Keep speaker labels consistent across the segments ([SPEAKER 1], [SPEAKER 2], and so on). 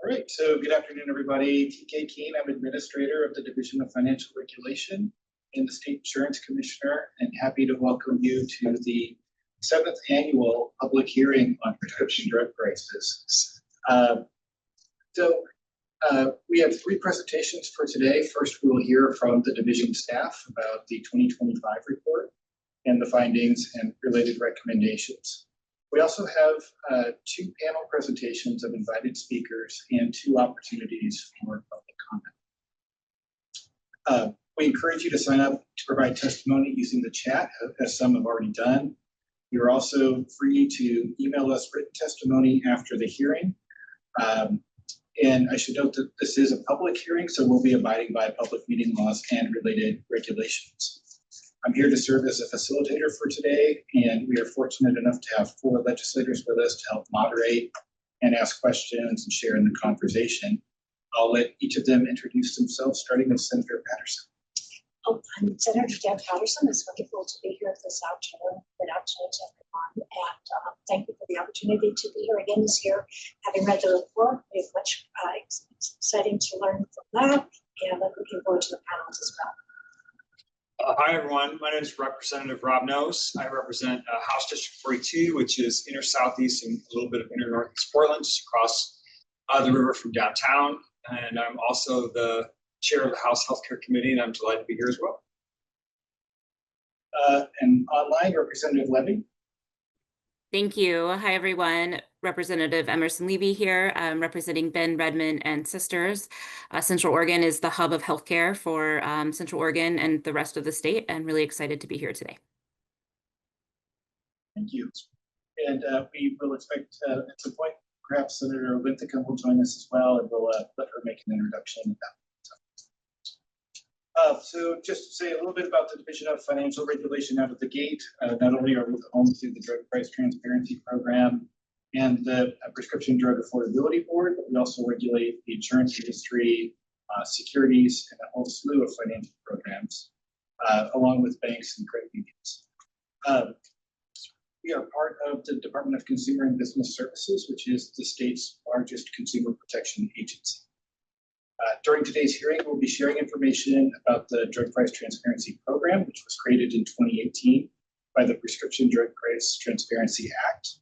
[SPEAKER 1] All right, so good afternoon, everybody. TK Keene, I'm Administrator of the Division of Financial Regulation and the State Insurance Commissioner, and happy to welcome you to the 7th Annual Public Hearing on Prescription Drug Prices. We have 3 presentations for today. First, we will hear from the division staff about the 2025 report and the findings and related recommendations. We also have 2 panel presentations of invited speakers and 2 opportunities for public comment. We encourage you to sign up to provide testimony using the chat, as some have already done. You're also free to email us written testimony after the hearing. And I should note that this is a public hearing, so we'll be abiding by public meeting laws and related regulations. I'm here to serve as a facilitator for today, and we are fortunate enough to have 4 legislators with us to help moderate and ask questions and share in the conversation. I'll let each of them introduce themselves, starting with Senator Patterson.
[SPEAKER 2] I'm Senator Deb Patterson. It's wonderful to be here this afternoon. Good afternoon to everyone, and thank you for the opportunity to be here again this year. Having read the report, we have much exciting to learn from that, and I'm looking forward to the panels as well.
[SPEAKER 3] Hi, everyone. My name is Representative Rob Nose. I represent House District 42, which is inner southeast and a little bit of inner northeast Portland, just across the river from downtown. And I'm also the chair of the House Healthcare Committee, and I'm delighted to be here as well.
[SPEAKER 1] And online, Representative Levy.
[SPEAKER 4] Thank you. Hi, everyone. Representative Emerson Levy here, representing Ben, Redmond, and Sisters. Central Oregon is the hub of healthcare for Central Oregon and the rest of the state, and really excited to be here today.
[SPEAKER 1] Thank you. And we will expect at some point, perhaps Senator Linthicum will join us as well, and we'll let her make an introduction at that point. So just to say a little bit about the Division of Financial Regulation out of the gate, not only are we home to the Drug Price Transparency Program and the Prescription Drug Affordability Board, but we also regulate the insurance industry, securities, and a whole slew of financial programs, along with banks and credit unions. We are part of the Department of Consumer and Business Services, which is the state's largest consumer protection agency. During today's hearing, we'll be sharing information about the Drug Price Transparency Program, which was created in 2018 by the Prescription Drug Price Transparency Act.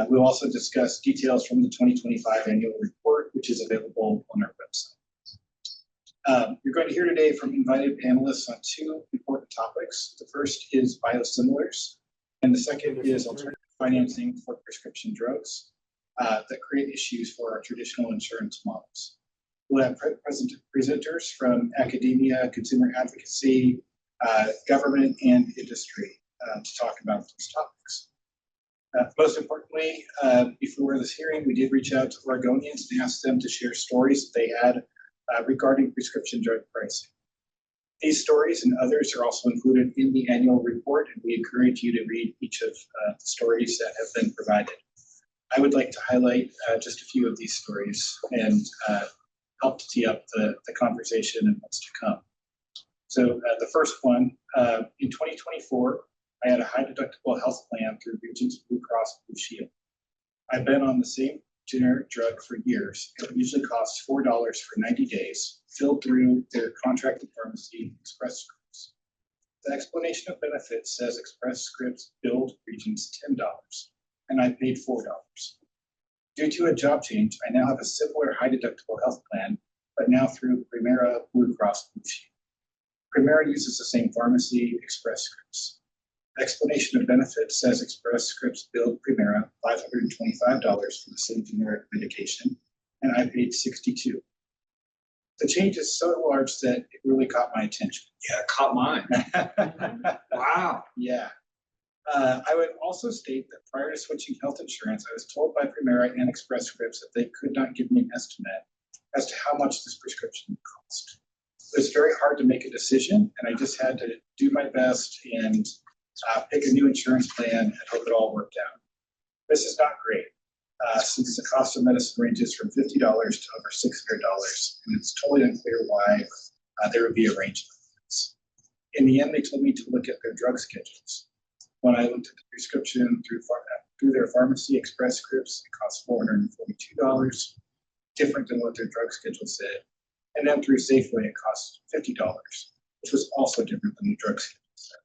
[SPEAKER 1] We'll also discuss details from the 2025 annual report, which is available on our website. You're going to hear today from invited panelists on 2 important topics. The first is biosimilars, and the second is alternative financing for prescription drugs that create issues for our traditional insurance models. We'll have presenters from academia, consumer advocacy, government, and industry to talk about those topics. Most importantly, before this hearing, we did reach out to Oregonians and asked them to share stories that they had regarding prescription drug pricing. These stories and others are also included in the annual report, and we encourage you to read each of the stories that have been provided. I would like to highlight just a few of these stories and help to tee up the conversation and what's to come. So the first one, in 2024, I had a high deductible health plan through Regents Blue Cross Blue Shield. I've been on the same generic drug for years. It usually costs $4 for 90 days, filled through their contracted pharmacy, Express Scripts. The explanation of benefits says Express Scripts billed Regents $10, and I paid $4. Due to a job change, I now have a similar high deductible health plan, but now through Primera Blue Cross Blue Shield. Primera uses the same pharmacy, Express Scripts. Explanation of benefits says Express Scripts billed Primera $525 for the same generic medication, and I paid $62. The change is so large that it really caught my attention.
[SPEAKER 3] Yeah, it caught mine. Wow.
[SPEAKER 1] Yeah. I would also state that prior to switching health insurance, I was told by Primera and Express Scripts that they could not give me an estimate as to how much this prescription would cost. It was very hard to make a decision, and I just had to do my best and pick a new insurance plan and hope it all worked out. This is not great, since the cost of medicine ranges from $50 to over $600, and it's totally unclear why there would be a range of this. In the end, they told me to look at their drug schedules. When I looked at the prescription through their pharmacy, Express Scripts, it cost $442. different than what their drug schedule said. And then through Safeway, it costs $50, which was also different than the drug schedule said.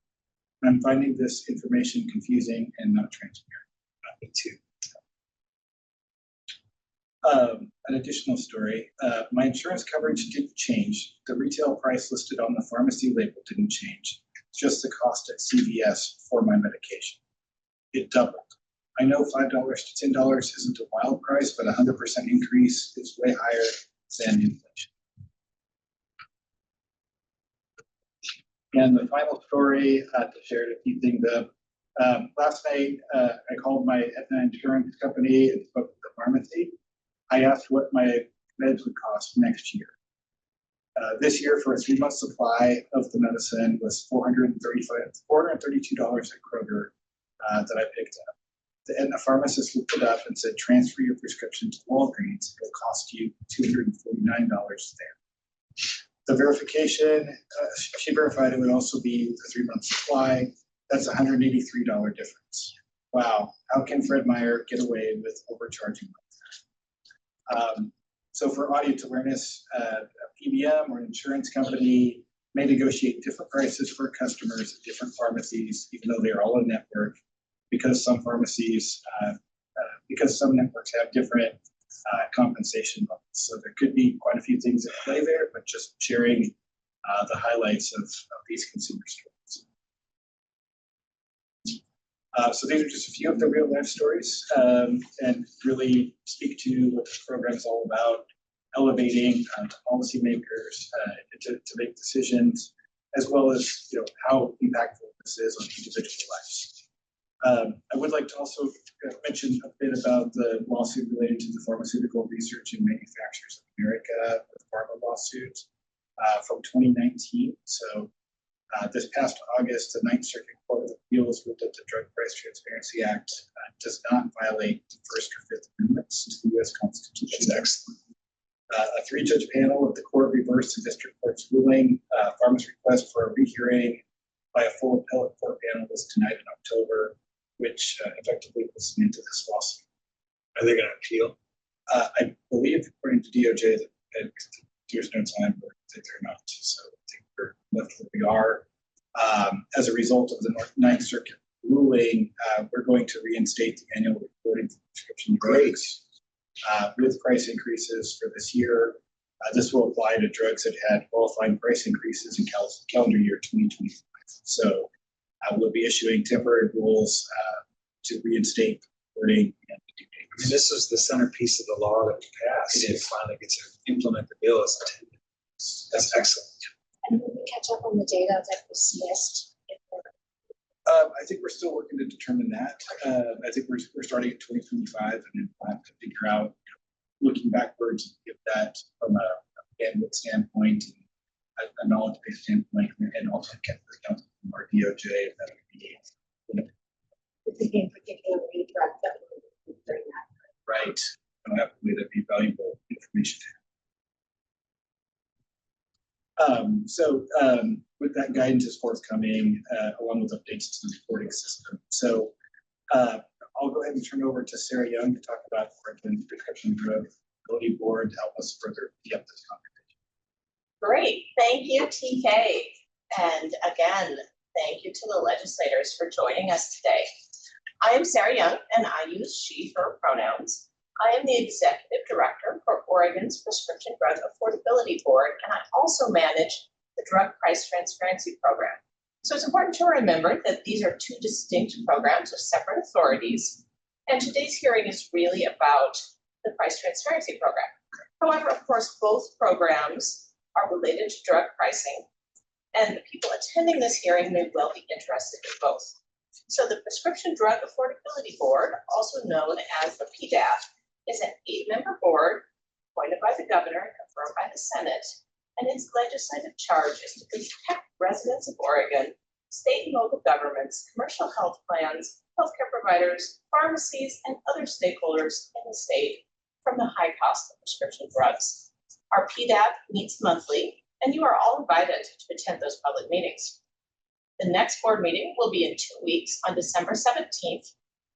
[SPEAKER 1] And I'm finding this information confusing and not transparent. Me too. An additional story, my insurance coverage didn't change. The retail price listed on the pharmacy label didn't change, just the cost at CVS for my medication. It doubled. I know $5 to $10 isn't a wild price, but 100% increase is way higher than inflation. And the final story to share to keep things up. Last night, I called my Aetna insurance company and spoke with the pharmacy. I asked what my meds would cost next year. This year, for a 3-month supply of the medicine was $432 at Kroger that I picked up. The Aetna pharmacist looked it up and said, transfer your prescription to Walgreens. It'll cost you $249 there. The verification, she verified it would also be a 3-month supply. That's a $183 difference. Wow, how can Fred Meyer get away with overcharging like that? So for audience awareness, a PBM or an insurance company may negotiate different prices for customers at different pharmacies, even though they're all a network, because some pharmacies, because some networks have different compensation levels. So there could be quite a few things at play there, but just sharing the highlights of these consumer stories. So these are just a few of the real life stories and really speak to what the program is all about, elevating policymakers to make decisions, as well as how impactful this is on individual lives. I would like to also mention a bit about the lawsuit related to the Pharmaceutical Research and Manufacturers of America, the pharma lawsuit from 2019. So this past August, the Ninth Circuit Court of Appeals ruled that the Drug Price Transparency Act does not violate the First or Fifth Amendments to the U.S. Constitution. Excellent. A 3-judge panel of the court reversed the district court's ruling. Pharma's request for a rehearing by a full appellate court panel was denied in October, which effectively puts an end to this lawsuit.
[SPEAKER 3] Are they going to appeal?
[SPEAKER 1] I believe, according to DOJ, that there's no time for that they're not. So I think we're left where we are. As a result of the Ninth Circuit ruling, we're going to reinstate the annual reporting for prescription drugs with price increases for this year. This will apply to drugs that had qualifying price increases in calendar year 2025. So we'll be issuing temporary rules to reinstate reporting and the due dates.
[SPEAKER 3] And this is the centerpiece of the law that we passed.
[SPEAKER 1] It is.
[SPEAKER 3] Finally gets to implement the bill as intended. That's excellent.
[SPEAKER 2] And will we catch up on the data that was missed?
[SPEAKER 1] I think we're still working to determine that. I think we're starting at 2025 and then we'll have to figure out, looking backwards, if that from a bandwidth standpoint, a knowledge-based standpoint, and also get the account from our DOJ, if that would be
[SPEAKER 2] Thinking particularly drug that we would bring that.
[SPEAKER 1] right. Hopefully that'd be valuable information. With that, guidance is forthcoming, along with updates to the reporting system. So I'll go ahead and turn over to Sarah Young to talk about the Prescription Drug Ability Board to help us further tee up this conversation.
[SPEAKER 5] Great, thank you, TK. And again, thank you to the legislators for joining us today. I am Sarah Young, and I use she, her pronouns. I am the Executive Director for Oregon's Prescription Drug Affordability Board, and I also manage the Drug Price Transparency Program. So it's important to remember that these are two distinct programs with separate authorities, and today's hearing is really about the Price Transparency Program. However, of course, both programs are related to drug pricing, and the people attending this hearing may well be interested in both. So the Prescription Drug Affordability Board, also known as the PDAF, is an 8-member board appointed by the governor and confirmed by the Senate, and its legislative charge is to protect residents of Oregon, state and local governments, commercial health plans, healthcare providers, pharmacies, and other stakeholders in the state from the high cost of prescription drugs. Our PDAP meets monthly, and you are all invited to attend those public meetings. The next board meeting will be in 2 weeks on December 17th,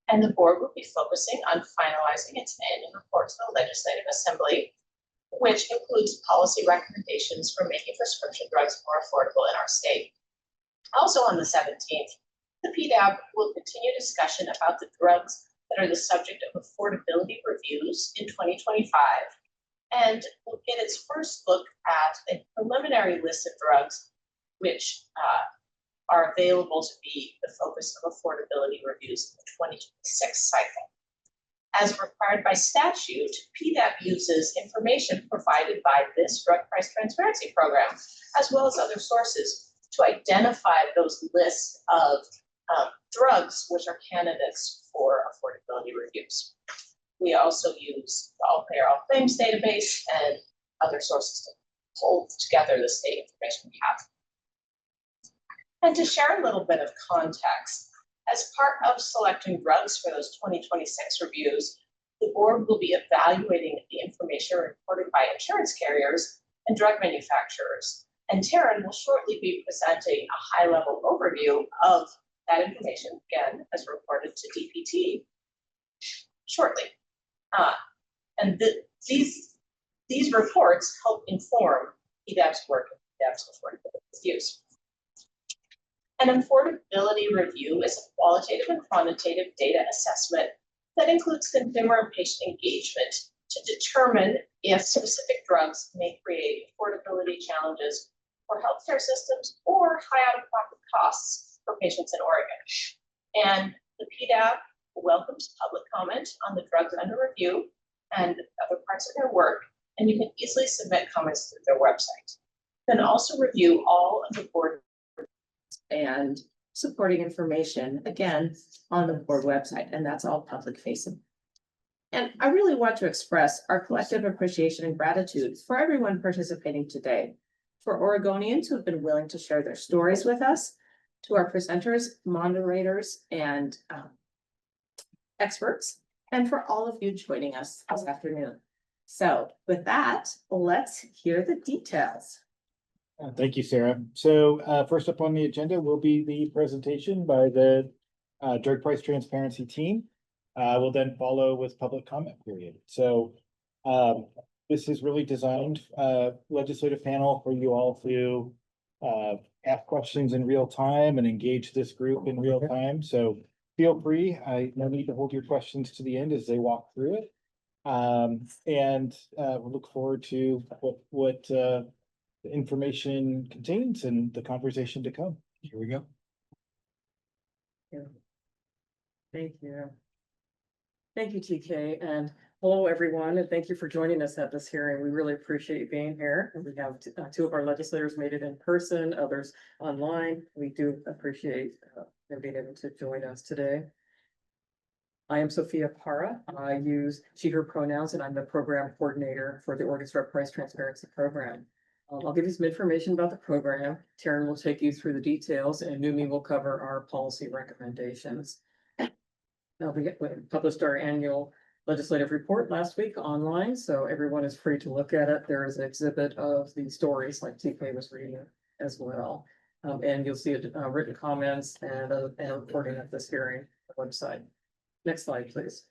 [SPEAKER 5] and the board will be focusing on finalizing its annual report to the Legislative Assembly which includes policy recommendations for making prescription drugs more affordable in our state. Also on the 17th, the PDAB will continue discussion about the drugs that are the subject of affordability reviews in 2025, and will get its first look at a preliminary list of drugs which are available to be the focus of affordability reviews in the 2026 cycle. As required by statute, PDAP uses information provided by this drug price transparency program, as well as other sources, to identify those lists of drugs which are candidates for affordability reviews. We also use the All Payer All Claims database and other sources to hold together the state information we have. And to share a little bit of context, as part of selecting drugs for those 2026 reviews, the board will be evaluating the information reported by insurance carriers and drug manufacturers. And Taryn will shortly be presenting a high-level overview of that information, again, as reported to DPT shortly. These reports help inform EDAP's work and EDAP's affordability reviews. An affordability review is a qualitative and quantitative data assessment that includes consumer and patient engagement to determine if specific drugs may create affordability challenges for healthcare systems or high out-of-pocket costs for patients in Oregon. And the PDAP welcomes public comment on the drugs under review and other parts of their work, and you can easily submit comments through their website. You can also review all of the board
[SPEAKER 6] and supporting information, again, on the board website, and that's all public facing. And I really want to express our collective appreciation and gratitude for everyone participating today, for Oregonians who have been willing to share their stories with us, to our presenters, moderators, and experts, and for all of you joining us this afternoon. So with that, let's hear the details.
[SPEAKER 7] Thank you, Sarah. So first up on the agenda will be the presentation by the drug price transparency team. We'll then follow with public comment period. So this is really designed legislative panel for you all to ask questions in real time and engage this group in real time. So feel free. No need to hold your questions to the end as they walk through it. We'll look forward to what the information contains and the conversation to come. Here we go.
[SPEAKER 8] Thank you. Thank you, TK, and hello, everyone, and thank you for joining us at this hearing. We really appreciate you being here. And we have two of our legislators made it in person, others online. We do appreciate them being able to join us today. I am Sophia Parra. I use she, her pronouns, and I'm the program coordinator for the Oregon Drug Price Transparency Program. I'll give you some information about the program. Taryn will take you through the details, and Numi will cover our policy recommendations. Now, we published our annual legislative report last week online, so everyone is free to look at it. There is an exhibit of the stories like TK was reading as well. And you'll see written comments and reporting at this hearing website. Next slide, please.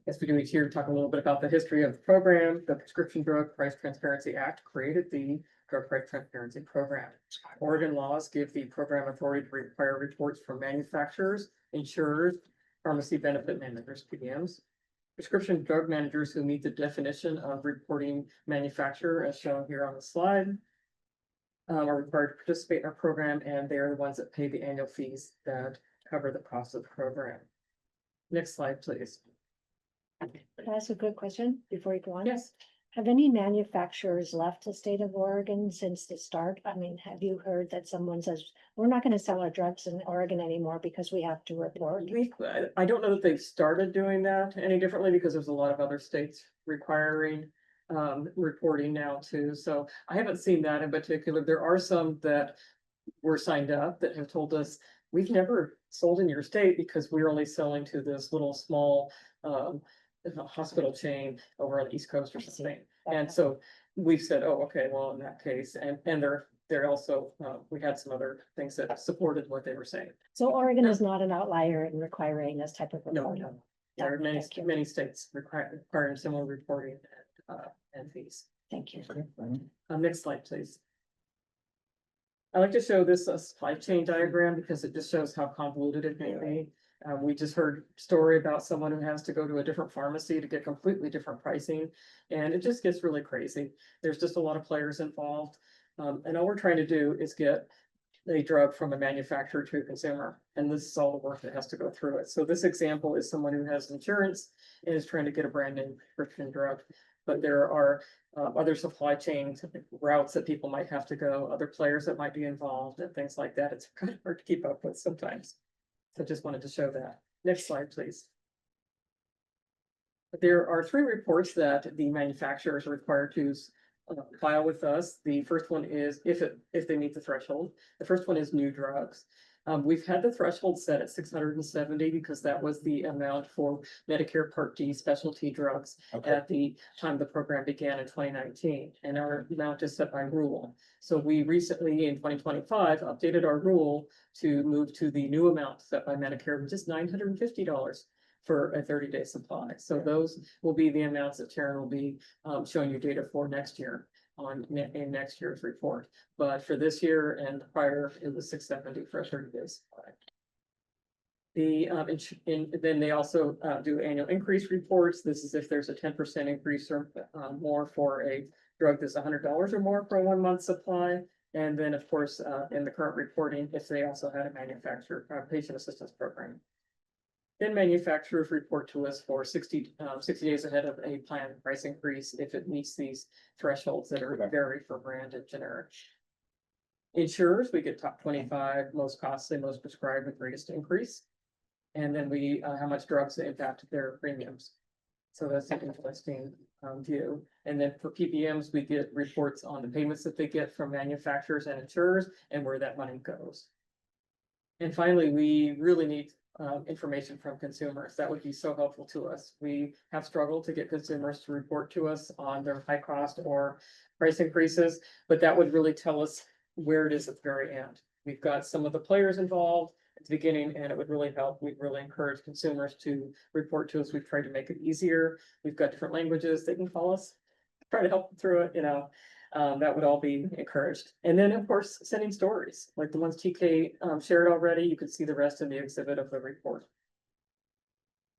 [SPEAKER 8] As we do each year, talk a little bit about the history of the program. The Prescription Drug Price Transparency Act created the Drug Price Transparency Program. Oregon laws give the program authority to require reports from manufacturers, insurers, pharmacy benefit managers, PBMs, prescription drug managers who meet the definition of reporting manufacturer, as shown here on the slide, are required to participate in our program, and they are the ones that pay the annual fees that cover the cost of the program. Next slide, please.
[SPEAKER 2] Can I ask a quick question before you go on?
[SPEAKER 8] Yes.
[SPEAKER 2] Have any manufacturers left the state of Oregon since the start? I mean, have you heard that someone says, we're not gonna sell our drugs in Oregon anymore because we have to report?
[SPEAKER 8] I don't know that they've started doing that any differently because there's a lot of other states requiring reporting now too. So I haven't seen that in particular. There are some that were signed up that have told us, we've never sold in your state because we're only selling to this little small hospital chain over on the East Coast or something. And so we've said, oh, okay, well, in that case, and they're also, we had some other things that supported what they were saying.
[SPEAKER 2] So Oregon is not an outlier in requiring this type of reporting?
[SPEAKER 8] There are many,
[SPEAKER 2] Thank you.
[SPEAKER 8] many states requiring similar reporting and fees.
[SPEAKER 2] Thank you.
[SPEAKER 8] Next slide, please. I like to show this supply chain diagram because it just shows how convoluted it may be. We just heard a story about someone who has to go to a different pharmacy to get completely different pricing, and it just gets really crazy. There's just a lot of players involved. And all we're trying to do is get a drug from a manufacturer to a consumer, and this is all the work that has to go through it. So this example is someone who has insurance and is trying to get a brand name prescription drug, but there are other supply chain routes that people might have to go, other players that might be involved and things like that. It's kind of hard to keep up with sometimes. So just wanted to show that. Next slide, please. There are 3 reports that the manufacturer is required to file with us. The first one is if they meet the threshold. The first one is new drugs. We've had the threshold set at 670 because that was the amount for Medicare Part D specialty drugs at the time the program began in 2019, and our amount is set by rule. So we recently, in 2025, updated our rule to move to the new amount set by Medicare, which is $950 for a 30-day supply. So those will be the amounts that Taryn will be showing you data for next year in next year's report. But for this year and prior, it was 670 for a 30-day supply. Then they also do annual increase reports. This is if there's a 10% increase or more for a drug that's $100 or more for a 1-month supply. And then, of course, in the current reporting, if they also had a manufacturer patient assistance program. Then manufacturers report to us for 60 days ahead of a planned price increase if it meets these thresholds that are vary for brand and generic. Insurers, we get top 25, most costly, most prescribed, with greatest increase. And then we how much drugs impact their premiums. So that's an interesting view. And then for PBMs, we get reports on the payments that they get from manufacturers and insurers and where that money goes. And finally, we really need information from consumers. That would be so helpful to us. We have struggled to get consumers to report to us on their high cost or price increases, but that would really tell us where it is at the very end. We've got some of the players involved at the beginning, and it would really help. We'd really encourage consumers to report to us. We've tried to make it easier. We've got different languages they can call us, try to help them through it, that would all be encouraged. And then, of course, sending stories like the ones TK shared already. You can see the rest in the exhibit of the report.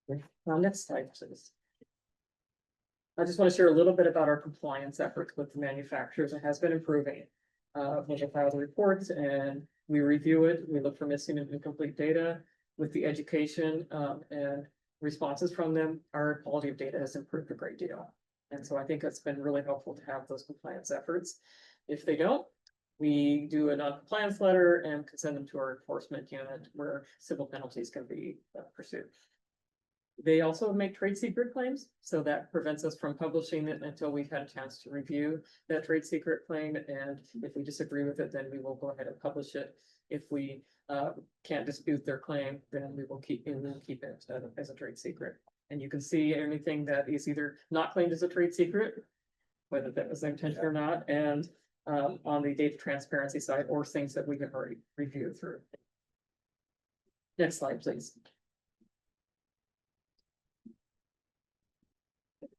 [SPEAKER 8] Next slide, please. I just want to share a little bit about our compliance efforts with the manufacturers. It has been improving. We file the reports and we review it. We look for missing and incomplete data. With the education and responses from them, our quality of data has improved a great deal. And so I think it's been really helpful to have those compliance efforts. If they don't, we do a non-compliance letter and can send them to our enforcement unit where civil penalties can be pursued. They also make trade secret claims, so that prevents us from publishing it until we've had a chance to review that trade secret claim. And if we disagree with it, then we will go ahead and publish it. If we can't dispute their claim, then we will keep it as a trade secret. And you can see anything that is either not claimed as a trade secret, whether that was their intention or not, and on the data transparency side, or things that we have already reviewed through. Next slide, please.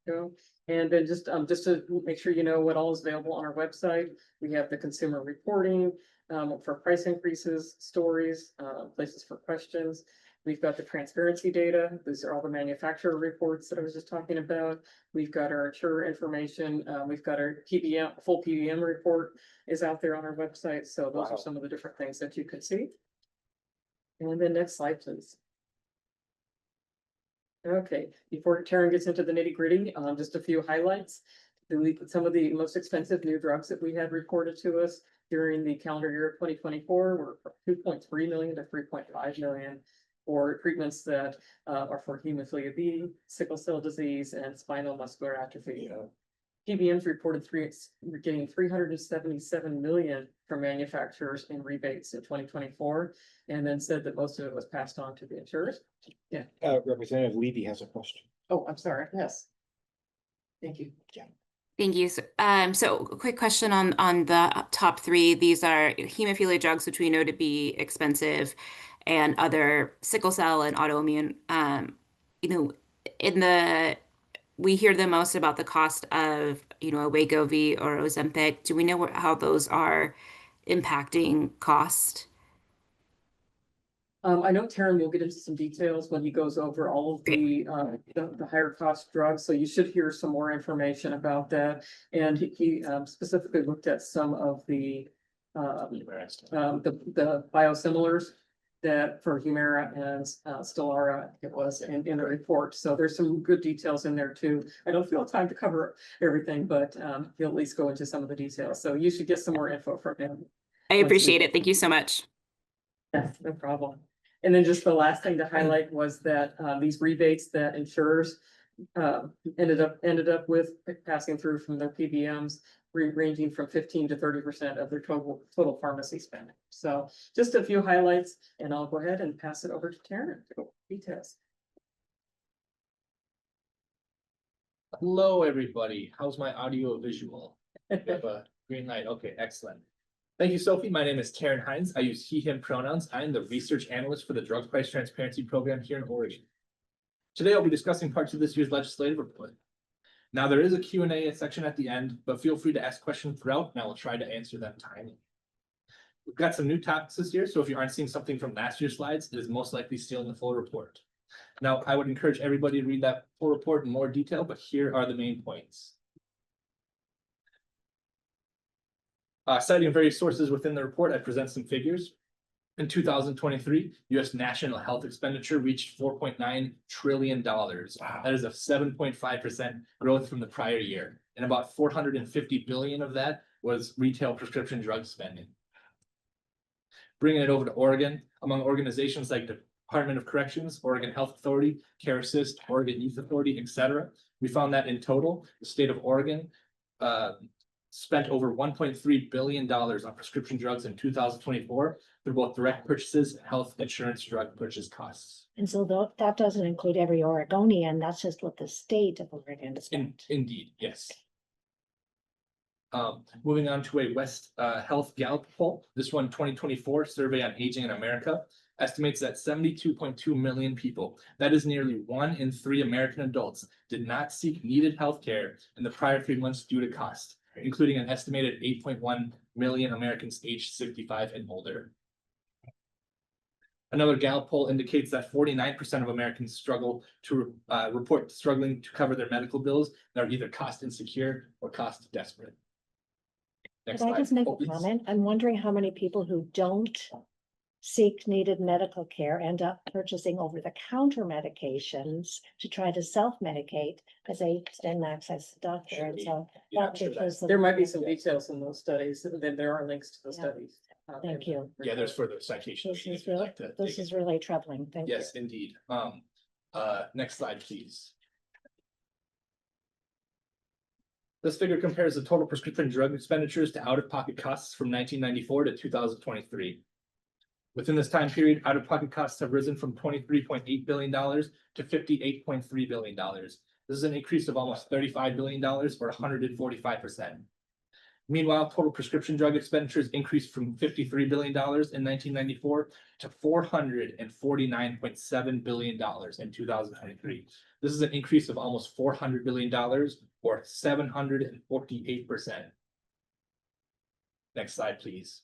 [SPEAKER 8] Go. And then just to make sure you know what all is available on our website, we have the consumer reporting for price increases, stories, places for questions. We've got the transparency data. These are all the manufacturer reports that I was just talking about. We've got our insurer information. We've got our PBM, full PBM report is out there on our website. So those are some of the different things that you could see. And then next slide, please. Okay, before Taryn gets into the nitty-gritty, just a few highlights. Some of the most expensive new drugs that we had reported to us during the calendar year of 2024 were 2.3 million to 3.5 million for treatments that are for hemophilia B, sickle cell disease, and spinal muscular atrophy. PBMs reported getting 377 million from manufacturers in rebates in 2024, and then said that most of it was passed on to the insurers. Yeah.
[SPEAKER 7] Representative Levy has a question.
[SPEAKER 6] Oh, I'm sorry. Yes. Thank you.
[SPEAKER 4] Thank you. So a quick question on the top 3. These are hemophilia drugs, which we know to be expensive, and other sickle cell and autoimmune. we hear the most about the cost of, a Wegovy or Ozempic. Do we know how those are impacting cost?
[SPEAKER 8] I know Taryn will get into some details when he goes over all of the higher cost drugs, so you should hear some more information about that. And he specifically looked at some of the biosimilars that for Humira and Stelara, it was in the report. So there's some good details in there too. I don't feel time to cover everything, but he'll at least go into some of the details. So you should get some more info from him.
[SPEAKER 4] I appreciate it. Thank you so much.
[SPEAKER 8] Yes, no problem. And then just the last thing to highlight was that these rebates that insurers ended up with passing through from their PBMs, ranging from 15 to 30% of their total pharmacy spending. So just a few highlights, and I'll go ahead and pass it over to Taryn to go over details.
[SPEAKER 9] Hello, everybody. How's my audio visual? We have a green light. Okay, excellent. Thank you, Sophie. My name is Taryn Hines. I use he, him pronouns. I'm the research analyst for the Drug Price Transparency Program here in Oregon. Today, I'll be discussing parts of this year's legislative report. Now, there is a Q&A section at the end, but feel free to ask questions throughout, and I will try to answer them timely. We've got some new topics this year, so if you aren't seeing something from last year's slides, it is most likely still in the full report. Now, I would encourage everybody to read that full report in more detail, but here are the main points. Citing various sources within the report, I present some figures. In 2023, U.S. national health expenditure reached $4.9 trillion. Wow. That is a 7.5% growth from the prior year. And about $450 billion of that was retail prescription drug spending. Bringing it over to Oregon, among organizations like the Department of Corrections, Oregon Health Authority, Care Assist, Oregon Youth Authority, etc., we found that in total, the state of Oregon spent over $1.3 billion on prescription drugs in 2024 through both direct purchases and health insurance drug purchase costs.
[SPEAKER 2] And so that doesn't include every Oregonian, that's just what the state of Oregon spent.
[SPEAKER 9] Indeed, yes. Moving on to a West Health Gallup poll, this one 2024 survey on aging in America estimates that 72.2 million people, that is nearly 1 in 3 American adults, did not seek needed health care in the prior 3 months due to cost, including an estimated 8.1 million Americans aged 65 and older. Another Gallup poll indicates that 49% of Americans struggle to report struggling to cover their medical bills that are either cost insecure or cost desperate. Next
[SPEAKER 2] Could I just make
[SPEAKER 9] slide,
[SPEAKER 2] a
[SPEAKER 9] please.
[SPEAKER 2] comment? I'm wondering how many people who don't seek needed medical care end up purchasing over-the-counter medications to try to self-medicate because they didn't access the doctor. And so
[SPEAKER 9] Yeah,
[SPEAKER 2] that
[SPEAKER 9] sure
[SPEAKER 2] because of-
[SPEAKER 8] There might be some details in those studies, and then there are links to those
[SPEAKER 2] Yeah.
[SPEAKER 8] studies.
[SPEAKER 2] Thank you.
[SPEAKER 9] Yeah, there's further citations.
[SPEAKER 2] This is really, this is really troubling. Thank you.
[SPEAKER 9] Yes, indeed. Next slide, please. This figure compares the total prescription drug expenditures to out-of-pocket costs from 1994 to 2023. Within this time period, out-of-pocket costs have risen from $23.8 billion to $58.3 billion. This is an increase of almost $35 billion or 145%. Meanwhile, total prescription drug expenditures increased from $53 billion in 1994 to $449.7 billion in 2023. This is an increase of almost $400 billion or 748%. Next slide, please.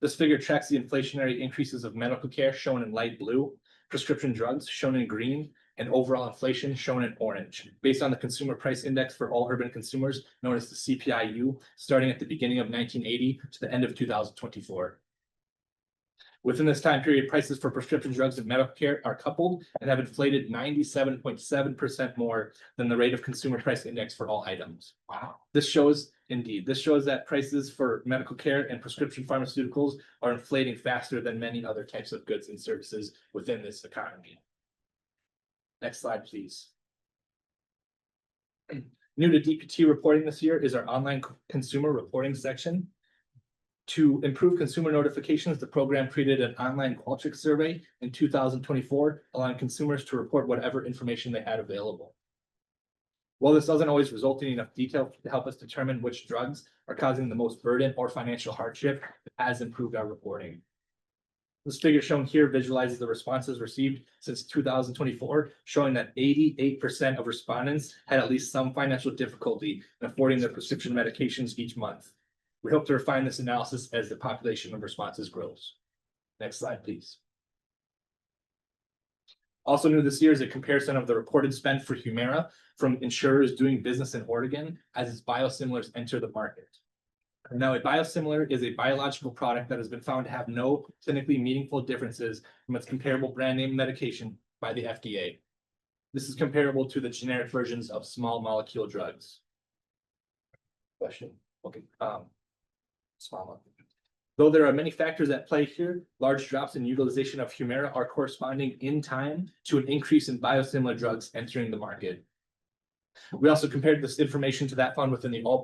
[SPEAKER 9] This figure tracks the inflationary increases of medical care shown in light blue, prescription drugs shown in green, and overall inflation shown in orange, based on the Consumer Price Index for all urban consumers, known as the CPI-U, starting at the beginning of 1980 to the end of 2024. Within this time period, prices for prescription drugs and medical care are coupled and have inflated 97.7% more than the rate of Consumer Price Index for all items. Wow. This shows that prices for medical care and prescription pharmaceuticals are inflating faster than many other types of goods and services within this economy. Next slide, please. New to DPT reporting this year is our online consumer reporting section. To improve consumer notifications, the program created an online Qualtrics survey in 2024, allowing consumers to report whatever information they had available. While this doesn't always result in enough detail to help us determine which drugs are causing the most burden or financial hardship, it has improved our reporting. This figure shown here visualizes the responses received since 2024, showing that 88% of respondents had at least some financial difficulty in affording their prescription medications each month. We hope to refine this analysis as the population of responses grows. Next slide, please. Also new this year is a comparison of the reported spend for Humira from insurers doing business in Oregon as its biosimilars enter the market. Now, a biosimilar is a biological product that has been found to have no clinically meaningful differences from its comparable brand name medication by the FDA. This is comparable to the generic versions of small molecule drugs. Question. Okay. Small molecule. Though there are many factors at play here, large drops in utilization of Humira are corresponding in time to an increase in biosimilar drugs entering the market. We also compared this information to that found within the all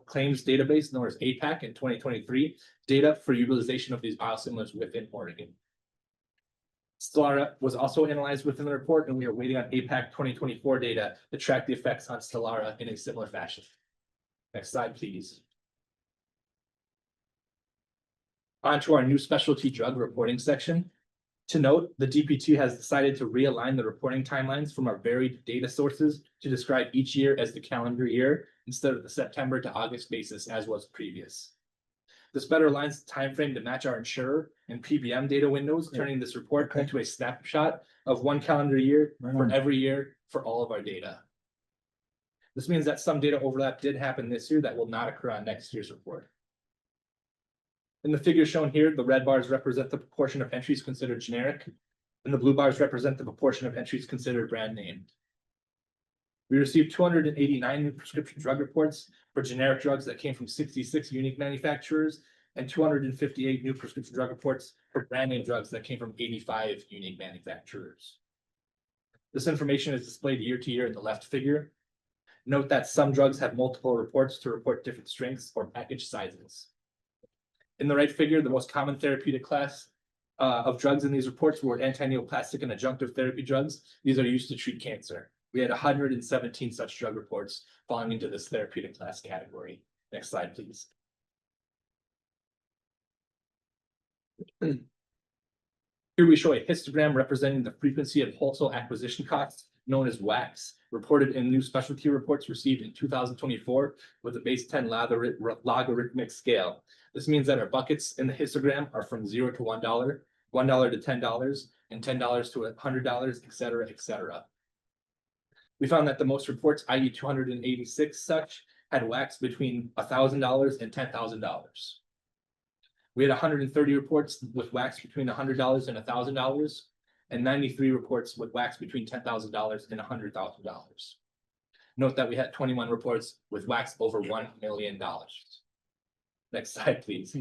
[SPEAKER 9] claims database known as APAC in 2023 data for utilization of these biosimilars within Oregon. Stelara was also analyzed within the report, and we are waiting on APAC 2024 data to track the effects on Stelara in a similar fashion. Next slide, please. On to our new specialty drug reporting section. To note, the DPT has decided to realign the reporting timelines from our varied data sources to describe each year as the calendar year instead of the September to August basis as was previous. This better aligns the timeframe to match our insurer and PBM data windows, turning this report into a snapshot of one calendar year for every year for all of our data. This means that some data overlap did happen this year that will not occur on next year's report. In the figure shown here, the red bars represent the proportion of entries considered generic, and the blue bars represent the proportion of entries considered brand name. We received 289 new prescription drug reports for generic drugs that came from 66 unique manufacturers, and 258 new prescription drug reports for brand name drugs that came from 85 unique manufacturers. This information is displayed year to year in the left figure. Note that some drugs have multiple reports to report different strengths or package sizes. In the right figure, the most common therapeutic class of drugs in these reports were antineoplastic and adjunctive therapy drugs. These are used to treat cancer. We had 117 such drug reports falling into this therapeutic class category. Next slide, please. Here we show a histogram representing the frequency of wholesale acquisition costs, known as WACs, reported in new specialty reports received in 2024 with a base 10 logarithmic scale. This means that our buckets in the histogram are from $0 to $1, $1 to $10, and $10 to $100, et cetera, et cetera. We found that the most reports, i.e. 286 such, had WACs between $1,000 and $10,000. We had 130 reports with WACs between $100 and $1,000, and 93 reports with WACs between $10,000 and $100,000. Note that we had 21 reports with WACs over $1 million. Next slide, please.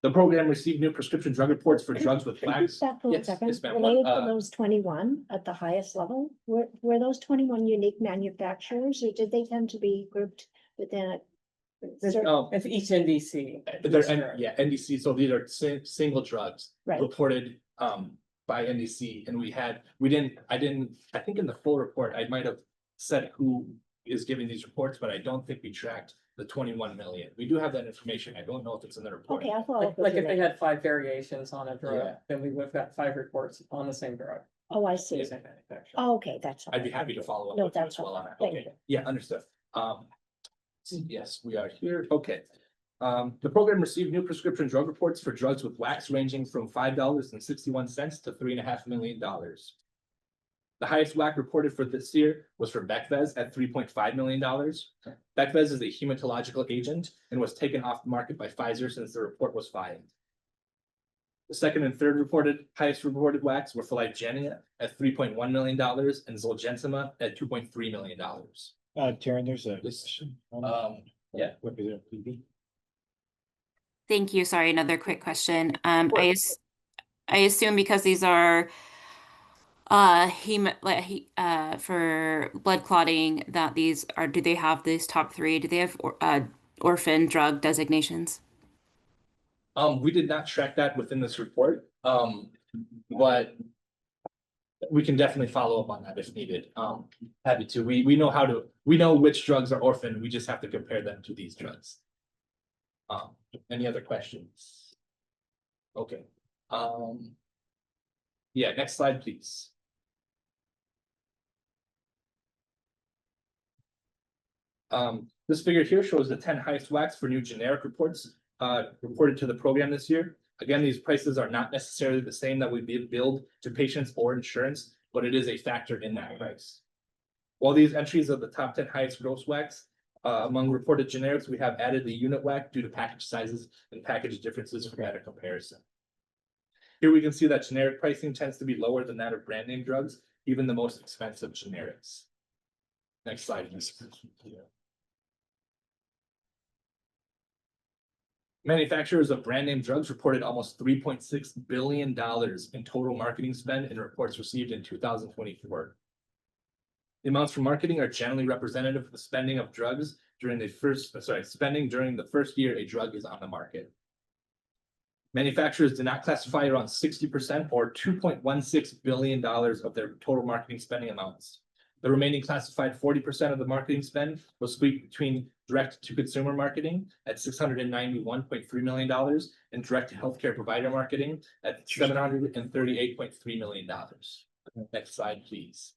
[SPEAKER 9] The program received new prescription drug reports for drugs with WACs.
[SPEAKER 2] Back for a
[SPEAKER 9] Yes,
[SPEAKER 2] second.
[SPEAKER 9] yes, ma'am.
[SPEAKER 2] Related to those 21 at the highest level, were those 21 unique manufacturers, or did they tend to be grouped within a certain?
[SPEAKER 8] It's each NDC.
[SPEAKER 9] Yeah, NDC, so these are single drugs
[SPEAKER 2] Right.
[SPEAKER 9] reported by NDC, and I think in the full report, I might have said who is giving these reports, but I don't think we tracked the 21 million. We do have that information. I don't know if it's in the report.
[SPEAKER 2] Okay, I'll follow up with
[SPEAKER 8] Like
[SPEAKER 2] you
[SPEAKER 8] if they
[SPEAKER 2] later.
[SPEAKER 8] had 5 variations on a drug,
[SPEAKER 9] Yeah.
[SPEAKER 8] then we would have got 5 reports on the same drug.
[SPEAKER 2] Oh, I see.
[SPEAKER 8] Same manufacturer.
[SPEAKER 2] Oh, okay, that's.
[SPEAKER 9] I'd be happy to follow up
[SPEAKER 2] No,
[SPEAKER 9] with you
[SPEAKER 2] that's
[SPEAKER 9] as well on
[SPEAKER 2] fine.
[SPEAKER 9] that.
[SPEAKER 2] Thank
[SPEAKER 9] Okay,
[SPEAKER 2] you.
[SPEAKER 9] yeah, understood. Yes, we are here. Okay. The program received new prescription drug reports for drugs with WACs ranging from $5.61 to $3.5 million. The highest WAC reported for this year was for Becvez at $3.5 million. Becvez is a hematological agent and was taken off the market by Pfizer since the report was filed. The second and third highest reported WACs were for Lyfgenia at $3.1 million and Zolgensma at $2.3 million.
[SPEAKER 7] Taryn, there's a question.
[SPEAKER 9] Yeah.
[SPEAKER 7] What is it, PB?
[SPEAKER 4] Thank you. Sorry, another quick question. I assume because these are for blood clotting that do they have these top 3? Do they have orphan drug designations?
[SPEAKER 9] We did not track that within this report, but we can definitely follow up on that if needed. Happy to. We know which drugs are orphan. We just have to compare them to these drugs. Any other questions? Okay, yeah, next slide, please. This figure here shows the 10 highest WACs for new generic reports reported to the program this year. Again, these prices are not necessarily the same that would be billed to patients or insurance, but it is a factor in that price. While these entries of the top 10 highest gross WACs among reported generics, we have added the unit WAC due to package sizes and package differences for better comparison. Here we can see that generic pricing tends to be lower than that of brand name drugs, even the most expensive generics. Next slide, please. Manufacturers of brand name drugs reported almost $3.6 billion in total marketing spend in reports received in 2024. The amounts for marketing are generally representative of the spending of drugs during the spending during the first year a drug is on the market. Manufacturers did not classify around 60% or $2.16 billion of their total marketing spending amounts. The remaining classified 40% of the marketing spend was split between direct to consumer marketing at $691.3 million and direct to healthcare provider marketing at $738.3 million. Next slide, please.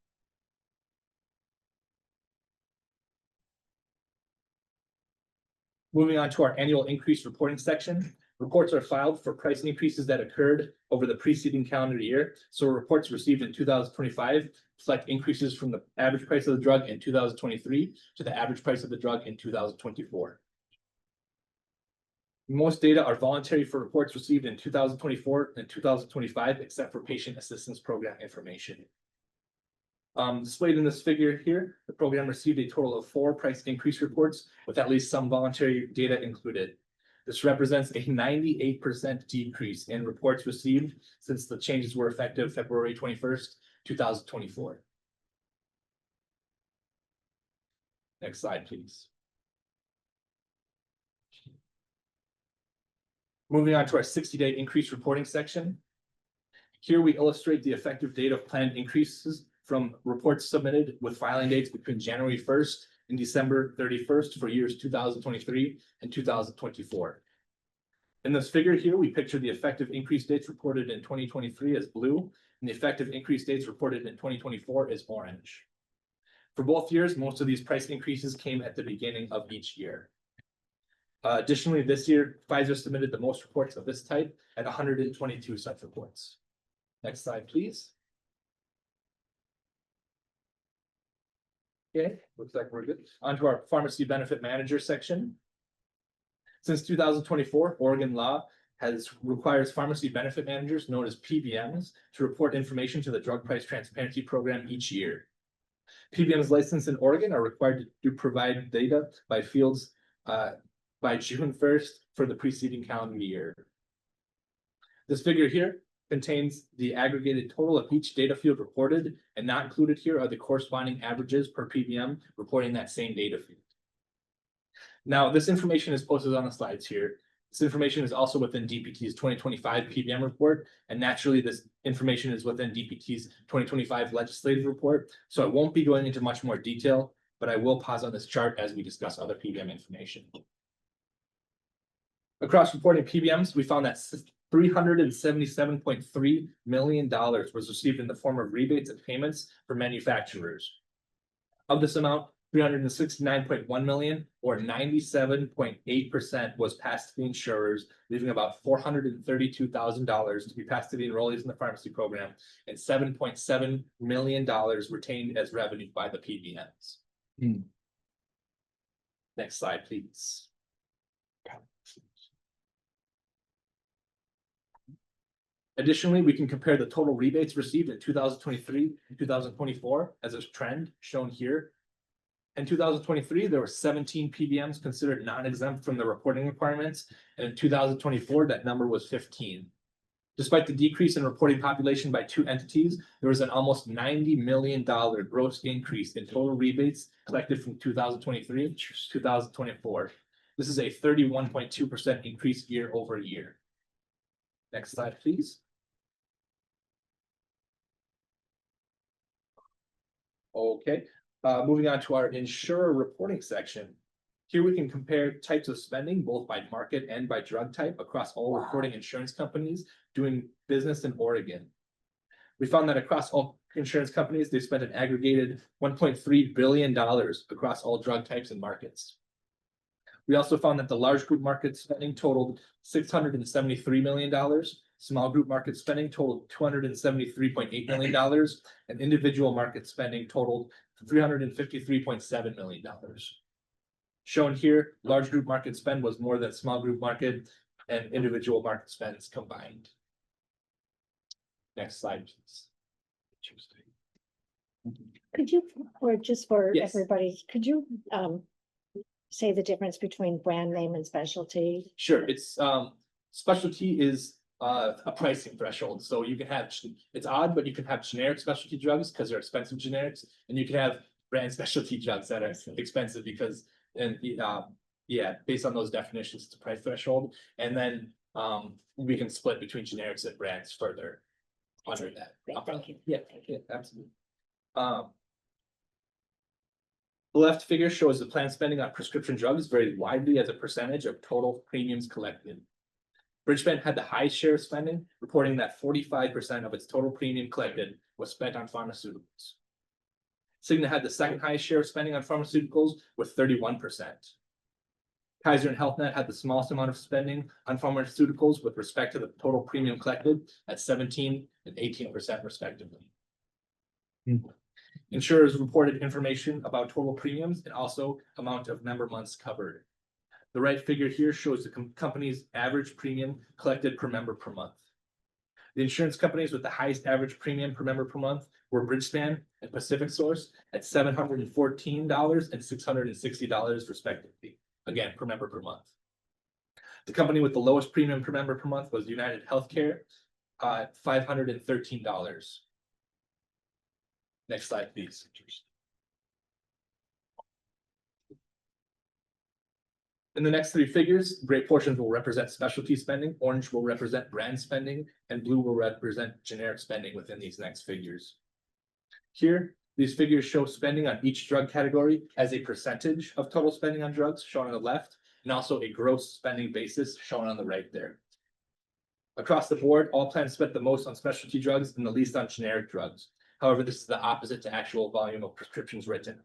[SPEAKER 9] Moving on to our annual increase reporting section. Reports are filed for price increases that occurred over the preceding calendar year. So reports received in 2025 reflect increases from the average price of the drug in 2023 to the average price of the drug in 2024. Most data are voluntary for reports received in 2024 and 2025, except for patient assistance program information. Displayed in this figure here, the program received a total of 4 price increase reports with at least some voluntary data included. This represents a 98% decrease in reports received since the changes were effective February 21st, 2024. Next slide, please. Moving on to our 60-day increase reporting section. Here we illustrate the effective date of planned increases from reports submitted with filing dates between January 1st and December 31st for years 2023 and 2024. In this figure here, we picture the effective increase dates reported in 2023 as blue, and the effective increase dates reported in 2024 as orange. For both years, most of these price increases came at the beginning of each year. Additionally, this year, Pfizer submitted the most reports of this type at 122 such reports. Next slide, please. Okay, looks like we're good. On to our pharmacy benefit manager section. Since 2024, Oregon law requires pharmacy benefit managers, known as PBMs, to report information to the Drug Price Transparency Program each year. PBMs licensed in Oregon are required to provide data by fields by June 1st for the preceding calendar year. This figure here contains the aggregated total of each data field reported, and not included here are the corresponding averages per PBM reporting that same data field. Now, this information is posted on the slides here. This information is also within DPT's 2025 PBM report, and naturally this information is within DPT's 2025 legislative report, so I won't be going into much more detail, but I will pause on this chart as we discuss other PBM information. Across reporting PBMs, we found that $377.3 million was received in the form of rebates and payments for manufacturers. Of this amount, $369.1 million or 97.8% was passed to the insurers, leaving about $432,000 to be passed to the enrollees in the pharmacy program and $7.7 million retained as revenue by the PBMs. Next slide, please. Additionally, we can compare the total rebates received in 2023 and 2024 as a trend shown here. In 2023, there were 17 PBMs considered non-exempt from the reporting requirements, and in 2024, that number was 15. Despite the decrease in reporting population by 2 entities, there was an almost $90 million gross increase in total rebates collected from 2023 to 2024. This is a 31.2% increase year over year. Next slide, please. Okay, moving on to our insurer reporting section. Here we can compare types of spending both by market and by drug type across all reporting insurance companies doing business in Oregon. We found that across all insurance companies, they spent an aggregated $1.3 billion across all drug types and markets. We also found that the large group market spending totaled $673 million, small group market spending totaled $273.8 million, and individual market spending totaled $353.7 million. Shown here, large group market spend was more than small group market and individual market spends combined. Next slide, please.
[SPEAKER 2] Could you, or just for
[SPEAKER 9] Yes.
[SPEAKER 2] everybody, could you say the difference between brand name and specialty?
[SPEAKER 9] Sure, it's specialty is a pricing threshold, so you can have, it's odd, but you can have generic specialty drugs because they're expensive generics, and you can have brand specialty drugs that are expensive because, and yeah, based on those definitions, it's a price threshold, and then we can split between generics and brands further under that.
[SPEAKER 2] Great, thank you.
[SPEAKER 9] Yeah, yeah, absolutely. The left figure shows the plan spending on prescription drugs varied widely as a percentage of total premiums collected. Bridgeband had the highest share of spending, reporting that 45% of its total premium collected was spent on pharmaceuticals. Cigna had the second highest share of spending on pharmaceuticals with 31%. Kaiser and Health Net had the smallest amount of spending on pharmaceuticals with respect to the total premium collected at 17% and 18% respectively. Insurers reported information about total premiums and also amount of member months covered. The right figure here shows the company's average premium collected per member per month. The insurance companies with the highest average premium per member per month were Bridgespan and Pacific Source at $714 and $660 respectively, again, per member per month. The company with the lowest premium per member per month was United Healthcare at $513. Next slide, please. In the next three figures, gray portions will represent specialty spending, orange will represent brand spending, and blue will represent generic spending within these next figures. Here, these figures show spending on each drug category as a percentage of total spending on drugs, shown on the left, and also a gross spending basis, shown on the right there. Across the board, all plans spent the most on specialty drugs and the least on generic drugs. However, this is the opposite to actual volume of prescriptions written.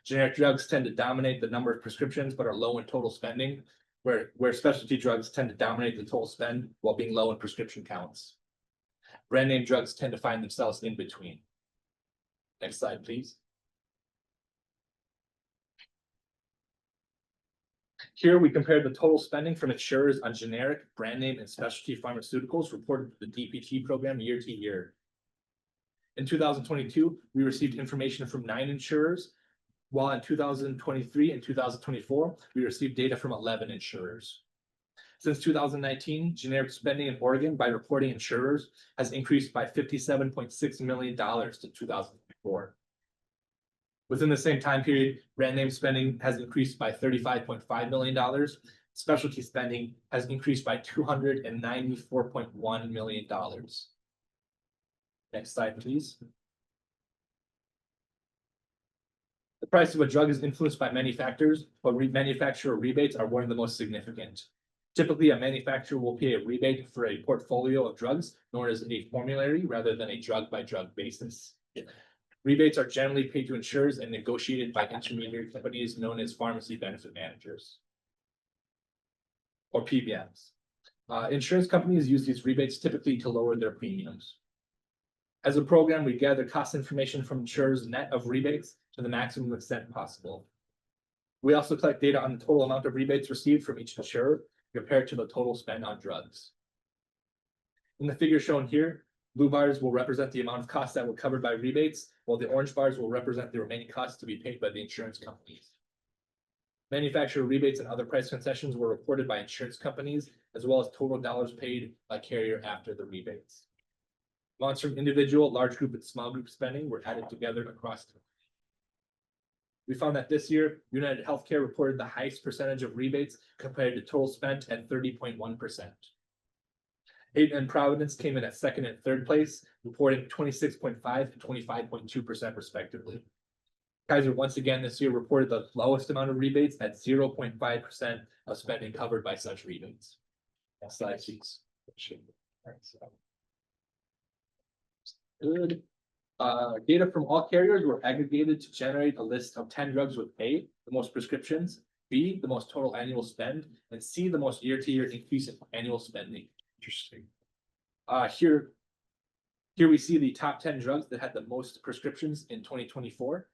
[SPEAKER 9] Generic drugs tend to dominate the number of prescriptions, but are low in total spending, where specialty drugs tend to dominate the total spend while being low in prescription counts. Brand name drugs tend to find themselves in between. Next slide, please. Here we compare the total spending from insurers on generic, brand name, and specialty pharmaceuticals reported to the DPT program year to year. In 2022, we received information from 9 insurers, while in 2023 and 2024, we received data from 11 insurers. Since 2019, generic spending in Oregon by reporting insurers has increased by $57.6 million to 2004. Within the same time period, brand name spending has increased by $35.5 million. Specialty spending has increased by $294.1 million. Next slide, please. The price of a drug is influenced by many factors, but manufacturer rebates are one of the most significant. Typically, a manufacturer will pay a rebate for a portfolio of drugs known as a formulary rather than a drug-by-drug basis. Rebates are generally paid to insurers and negotiated by intermediary companies known as pharmacy benefit managers, or PBMs. Insurance companies use these rebates typically to lower their premiums. As a program, we gather cost information from insurers net of rebates to the maximum extent possible. We also collect data on the total amount of rebates received from each insurer compared to the total spend on drugs. In the figure shown here, blue bars will represent the amount of costs that were covered by rebates, while the orange bars will represent the remaining costs to be paid by the insurance companies. Manufacturer rebates and other price concessions were reported by insurance companies, as well as total dollars paid by carrier after the rebates. Amounts from individual, large group, and small group spending were added together across the. We found that this year, United Healthcare reported the highest percentage of rebates compared to total spent at 30.1%. Hayden and Providence came in at second and third place, reporting 26.5% and 25.2% respectively. Kaiser once again this year reported the lowest amount of rebates at 0.5% of spending covered by such rebates. Next slide, please. Good. Data from all carriers were aggregated to generate a list of 10 drugs with A, the most prescriptions, B, the most total annual spend, and C, the most year-to-year increase in annual spending. Interesting. Here we see the top 10 drugs that had the most prescriptions in 2024.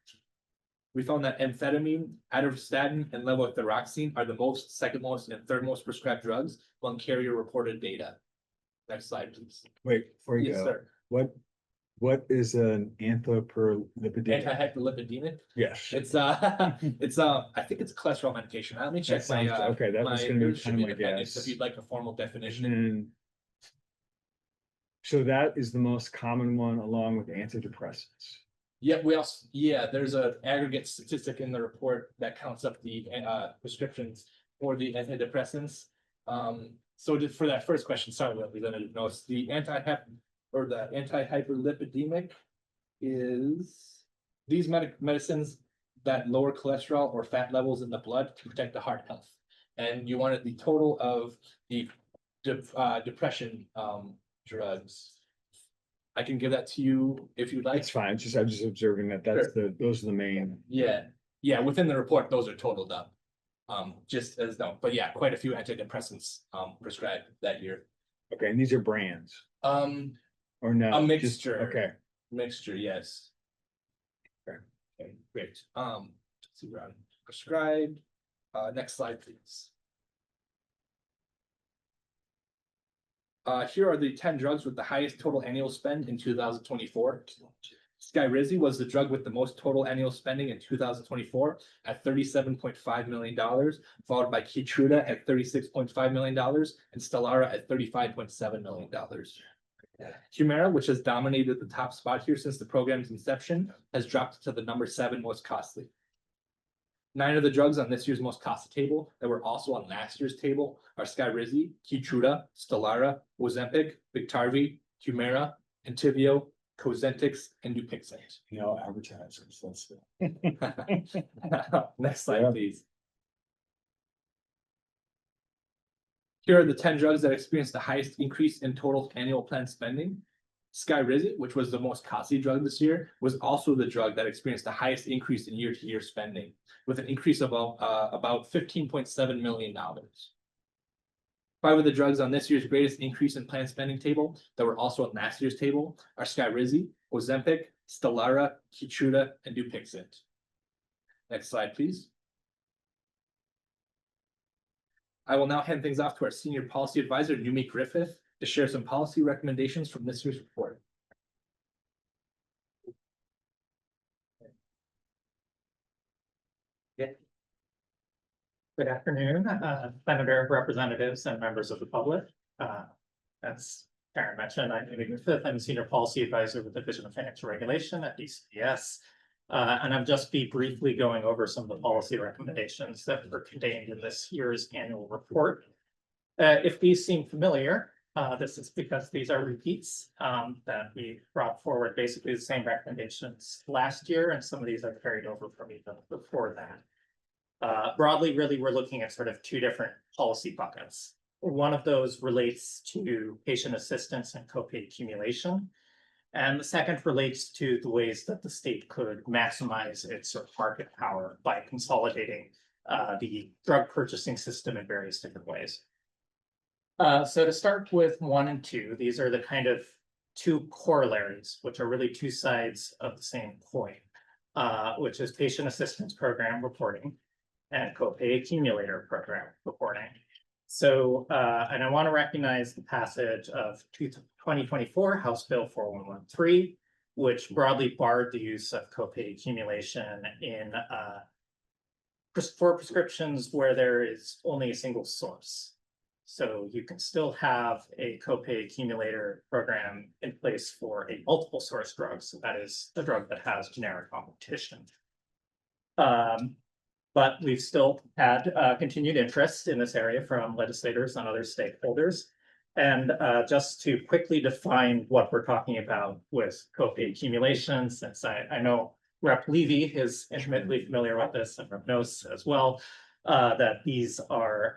[SPEAKER 9] We found that amphetamine, atorvastatin, and levothyroxine are the most, second most, and third most prescribed drugs among carrier reported data. Next slide, please.
[SPEAKER 10] Wait, before you
[SPEAKER 9] Yes,
[SPEAKER 10] go,
[SPEAKER 9] sir.
[SPEAKER 10] what is an antihyperlipidemic?
[SPEAKER 9] Antihyperlipidemic.
[SPEAKER 10] Yes.
[SPEAKER 9] It's I think it's a cholesterol medication. Let me check
[SPEAKER 10] That sounds, okay, that was gonna be
[SPEAKER 9] yours should
[SPEAKER 10] kind of
[SPEAKER 9] be
[SPEAKER 10] my
[SPEAKER 9] appendix If
[SPEAKER 10] guess.
[SPEAKER 9] you'd like a formal
[SPEAKER 10] And
[SPEAKER 9] definition.
[SPEAKER 10] then. So that is the most common one along with antidepressants.
[SPEAKER 9] Yeah, there's an aggregate statistic in the report that counts up the prescriptions for the antidepressants. So just for that first question, sorry, Representative Notes, the antihyperlipidemic is these medicines that lower cholesterol or fat levels in the blood to protect the heart health. And you wanted the total of the depression drugs. I can give that to you if you'd like.
[SPEAKER 10] It's fine, I'm just observing that those are the main.
[SPEAKER 9] Yeah, within the report, those are totaled up. Just as though, but yeah, quite a few antidepressants prescribed that year.
[SPEAKER 10] Okay, and these are brands or no?
[SPEAKER 9] A
[SPEAKER 10] just-
[SPEAKER 9] mixture.
[SPEAKER 10] Okay,
[SPEAKER 9] Mixture, yes.
[SPEAKER 10] Okay.
[SPEAKER 9] Okay, great. Let's see where I'm prescribed. Next slide, please. Here are the 10 drugs with the highest total annual spend in 2024. Skyrizi was the drug with the most total annual spending in 2024 at $37.5 million, followed by Keytruda at $36.5 million and Stelara at $35.7 million. Humira, which has dominated the top spot here since the program's inception, has dropped to the number 7 most costly. 9 of the drugs on this year's most costly table that were also on last year's table are Skyrizi, Keytruda, Stelara, Ozempic, Biktarvy, Humira, Entyvio, Cosentyx, and Dupixent.
[SPEAKER 10] no advertisers, that's
[SPEAKER 9] Next slide,
[SPEAKER 10] Yeah.
[SPEAKER 9] please. Here are the 10 drugs that experienced the highest increase in total annual planned spending. Skyrizi, which was the most costly drug this year, was also the drug that experienced the highest increase in year-to-year spending, with an increase of about $15.7 million. 5 of the drugs on this year's greatest increase in planned spending table that were also on last year's table are Skyrizi, Ozempic, Stelara, Keytruda, and Dupixent. Next slide, please. I will now hand things off to our Senior Policy Advisor, Numi Griffith, to share some policy recommendations from this year's report.
[SPEAKER 11] Good afternoon, Senator, representatives, and members of the public. As Karen mentioned, I'm Numi Griffith. I'm Senior Policy Advisor with the Division of Financial Regulation at DCPS. And I'm just be briefly going over some of the policy recommendations that were contained in this year's annual report. If these seem familiar, this is because these are repeats that we brought forward basically the same recommendations last year, and some of these are carried over from even before that. Broadly, really, we're looking at sort of 2 different policy buckets. One of those relates to patient assistance and copay accumulation. And the second relates to the ways that the state could maximize its sort of market power by consolidating the drug purchasing system in various different ways. So to start with 1 and 2, these are the kind of 2 corollaries, which are really 2 sides of the same coin, which is patient assistance program reporting and copay accumulator program reporting. So, and I want to recognize the passage of 2024 House Bill 4113, which broadly barred the use of copay accumulation in for prescriptions where there is only a single source. So you can still have a copay accumulator program in place for a multiple source drug. So that is the drug that has generic competition. But we've still had continued interest in this area from legislators and other stakeholders. And just to quickly define what we're talking about with copay accumulation, since I know Rep Levy is intimately familiar with this and Rep knows as well. That these are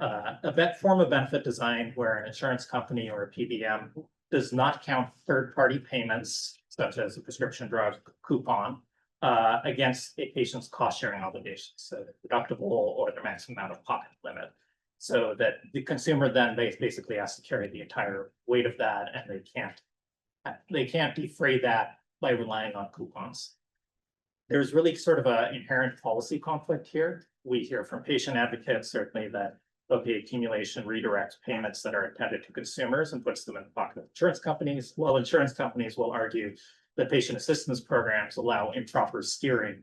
[SPEAKER 11] form of benefit design where an insurance company or a PBM does not count third-party payments, such as a prescription drug coupon, against a patient's cost-sharing obligations, so the deductible or the maximum out-of-pocket limit. So that the consumer then basically has to carry the entire weight of that, and they can't defray that by relying on coupons. There's really sort of an inherent policy conflict here. We hear from patient advocates certainly that copay accumulation redirects payments that are intended to consumers and puts them in the pocket of insurance companies, while insurance companies will argue that patient assistance programs allow improper steering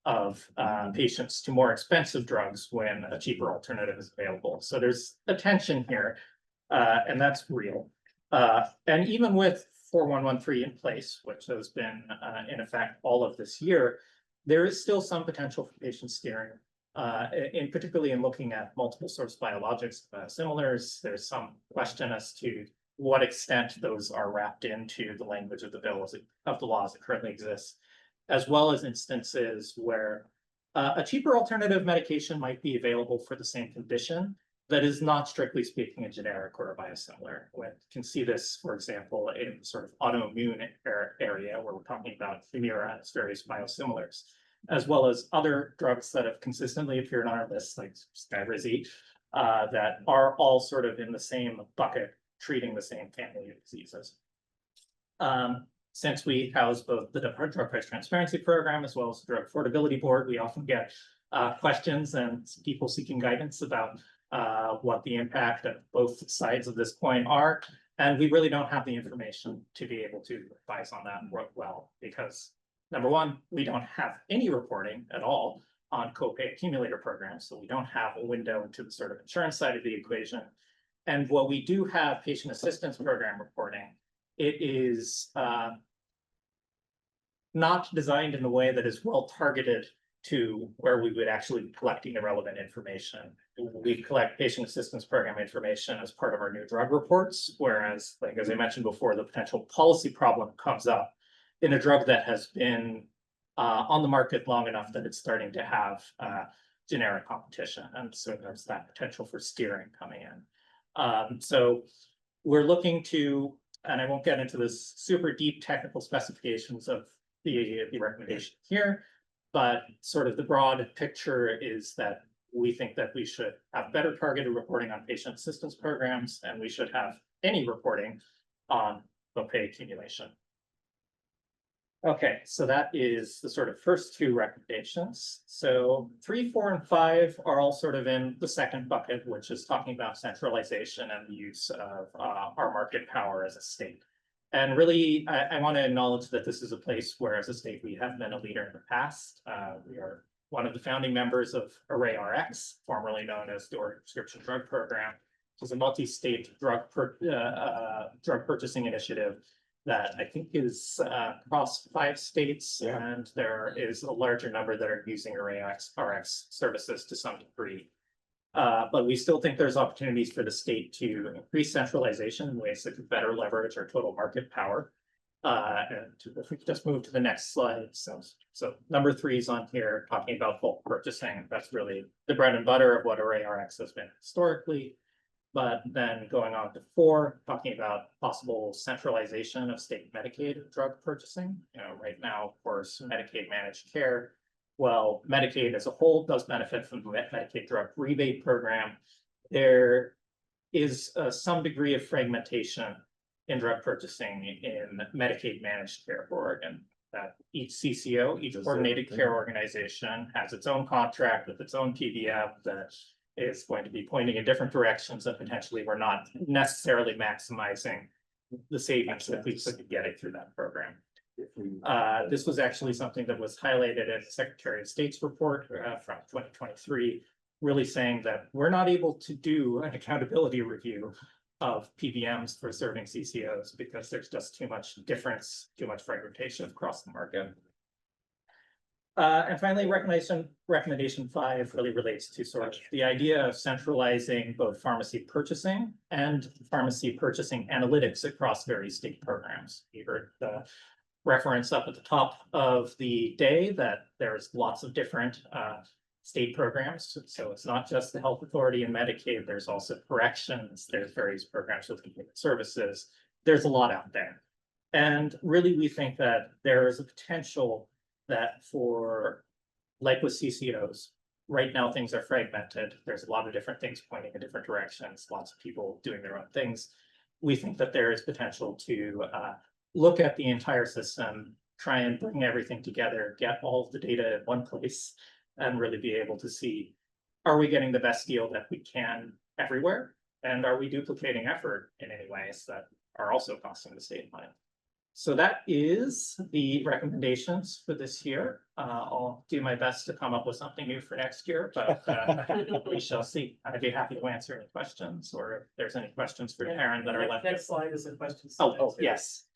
[SPEAKER 11] of patients to more expensive drugs when a cheaper alternative is available. So there's a tension here, and that's real. And even with 4113 in place, which has been in effect all of this year, there is still some potential for patient steering, particularly in looking at multiple source biologics, biosimilars. There's some question as to what extent those are wrapped into the language of the bill of the laws that currently exist, as well as instances where a cheaper alternative medication might be available for the same condition that is not strictly speaking a generic or a biosimilar. We can see this, for example, in sort of autoimmune area where we're talking about Humira and its various biosimilars, as well as other drugs that have consistently appeared on our list, like Skyrizi, that are all sort of in the same bucket, treating the same family of diseases. Since we house both the Drug Price Transparency Program as well as the Drug Affordability Board, we often get questions and people seeking guidance about what the impact of both sides of this coin are. And we really don't have the information to be able to advise on that well, because number one, we don't have any reporting at all on copay accumulator programs. So we don't have a window into the sort of insurance side of the equation. And what we do have patient assistance program reporting, it is not designed in a way that is well targeted to where we would actually be collecting the relevant information. We collect patient assistance program information as part of our new drug reports, whereas, like as I mentioned before, the potential policy problem comes up in a drug that has been on the market long enough that it's starting to have generic competition. And so there's that potential for steering coming in. So we're looking to, and I won't get into this super deep technical specifications of the recommendation here, but sort of the broad picture is that we think that we should have better targeted reporting on patient assistance programs, and we should have any reporting on copay accumulation. Okay, so that is the sort of first two recommendations. So 3, 4, and 5 are all sort of in the second bucket, which is talking about centralization and the use of our market power as a state. And really, I want to acknowledge that this is a place where, as a state, we have been a leader in the past. We are one of the founding members of ArrayRx, formerly known as the Oregon Prescription Drug Program, which is a multi-state drug purchasing initiative that I think is across 5 states, and there is a larger number that are using ArrayRx services to some degree. But we still think there's opportunities for the state to increase centralization in ways that could better leverage our total market power. And if we could just move to the next slide. So number 3 is on here, talking about bulk purchasing. That's really the bread and butter of what ArrayRx has been historically. But then going on to 4, talking about possible centralization of state Medicaid drug purchasing. Right now, of course, Medicaid managed care, well, Medicaid as a whole does benefit from the Medicaid drug rebate program. There is some degree of fragmentation in drug purchasing in Medicaid managed care for Oregon. That each CCO, each coordinated care organization, has its own contract with its own PBM that is going to be pointing in different directions, and potentially we're not necessarily maximizing the savings that we could be getting through that program. This was actually something that was highlighted in the Secretary of State's report from 2023, really saying that we're not able to do an accountability review of PBMs for serving CCOs because there's just too much difference, too much fragmentation across the market. And finally, recommendation 5 really relates to sort of the idea of centralizing both pharmacy purchasing and pharmacy purchasing analytics across various state programs. You heard the reference up at the top of the day that there's lots of different state programs. So it's not just the Health Authority and Medicaid, there's also corrections, there's various programs with human services. There's a lot out there. And really, we think that there is a potential that for, like with CCOs, right now things are fragmented. There's a lot of different things pointing in different directions, lots of people doing their own things. We think that there is potential to look at the entire system, try and bring everything together, get all of the data in one place, and really be able to see, are we getting the best deal that we can everywhere? And are we duplicating effort in any ways that are also costing the state money? So that is the recommendations for this year. I'll do my best to come up with something new for next year, but we shall see. I'd be happy to answer any questions, or if there's any questions for Karen that are left.
[SPEAKER 8] Next slide is a question.
[SPEAKER 11] Oh, yes.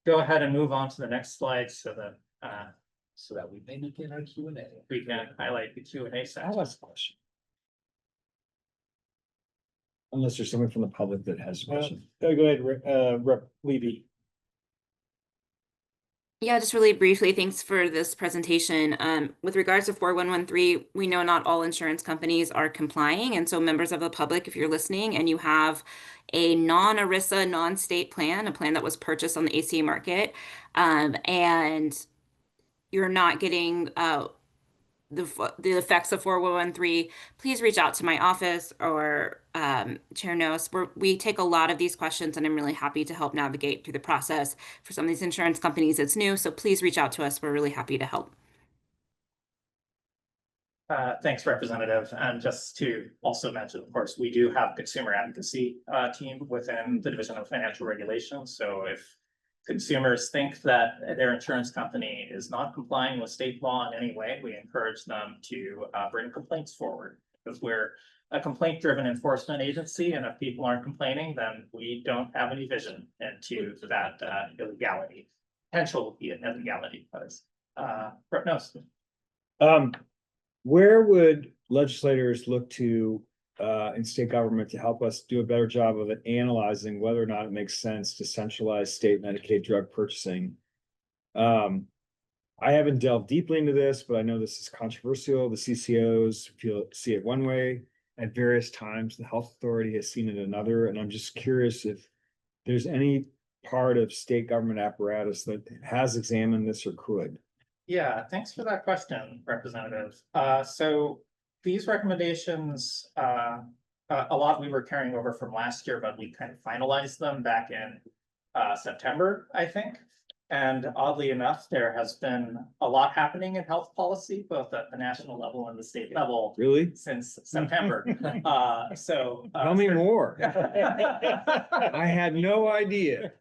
[SPEAKER 11] Go ahead and move on to the next slide so that
[SPEAKER 9] we may begin our Q&A.
[SPEAKER 11] we can highlight the Q&A
[SPEAKER 10] I
[SPEAKER 11] section.
[SPEAKER 10] have a question. Unless there's someone from the public that has a question.
[SPEAKER 7] Go ahead, Rep. Levy.
[SPEAKER 4] Yeah, just really briefly, thanks for this presentation. With regards to 4113, we know not all insurance companies are complying. And so members of the public, if you're listening and you have a non-ERISA, non-state plan, a plan that was purchased on the ACA market, and you're not getting the effects of 4113, please reach out to my office or Chair Nos. We take a lot of these questions, and I'm really happy to help navigate through the process. For some of these insurance companies, it's new, so please reach out to us. We're really happy to help.
[SPEAKER 11] Thanks, Representative. And just to also mention, of course, we do have consumer advocacy team within the Division of Financial Regulation. So if consumers think that their insurance company is not complying with state law in any way, we encourage them to bring complaints forward, because we're a complaint-driven enforcement agency, and if people aren't complaining, then we don't have any vision into that illegality, potential illegality. Rep. Nos.
[SPEAKER 10] Where would legislators look to in state government to help us do a better job of analyzing whether or not it makes sense to centralize state Medicaid drug purchasing? I haven't delved deeply into this, but I know this is controversial. The CCOs see it one way at various times. The Health Authority has seen it another, and I'm just curious if there's any part of state government apparatus that has examined this or could.
[SPEAKER 11] Yeah, thanks for that question, Representative. So these recommendations, a lot we were carrying over from last year, but we kind of finalized them back in September, I think. And oddly enough, there has been a lot happening in health policy, both at the national level and the state level.
[SPEAKER 10] Really?
[SPEAKER 11] Since September.
[SPEAKER 10] Tell me more. I had no idea.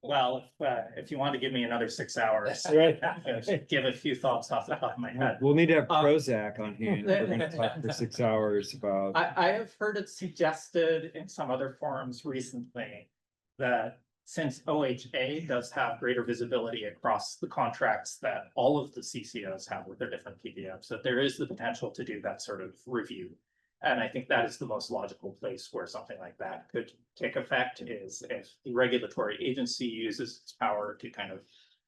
[SPEAKER 11] Well, if you want to give me another 6 hours,
[SPEAKER 7] Right.
[SPEAKER 11] give a few thoughts off the top of my head.
[SPEAKER 10] We'll need to have Prozac on hand. We're gonna talk for 6 hours about.
[SPEAKER 11] I have heard it suggested in some other forums recently that since OHA does have greater visibility across the contracts that all of the CCOs have with their different PBMs, that there is the potential to do that sort of review. And I think that is the most logical place where something like that could take effect, is if the regulatory agency uses its power to kind of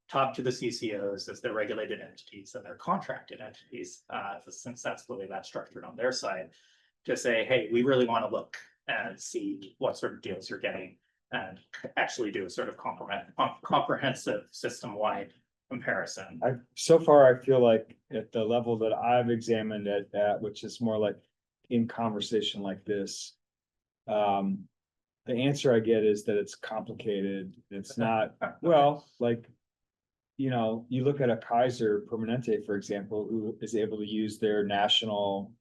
[SPEAKER 11] talk to the CCOs as their regulated entities and their contracted entities, since that's the way that's structured on their side, to say, hey, we really want to look and see what sort of deals you're getting, and actually do a sort of comprehensive system-wide comparison.
[SPEAKER 10] So far, I feel like at the level that I've examined it at, which is more like in conversation like this, the answer I get is that it's complicated. It's not, well, like, you know, you look at a Kaiser Permanente, for example, who is able to use their national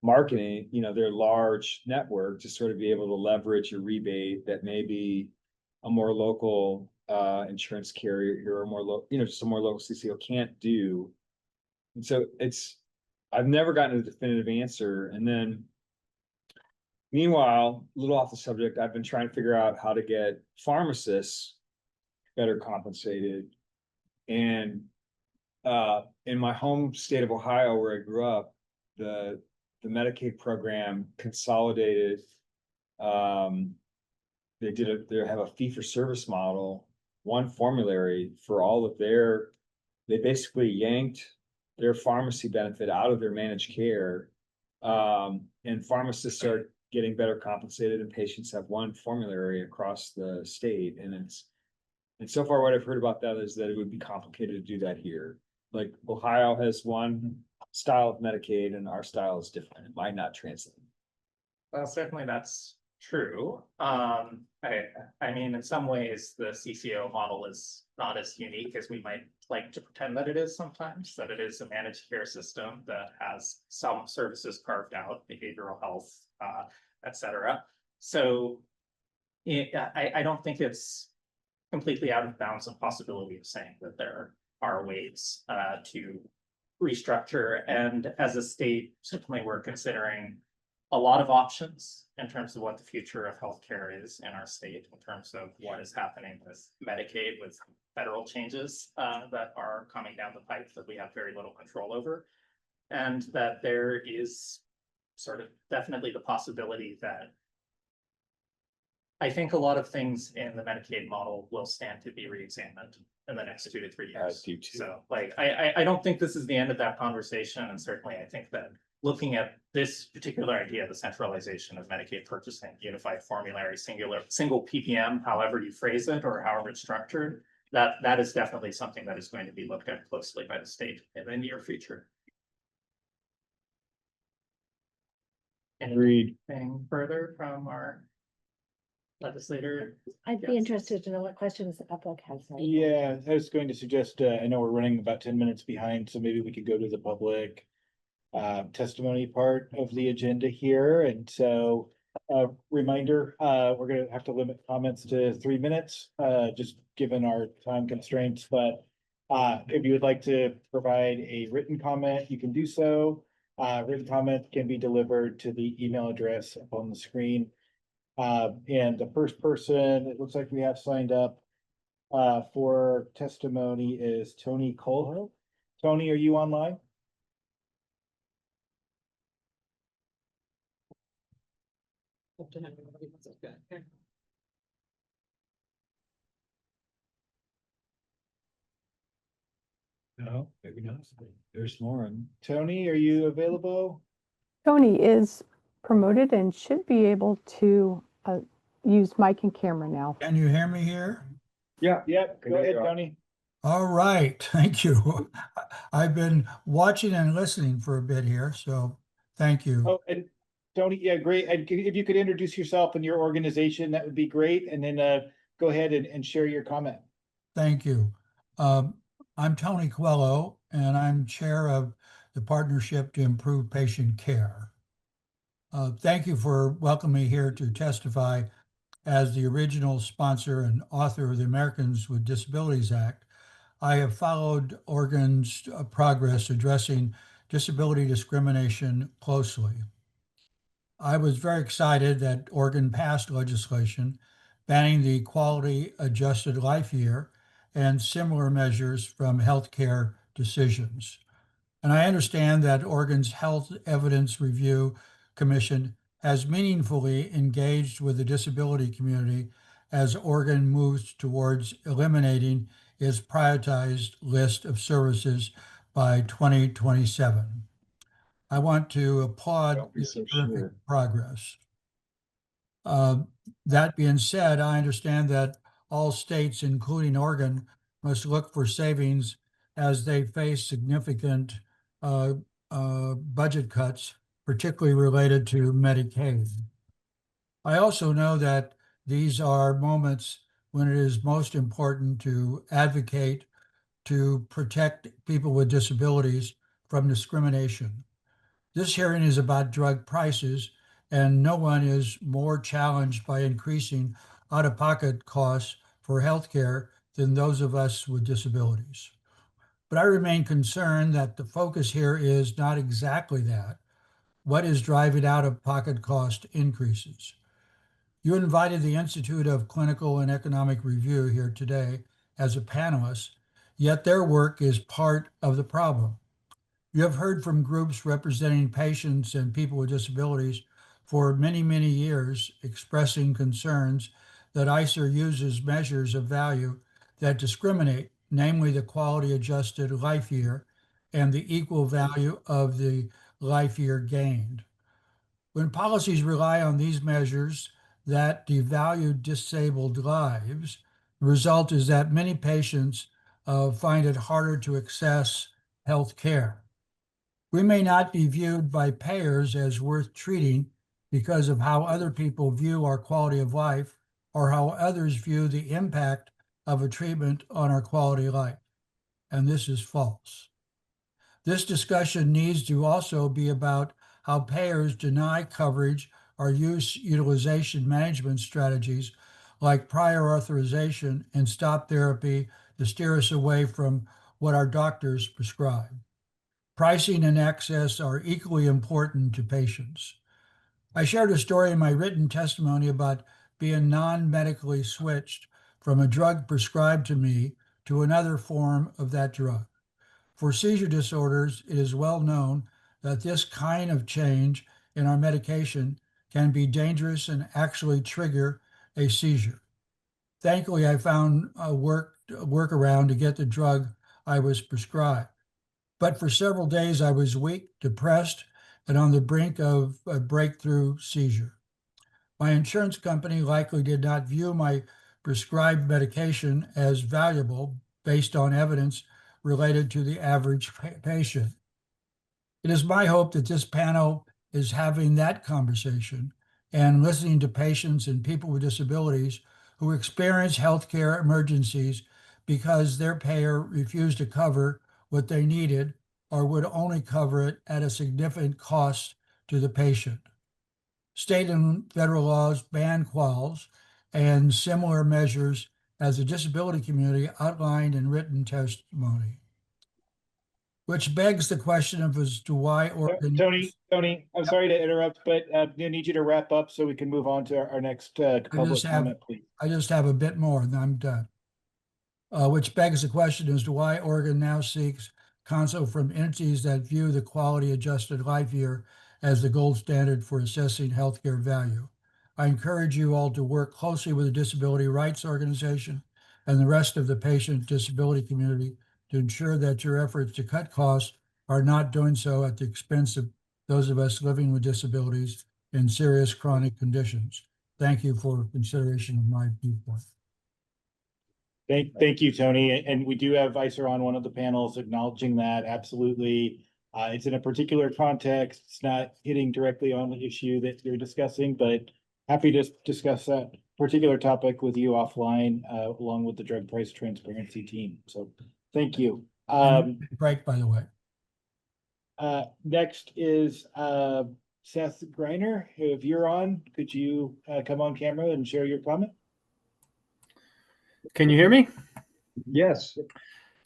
[SPEAKER 10] marketing, you know, their large network to sort of be able to leverage a rebate that maybe a more local insurance carrier here, or more local, you know, just a more local CCO can't do. And so I've never gotten a definitive answer. And then meanwhile, a little off the subject, I've been trying to figure out how to get pharmacists better compensated. And in my home state of Ohio, where I grew up, the Medicaid program consolidated. They have a fee-for-service model one formulary for all of their, they basically yanked their pharmacy benefit out of their managed care. And pharmacists are getting better compensated and patients have one formulary across the state. And so far what I've heard about that is that it would be complicated to do that here. Like Ohio has one style of Medicaid and our style is different. It might not translate.
[SPEAKER 11] Well, certainly that's true. I mean, in some ways, the CCO model is not as unique as we might like to pretend that it is sometimes, that it is a managed care system that has some services carved out, behavioral health, et cetera. So I don't think it's completely out of bounds of possibility of saying that there are ways to restructure. And as a state, certainly we're considering a lot of options in terms of what the future of healthcare is in our state, in terms of what is happening with Medicaid, with federal changes that are coming down the pipe that we have very little control over. And that there is sort of definitely the possibility that I think a lot of things in the Medicaid model will stand to be reexamined in the next 2 to 3 years.
[SPEAKER 10] I do too.
[SPEAKER 11] So like, I don't think this is the end of that conversation. And certainly I think that looking at this particular idea, the centralization of Medicaid purchasing, unified formulary, single PPM, however you phrase it, or however it's structured, that is definitely something that is going to be looked at closely by the state in the near future.
[SPEAKER 10] Agreed.
[SPEAKER 11] Anything further from our legislator?
[SPEAKER 12] I'd be
[SPEAKER 11] Yes.
[SPEAKER 12] interested to know what questions the public has.
[SPEAKER 7] Yeah, I was going to suggest, I know we're running about 10 minutes behind, so maybe we could go to the public testimony part of the agenda here. And so reminder, we're gonna have to limit comments to 3 minutes, just given our time constraints. But if you would like to provide a written comment, you can do so. Written comment can be delivered to the email address up on the screen. And the first person, it looks like we have signed up for testimony is Tony Colho. Tony, are you online?
[SPEAKER 10] No, maybe not. There's Lauren.
[SPEAKER 7] Tony, are you available?
[SPEAKER 13] Tony is promoted and should be able to use mic and camera now.
[SPEAKER 14] Can you hear me here?
[SPEAKER 10] Yeah.
[SPEAKER 7] Yep, go ahead, Tony.
[SPEAKER 14] All right, thank you. I've been watching and listening for a bit here, so thank you.
[SPEAKER 7] Oh, and Tony, yeah, great. And if you could introduce yourself and your organization, that would be great. And then go ahead and share your comment.
[SPEAKER 14] Thank you. I'm Tony Coelho, and I'm chair of the Partnership to Improve Patient Care. Thank you for welcoming me here to testify as the original sponsor and author of the Americans with Disabilities Act. I have followed Oregon's progress addressing disability discrimination closely. I was very excited that Oregon passed legislation banning the quality adjusted life year and similar measures from healthcare decisions. And I understand that Oregon's Health Evidence Review Commission has meaningfully engaged with the disability community as Oregon moves towards eliminating its prioritized list of services by 2027. I want to applaud this terrific progress. That being said, I understand that all states, including Oregon, must look for savings as they face significant budget cuts, particularly related to Medicaid. I also know that these are moments when it is most important to advocate to protect people with disabilities from discrimination. This hearing is about drug prices, and no one is more challenged by increasing out-of-pocket costs for healthcare than those of us with disabilities. But I remain concerned that the focus here is not exactly that. What is driving out-of-pocket cost increases? You invited the Institute of Clinical and Economic Review here today as a panelist, yet their work is part of the problem. You have heard from groups representing patients and people with disabilities for many, many years expressing concerns that ICER uses measures of value that discriminate, namely the quality adjusted life year and the equal value of the life year gained. When policies rely on these measures that devalue disabled lives, the result is that many patients find it harder to access health care. We may not be viewed by payers as worth treating because of how other people view our quality of life or how others view the impact of a treatment on our quality of life. And this is false. This discussion needs to also be about how payers deny coverage or use utilization management strategies like prior authorization and stop therapy to steer us away from what our doctors prescribe. Pricing and access are equally important to patients. I shared a story in my written testimony about being non-medically switched from a drug prescribed to me to another form of that drug. For seizure disorders, it is well known that this kind of change in our medication can be dangerous and actually trigger a seizure. Thankfully, I found a workaround to get the drug I was prescribed. But for several days, I was weak, depressed, and on the brink of a breakthrough seizure. My insurance company likely did not view my prescribed medication as valuable based on evidence related to the average patient. It is my hope that this panel is having that conversation and listening to patients and people with disabilities who experience healthcare emergencies because their payer refused to cover what they needed or would only cover it at a significant cost to the patient. State and federal laws ban quals and similar measures as the disability community outlined in written testimony. Which begs the question of as to why Oregon.
[SPEAKER 7] Tony, I'm sorry to interrupt, but I need you to wrap up so we can move on to our next public comment, please.
[SPEAKER 14] I just have a bit more and I'm done. Which begs the question as to why Oregon now seeks counsel from entities that view the quality adjusted life year as the gold standard for assessing healthcare value. I encourage you all to work closely with the Disability Rights Organization and the rest of the patient disability community to ensure that your efforts to cut costs are not doing so at the expense of those of us living with disabilities and serious chronic conditions. Thank you for consideration of my viewpoint.
[SPEAKER 7] Thank you, Tony. And we do have Vicer on one of the panels acknowledging that. Absolutely. It's in a particular context. It's not hitting directly on the issue that you're discussing, but happy to discuss that particular topic with you offline, along with the drug price transparency team. So thank you.
[SPEAKER 14] Break, by the way.
[SPEAKER 7] Next is Seth Greiner. If you're on, could you come on camera and share your comment?
[SPEAKER 11] Can you hear me?
[SPEAKER 10] Yes.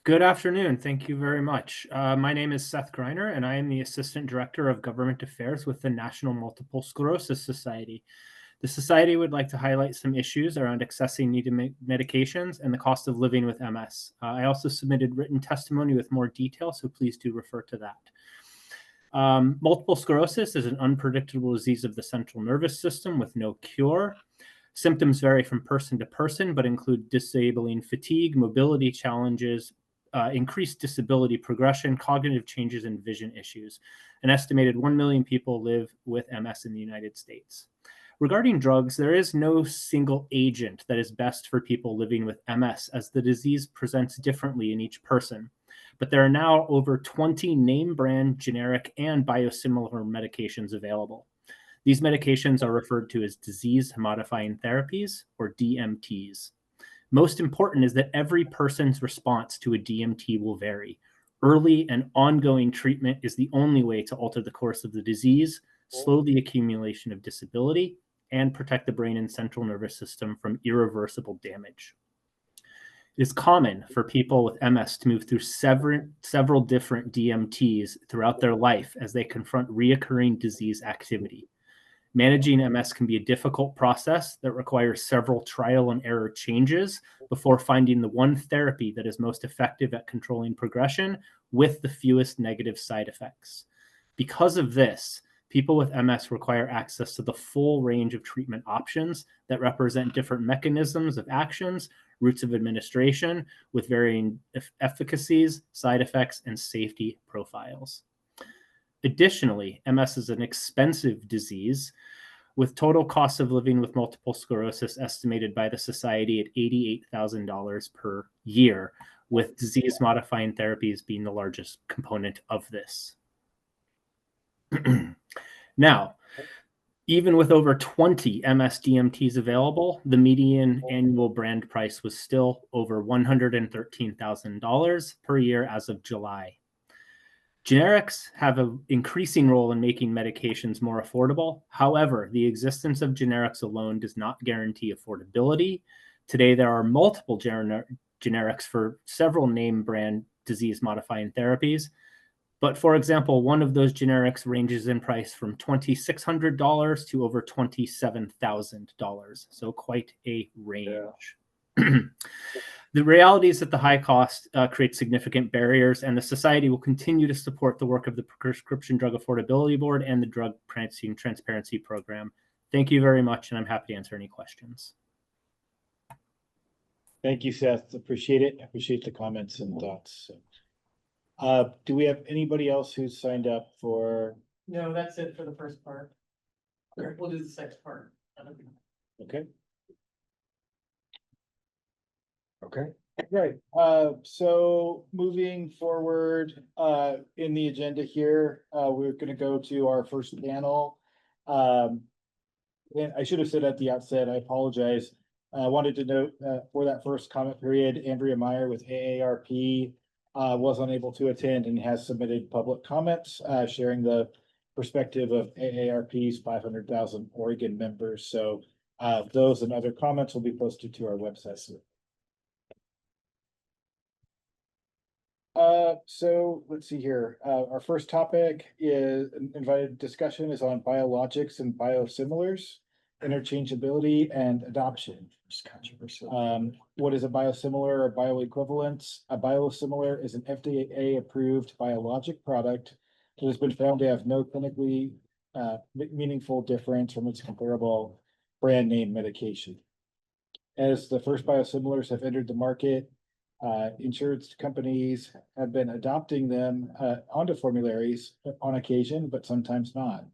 [SPEAKER 11] Good afternoon. Thank you very much. My name is Seth Greiner, and I am the Assistant Director of Government Affairs with the National Multiple Sclerosis Society. The Society would like to highlight some issues around accessing needed medications and the cost of living with MS. I also submitted written testimony with more detail, so please do refer to that. Multiple sclerosis is an unpredictable disease of the central nervous system with no cure. Symptoms vary from person to person, but include disabling fatigue, mobility challenges, increased disability progression, cognitive changes, and vision issues. An estimated 1 million people live with MS in the United States. Regarding drugs, there is no single agent that is best for people living with MS, as the disease presents differently in each person. But there are now over 20 name brand, generic, and biosimilar medications available. These medications are referred to as disease-modifying therapies, or DMTs. Most important is that every person's response to a DMT will vary. Early and ongoing treatment is the only way to alter the course of the disease, slow the accumulation of disability, and protect the brain and central nervous system from irreversible damage. It is common for people with MS to move through several different DMTs throughout their life as they confront reoccurring disease activity. Managing MS can be a difficult process that requires several trial and error changes before finding the one therapy that is most effective at controlling progression with the fewest negative side effects. Because of this,
[SPEAKER 15] People with MS require access to the full range of treatment options that represent different mechanisms of actions, routes of administration, with varying efficacies, side effects, and safety profiles. Additionally, MS is an expensive disease, with total cost of living with multiple sclerosis estimated by the society at $88,000 per year, with disease-modifying therapies being the largest component of this. Now, even with over 20 MS DMTs available, the median annual brand price was still over $113,000 per year as of July. Generics have an increasing role in making medications more affordable. However, the existence of generics alone does not guarantee affordability. Today, there are multiple generics for several name brand disease-modifying therapies. But for example, one of those generics ranges in price from $2,600 to over $27,000. So quite a range. Yeah. The reality is that the high cost creates significant barriers, and the society will continue to support the work of the Prescription Drug Affordability Board and the Drug Pricing Transparency Program. Thank you very much, and I'm happy to answer any questions.
[SPEAKER 7] Thank you, Seth. Appreciate it. Appreciate the comments and thoughts. Do we have anybody else who's signed up for?
[SPEAKER 8] No, that's it for the first part. We'll do the second part.
[SPEAKER 7] Okay. Okay, right. So moving forward in the agenda here, we're going to go to our first panel. And I should have said at the outset, I apologize. I wanted to note for that first comment period, Andrea Meyer with AARP was unable to attend and has submitted public comments sharing the perspective of AARP's 500,000 Oregon members. So those and other comments will be posted to our website soon. So let's see here. Our first topic is invited discussion is on biologics and biosimilars, interchangeability and adoption. What is a biosimilar or bioequivalence? A biosimilar is an FDA-approved biologic product that has been found to have no clinically meaningful difference from its comparable brand name medication. As the first biosimilars have entered the market, insurance companies have been adopting them onto formularies on occasion, but sometimes not.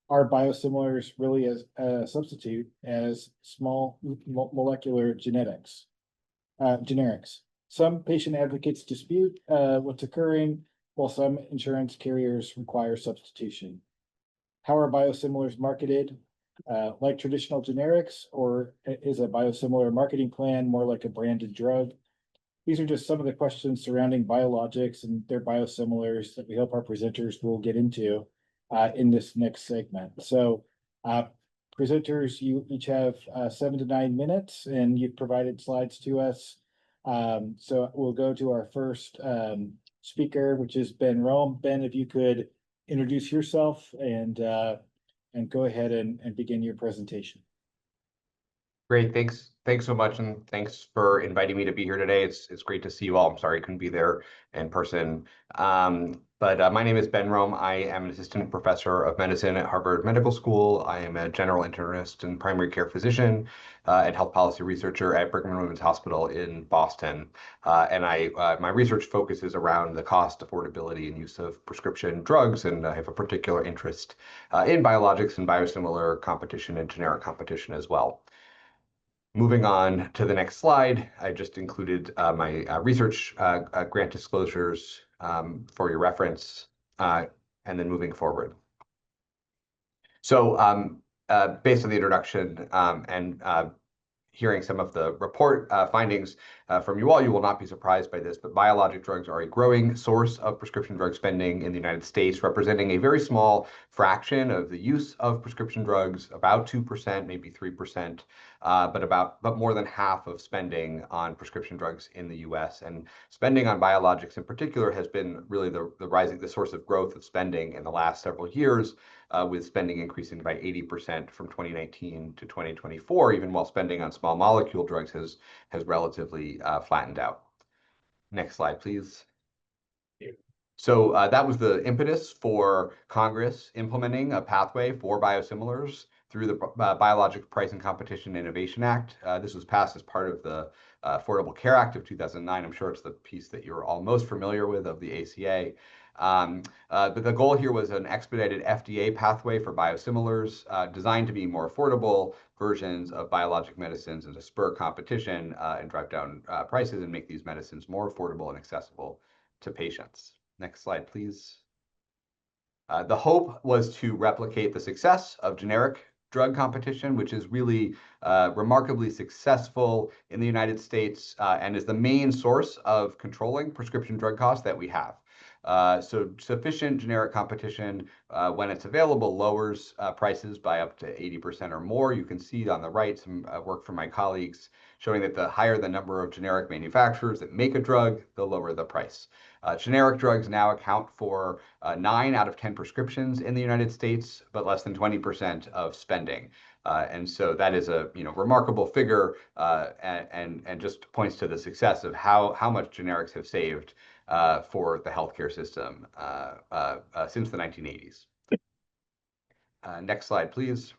[SPEAKER 7] Are biosimilars really as a substitute as small molecular generics? Some patient advocates dispute what's occurring, while some insurance carriers require substitution. How are biosimilars marketed? Like traditional generics, or is a biosimilar marketing plan more like a branded drug? These are just some of the questions surrounding biologics and their biosimilars that we hope our presenters will get into in this next segment. So presenters, you each have 7 to 9 minutes, and you've provided slides to us. So we'll go to our first speaker, which is Ben Rome. Ben, if you could introduce yourself and go ahead and begin your presentation.
[SPEAKER 16] Great, thanks so much, and thanks for inviting me to be here today. It's great to see you all. I'm sorry I couldn't be there in person. But my name is Ben Rome. I am an assistant professor of medicine at Harvard Medical School. I am a general internist and primary care physician and health policy researcher at Brigham and Women's Hospital in Boston. And my research focuses around the cost, affordability, and use of prescription drugs, and I have a particular interest in biologics and biosimilar competition and generic competition as well. Moving on to the next slide, I just included my research grant disclosures for your reference, and then moving forward. So based on the introduction and hearing some of the report findings from you all, you will not be surprised by this, but biologic drugs are a growing source of prescription drug spending in the United States, representing a very small fraction of the use of prescription drugs, about 2%, maybe 3%, but more than half of spending on prescription drugs in the US. And spending on biologics in particular has been really the source of growth of spending in the last several years, with spending increasing by 80% from 2019 to 2024, even while spending on small molecule drugs has relatively flattened out. Next slide, please. So that was the impetus for Congress implementing a pathway for biosimilars through the Biologic Price and Competition Innovation Act. This was passed as part of the Affordable Care Act of 2009. I'm sure it's the piece that you're all most familiar with of the ACA. But the goal here was an expedited FDA pathway for biosimilars designed to be more affordable versions of biologic medicines and to spur competition and drive down prices and make these medicines more affordable and accessible to patients. Next slide, please. The hope was to replicate the success of generic drug competition, which is really remarkably successful in the United States and is the main source of controlling prescription drug costs that we have. So sufficient generic competition, when it's available, lowers prices by up to 80% or more. You can see on the right some work from my colleagues showing that the higher the number of generic manufacturers that make a drug, the lower the price. Generic drugs now account for 9 out of 10 prescriptions in the United States, but less than 20% of spending. And so that is a remarkable figure and just points to the success of how much generics have saved for the healthcare system since the 1980s. Next slide, please.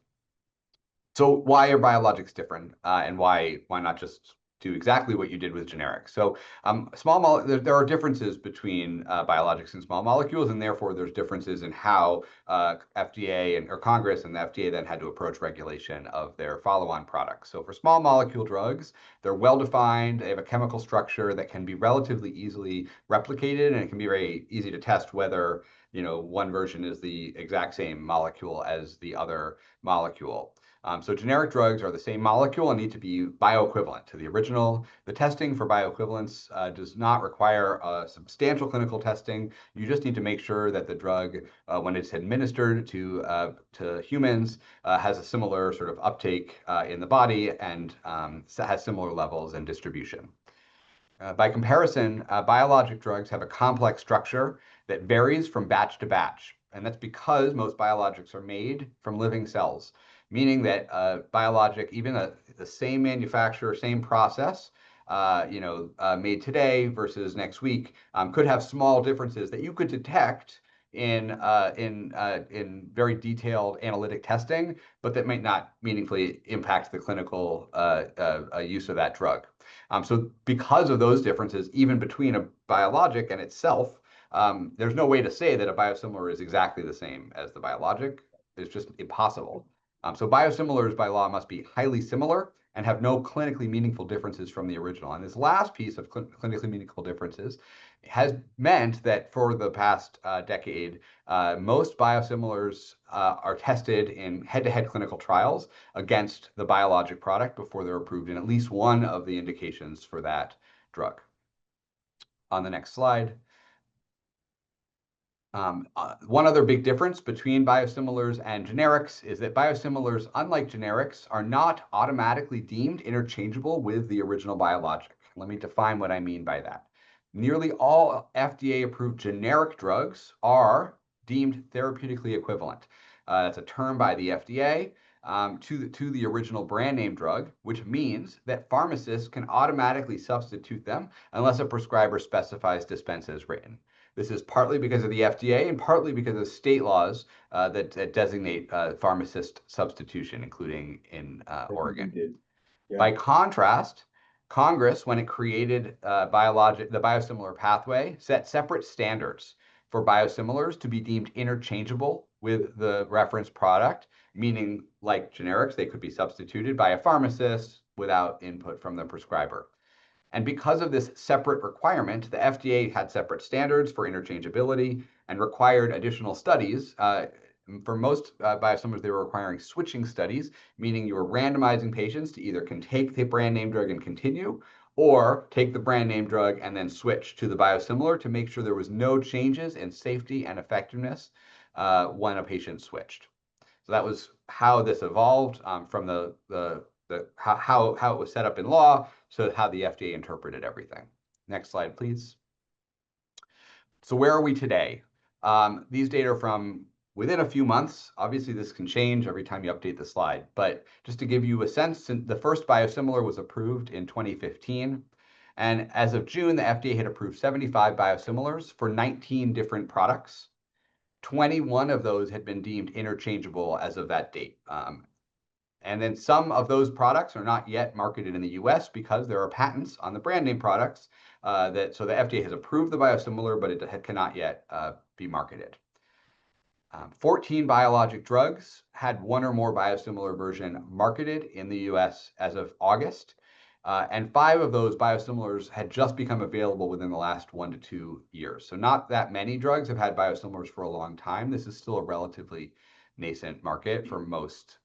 [SPEAKER 16] So why are biologics different and why not just do exactly what you did with generics? So there are differences between biologics and small molecules, and therefore there's differences in how FDA or Congress and the FDA then had to approach regulation of their follow-on products. So for small molecule drugs, they're well-defined, they have a chemical structure that can be relatively easily replicated, and it can be very easy to test whether one version is the exact same molecule as the other molecule. So generic drugs are the same molecule and need to be bioequivalent to the original. The testing for bioequivalence does not require substantial clinical testing. You just need to make sure that the drug, when it's administered to humans, has a similar sort of uptake in the body and has similar levels and distribution. By comparison, biologic drugs have a complex structure that varies from batch to batch. And that's because most biologics are made from living cells, meaning that biologic, even the same manufacturer, same process, made today versus next week, could have small differences that you could detect in very detailed analytic testing, but that might not meaningfully impact the clinical use of that drug. So because of those differences, even between a biologic and itself, there's no way to say that a biosimilar is exactly the same as the biologic. It's just impossible. So biosimilars by law must be highly similar and have no clinically meaningful differences from the original. And this last piece of clinically meaningful differences has meant that for the past decade, most biosimilars are tested in head-to-head clinical trials against the biologic product before they're approved in at least one of the indications for that drug. On the next slide. One other big difference between biosimilars and generics is that biosimilars, unlike generics, are not automatically deemed interchangeable with the original biologic. Let me define what I mean by that. Nearly all FDA-approved generic drugs are deemed therapeutically equivalent. That's a term by the FDA to the original brand name drug, which means that pharmacists can automatically substitute them unless a prescriber specifies dispense as written. This is partly because of the FDA and partly because of state laws that designate pharmacist substitution, including in Oregon. Yeah. By contrast, Congress, when it created the biosimilar pathway, set separate standards for biosimilars to be deemed interchangeable with the reference product, meaning like generics, they could be substituted by a pharmacist without input from the prescriber. And because of this separate requirement, the FDA had separate standards for interchangeability and required additional studies. For most biosimilars, they were requiring switching studies, meaning you were randomizing patients to either take the brand name drug and continue, or take the brand name drug and then switch to the biosimilar to make sure there was no changes in safety and effectiveness when a patient switched. So that was how this evolved from how it was set up in law, so how the FDA interpreted everything. Next slide, please. So where are we today? These data are from within a few months. Obviously, this can change every time you update the slide. But just to give you a sense, the first biosimilar was approved in 2015. And as of June, the FDA had approved 75 biosimilars for 19 different products. 21 of those had been deemed interchangeable as of that date. And then some of those products are not yet marketed in the US because there are patents on the brand name products so the FDA has approved the biosimilar, but it cannot yet be marketed. 14 biologic drugs had one or more biosimilar version marketed in the US as of August. And 5 of those biosimilars had just become available within the last 1 to 2 years. So not that many drugs have had biosimilars for a long time. This is still a relatively nascent market for most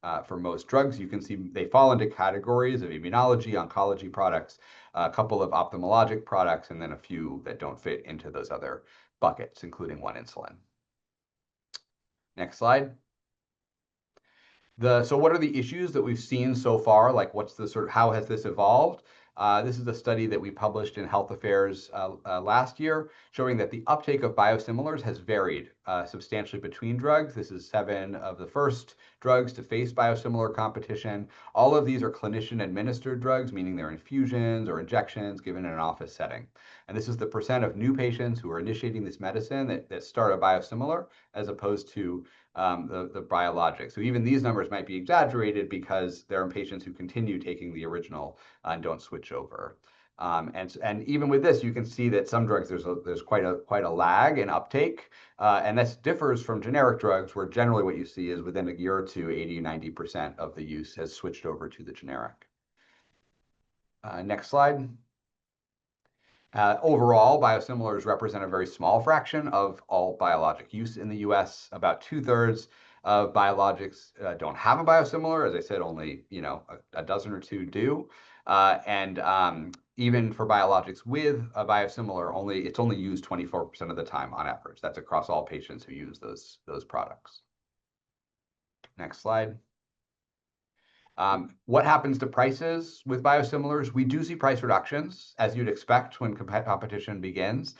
[SPEAKER 16] drugs. You can see they fall into categories of immunology, oncology products, a couple of ophthalmologic products, and then a few that don't fit into those other buckets, including one insulin. Next slide. So what are the issues that we've seen so far? Like what's the how has this evolved? This is a study that we published in Health Affairs last year, showing that the uptake of biosimilars has varied substantially between drugs. This is 7 of the first drugs to face biosimilar competition. All of these are clinician-administered drugs, meaning they're infusions or injections given in an office setting. And this is the percent of new patients who are initiating this medicine that start a biosimilar, as opposed to the biologic. So even these numbers might be exaggerated because there are patients who continue taking the original and don't switch over. And even with this, you can see that some drugs there's quite a lag in uptake, and this differs from generic drugs, where generally what you see is within a year or two, 80-90% of the use has switched over to the generic. Next slide. Overall, biosimilars represent a very small fraction of all biologic use in the US. About 2/3 of biologics don't have a biosimilar. As I said, only a dozen or two do. Even for biologics with a biosimilar, it's only used 24% of the time on average. That's across all patients who use those products. Next slide. What happens to prices with biosimilars? We do see price reductions, as you'd expect when competition begins.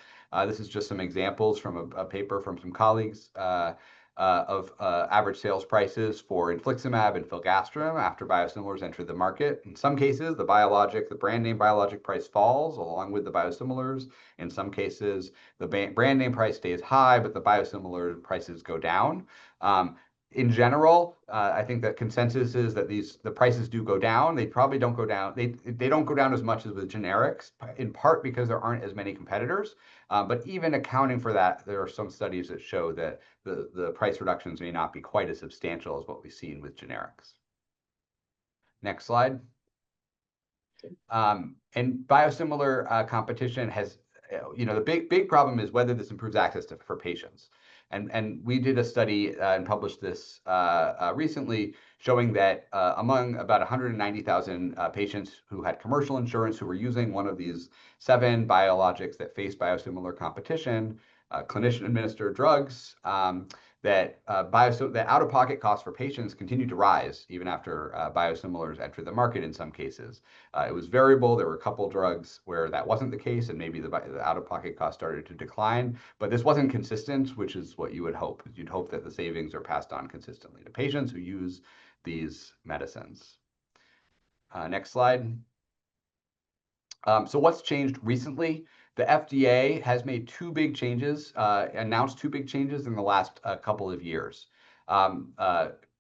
[SPEAKER 16] This is just some examples from a paper from some colleagues of average sales prices for infliximab and filgrastim after biosimilars enter the market. In some cases, the brand name biologic price falls along with the biosimilars. In some cases, the brand name price stays high, but the biosimilar prices go down. In general, I think that consensus is that the prices do go down. They probably don't go down. They don't go down as much as with generics, in part because there aren't as many competitors. But even accounting for that, there are some studies that show that the price reductions may not be quite as substantial as what we've seen with generics. Next slide. And biosimilar competition has, the big problem is whether this improves access for patients. And we did a study and published this recently, showing that among about 190,000 patients who had commercial insurance who were using one of these 7 biologics that face biosimilar competition, clinician-administered drugs, that out-of-pocket costs for patients continued to rise even after biosimilars entered the market in some cases. It was variable. There were a couple drugs where that wasn't the case, and maybe the out-of-pocket cost started to decline. But this wasn't consistent, which is what you would hope. You'd hope that the savings are passed on consistently to patients who use these medicines. Next slide. So what's changed recently? The FDA has made 2 big changes, announced 2 big changes in the last couple of years,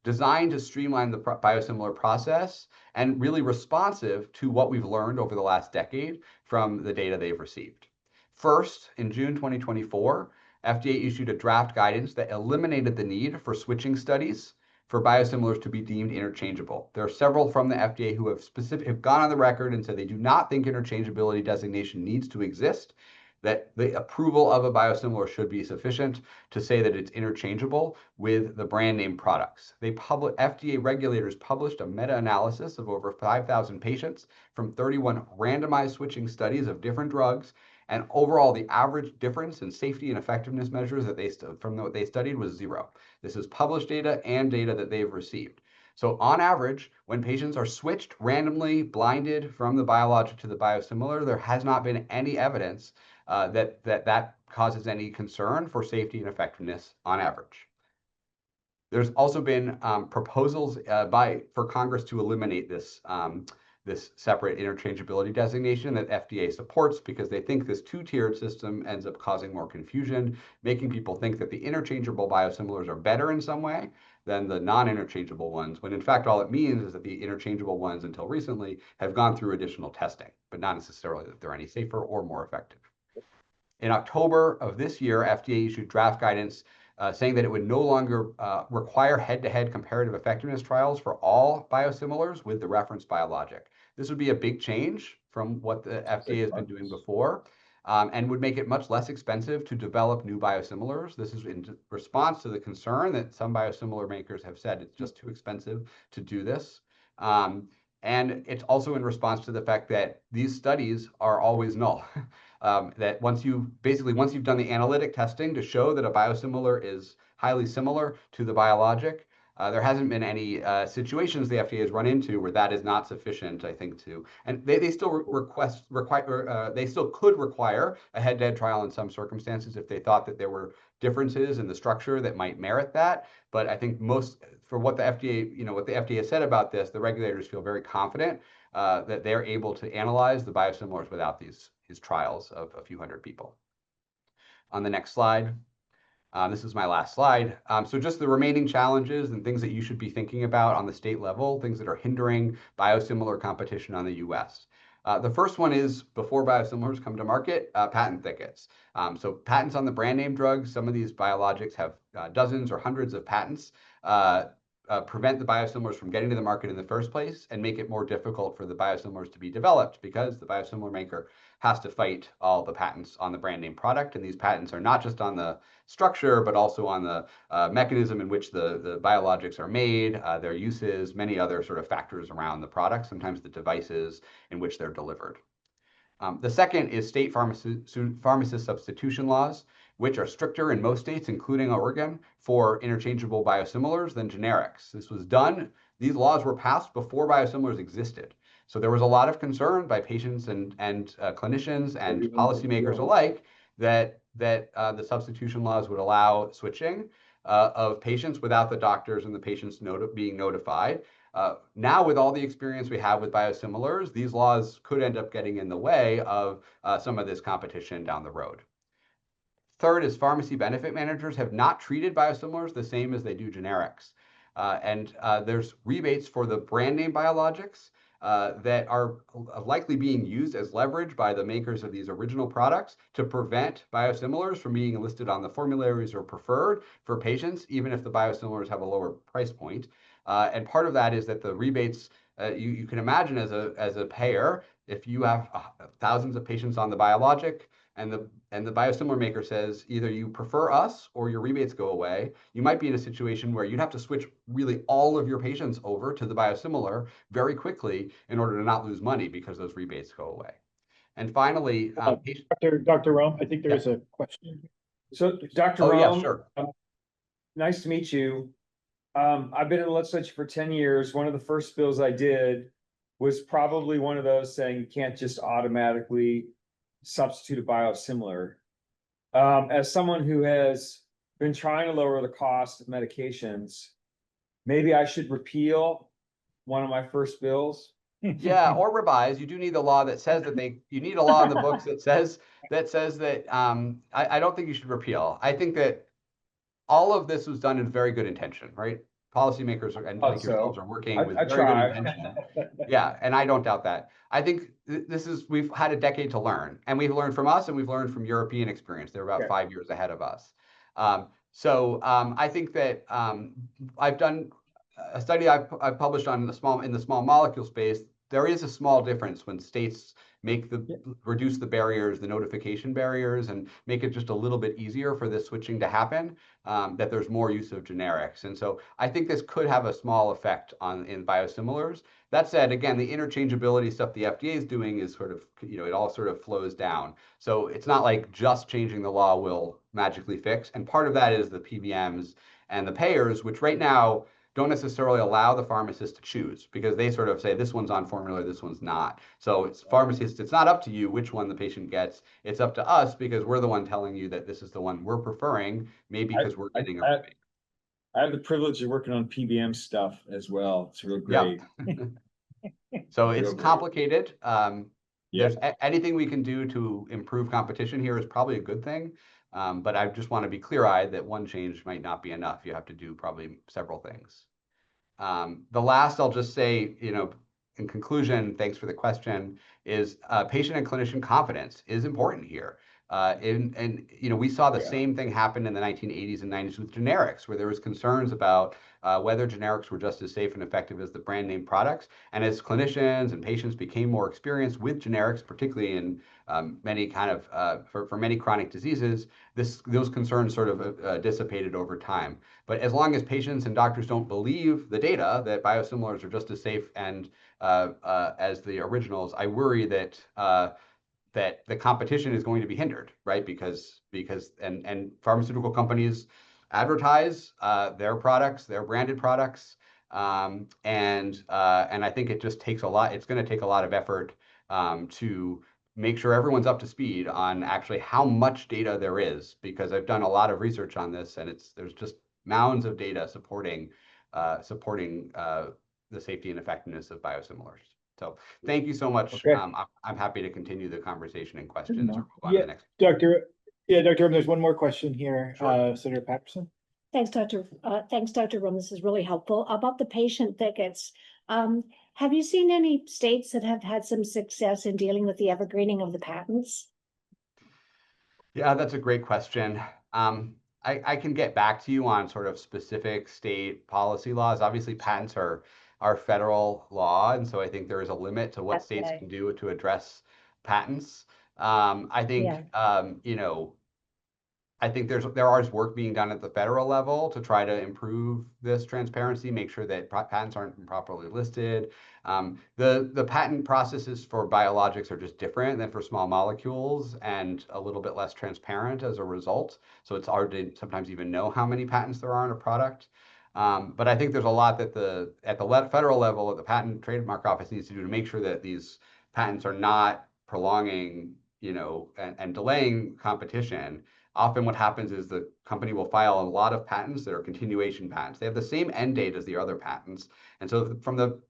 [SPEAKER 16] designed to streamline the biosimilar process and really responsive to what we've learned over the last decade from the data they've received. First, in June 2024, FDA issued a draft guidance that eliminated the need for switching studies for biosimilars to be deemed interchangeable. There are several from the FDA who have gone on the record and said they do not think interchangeability designation needs to exist, that the approval of a biosimilar should be sufficient to say that it's interchangeable with the brand name products. FDA regulators published a meta-analysis of over 5,000 patients from 31 randomized switching studies of different drugs. And overall, the average difference in safety and effectiveness measures from what they studied was 0. This is published data and data that they've received. So on average, when patients are switched randomly, blinded from the biologic to the biosimilar, there has not been any evidence that causes any concern for safety and effectiveness on average. There's also been proposals for Congress to eliminate this separate interchangeability designation that FDA supports because they think this two-tiered system ends up causing more confusion, making people think that the interchangeable biosimilars are better in some way than the non-interchangeable ones, when in fact all it means is that the interchangeable ones until recently have gone through additional testing, but not necessarily that they're any safer or more effective. In October of this year, FDA issued draft guidance saying that it would no longer require head-to-head comparative effectiveness trials for all biosimilars with the reference biologic. This would be a big change from what the FDA has been doing before, and would make it much less expensive to develop new biosimilars. This is in response to the concern that some biosimilar makers have said it's just too expensive to do this. And it's also in response to the fact that these studies are always null. That once you've done the analytic testing to show that a biosimilar is highly similar to the biologic, there hasn't been any situations the FDA has run into where that is not sufficient, I think, and they still they still could require a head-to-head trial in some circumstances if they thought that there were differences in the structure that might merit that. But I think for what the FDA has said about this, the regulators feel very confident that they're able to analyze the biosimilars without these trials of a few hundred people. On the next slide. This is my last slide. So just the remaining challenges and things that you should be thinking about on the state level, things that are hindering biosimilar competition on the US. The first one is, before biosimilars come to market, patent thickets. So patents on the brand name drugs, some of these biologics have dozens or hundreds of patents, prevent the biosimilars from getting to the market in the first place and make it more difficult for the biosimilars to be developed because the biosimilar maker has to fight all the patents on the brand name product. And these patents are not just on the structure, but also on the mechanism in which the biologics are made, their uses, many other sort of factors around the product, sometimes the devices in which they're delivered. The second is state pharmacist substitution laws, which are stricter in most states, including Oregon, for interchangeable biosimilars than generics. These laws were passed before biosimilars existed. So there was a lot of concern by patients and clinicians and policymakers alike that the substitution laws would allow switching of patients without the doctors and the patients being notified. Now, with all the experience we have with biosimilars, these laws could end up getting in the way of some of this competition down the road. Third is pharmacy benefit managers have not treated biosimilars the same as they do generics. And there's rebates for the brand name biologics that are likely being used as leverage by the makers of these original products to prevent biosimilars from being listed on the formularies or preferred for patients, even if the biosimilars have a lower price point. And part of that is that the rebates, you can imagine as a payer, if you have thousands of patients on the biologic and the biosimilar maker says either you prefer us or your rebates go away, you might be in a situation where you'd have to switch really all of your patients over to the biosimilar very quickly in order to not lose money because those rebates go away. And finally,
[SPEAKER 7] Dr. Rome, I think there is a question.
[SPEAKER 17] So, Dr.
[SPEAKER 16] Oh,
[SPEAKER 17] Rome,
[SPEAKER 16] yeah, sure.
[SPEAKER 17] Nice to meet you. I've been in the legislature for 10 years. One of the first bills I did was probably one of those saying you can't just automatically substitute a biosimilar. As someone who has been trying to lower the cost of medications, maybe I should repeal one of my first bills.
[SPEAKER 16] Yeah, or revise. You do need a law that says that you need a law in the books that says that I don't think you should repeal. I think that all of this was done in very good intention, right? Policymakers and like yourselves are working with very good intention. Yeah, and I don't doubt that. I think we've had a decade to learn, and we've learned from us and we've learned from European experience. They're about 5 years ahead of us. I think that I've done a study I've published on in the small molecule space. There is a small difference when states reduce the barriers, the notification barriers, and make it just a little bit easier for this switching to happen, that there's more use of generics. And so I think this could have a small effect in biosimilars. That said, again, the interchangeability stuff the FDA is doing is sort of, it all sort of flows down. So it's not like just changing the law will magically fix. And part of that is the PBMs and the payers, which right now don't necessarily allow the pharmacist to choose because they sort of say this one's on formulary, this one's not. So it's pharmacists, it's not up to you which one the patient gets. It's up to us because we're the one telling you that this is the one we're preferring, maybe because we're getting a rebate.
[SPEAKER 10] I have the privilege of working on PBM stuff as well. It's real great.
[SPEAKER 16] Yeah. So it's complicated.
[SPEAKER 7] Yeah.
[SPEAKER 16] Anything we can do to improve competition here is probably a good thing. But I just want to be clear-eyed that one change might not be enough. You have to do probably several things. The last I'll just say, in conclusion, thanks for the question, is patient and clinician confidence is important here. We saw the same thing happen in the 1980s and 90s with generics, where there was concerns about whether generics were just as safe and effective as the brand name products. And as clinicians and patients became more experienced with generics, particularly in many for many chronic diseases, those concerns sort of dissipated over time. But as long as patients and doctors don't believe the data that biosimilars are just as safe and as the originals, I worry that that the competition is going to be hindered, right? Because pharmaceutical companies advertise their products, their branded products, and I think it just takes a lot. It's going to take a lot of effort to make sure everyone's up to speed on actually how much data there is, because I've done a lot of research on this, and there's just mounds of data supporting the safety and effectiveness of biosimilars. So thank you so much.
[SPEAKER 7] Okay.
[SPEAKER 16] I'm happy to continue the conversation and questions or move on to
[SPEAKER 7] Yeah,
[SPEAKER 16] the next.
[SPEAKER 7] Dr. Rom, there's one more question here. Senator Patterson.
[SPEAKER 2] Thanks, Dr. Rom. This is really helpful. About the patient thickets, have you seen any states that have had some success in dealing with the evergreening of the patents?
[SPEAKER 16] Yeah, that's a great question. I can get back to you on sort of specific state policy laws. Obviously, patents are federal law, and so I think there is a limit to what states can do to address patents. I think I think there is work being done at the federal level to try to improve this transparency, make sure that patents aren't improperly listed. The patent processes for biologics are just different than for small molecules and a little bit less transparent as a result. So it's hard to sometimes even know how many patents there are in a product. But I think there's a lot that at the federal level, at the Patent Trademark Office needs to do to make sure that these patents are not prolonging, and delaying competition. Often what happens is the company will file a lot of patents that are continuation patents. They have the same end date as the other patents. And so from the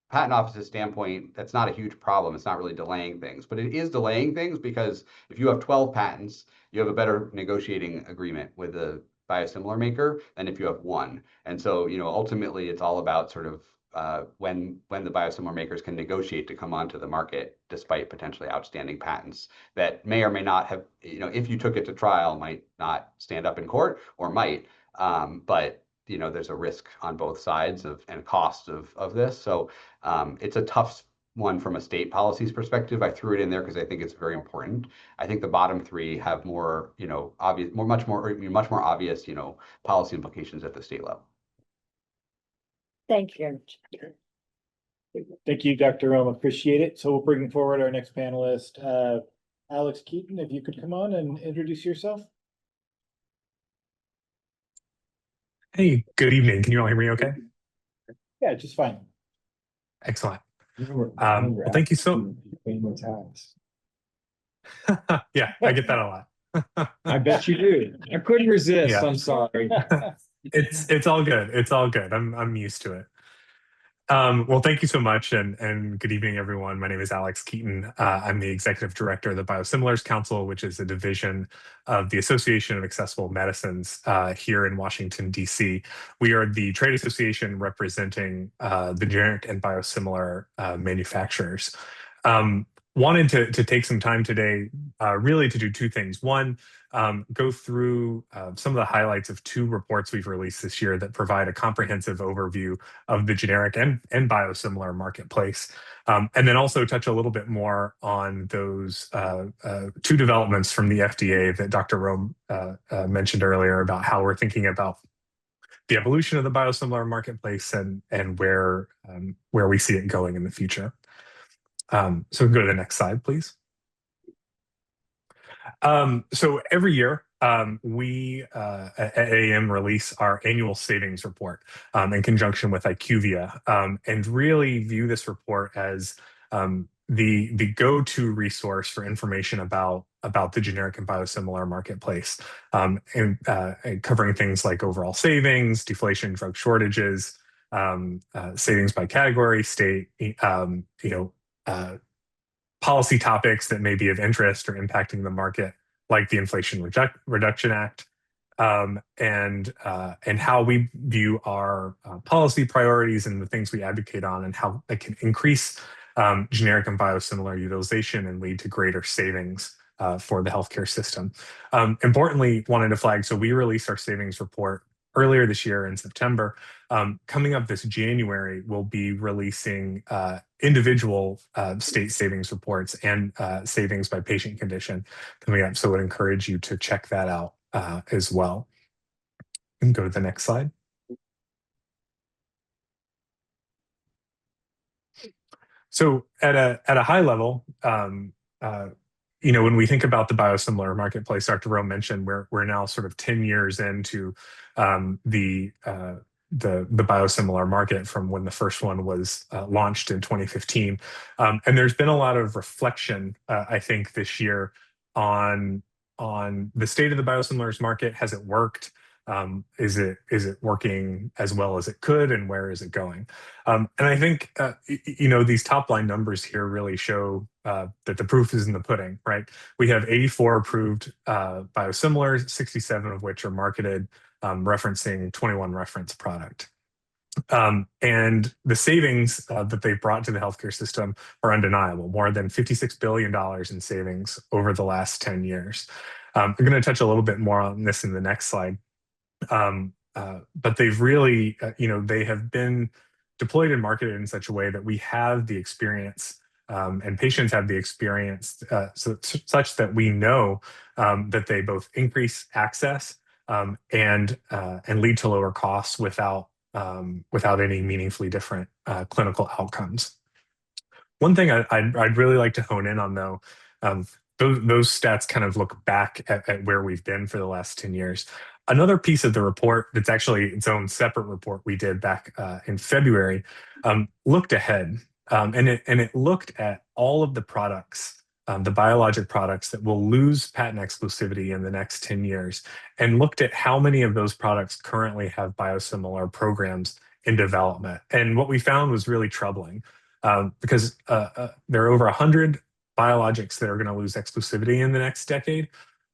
[SPEAKER 16] patent office's standpoint, that's not a huge problem. It's not really delaying things, but it is delaying things because if you have 12 patents, you have a better negotiating agreement with the biosimilar maker than if you have one. And so, ultimately it's all about sort of when the biosimilar makers can negotiate to come onto the market despite potentially outstanding patents that may or may not have, if you took it to trial, might not stand up in court or might, but there's a risk on both sides and cost of this. So it's a tough one from a state policies perspective. I threw it in there because I think it's very important. I think the bottom three have more, much more obvious, policy implications at the state level.
[SPEAKER 2] Thank you.
[SPEAKER 7] Thank you, Dr. Rom. Appreciate it. So we'll bring forward our next panelist, Alex Keaton. If you could come on and introduce yourself.
[SPEAKER 18] Hey, good evening. Can you all hear me okay?
[SPEAKER 7] Yeah, just fine.
[SPEAKER 18] Excellent. Well, thank you so. Yeah, I get that a lot.
[SPEAKER 17] I bet you do. I couldn't resist.
[SPEAKER 18] Yeah.
[SPEAKER 17] I'm sorry.
[SPEAKER 18] It's all good. It's all good. I'm used to it. Well, thank you so much, and good evening, everyone. My name is Alex Keaton. I'm the Executive Director of the Biosimilars Council, which is a division of the Association of Accessible Medicines here in Washington, D.C. We are the trade association representing the generic and biosimilar manufacturers. Wanted to take some time today really to do two things. One, go through some of the highlights of two reports we've released this year that provide a comprehensive overview of the generic and biosimilar marketplace. And then also touch a little bit more on those two developments from the FDA that Dr. Rom mentioned earlier about how we're thinking about the evolution of the biosimilar marketplace and where we see it going in the future. So we can go to the next slide, please. So every year, we at AAM release our annual savings report in conjunction with IQVIA, and really view this report as the go-to resource for information about the generic and biosimilar marketplace, and covering things like overall savings, deflation, drug shortages, savings by category, state, policy topics that may be of interest or impacting the market, like the Inflation Reduction Act, and how we view our policy priorities and the things we advocate on, and how it can increase generic and biosimilar utilization and lead to greater savings for the healthcare system. Importantly, wanted to flag, so we released our savings report earlier this year in September. Coming up this January, we'll be releasing individual state savings reports and savings by patient condition coming up. So I would encourage you to check that out as well. We can go to the next slide. So at a high level, when we think about the biosimilar marketplace, Dr. Rowe mentioned we're now sort of 10 years into the biosimilar market from when the first one was launched in 2015. And there's been a lot of reflection, I think, this year on the state of the biosimilars market. Has it worked? Is it working as well as it could, and where is it going? And I think these top line numbers here really show that the proof is in the pudding, right? We have 84 approved biosimilars, 67 of which are marketed, referencing 21 reference product. And the savings that they brought to the healthcare system are undeniable. More than $56 billion in savings over the last 10 years. I'm going to touch a little bit more on this in the next slide. But they've really, they have been deployed and marketed in such a way that we have the experience, and patients have the experience, such that we know that they both increase access and lead to lower costs without any meaningfully different clinical outcomes. One thing I'd really like to hone in on, though, those stats kind of look back at where we've been for the last 10 years. Another piece of the report that's actually its own separate report we did back in February looked ahead, and it looked at all of the products, the biologic products that will lose patent exclusivity in the next 10 years, and looked at how many of those products currently have biosimilar programs in development. And what we found was really troubling, because there are over 100 biologics that are going to lose exclusivity in the next decade.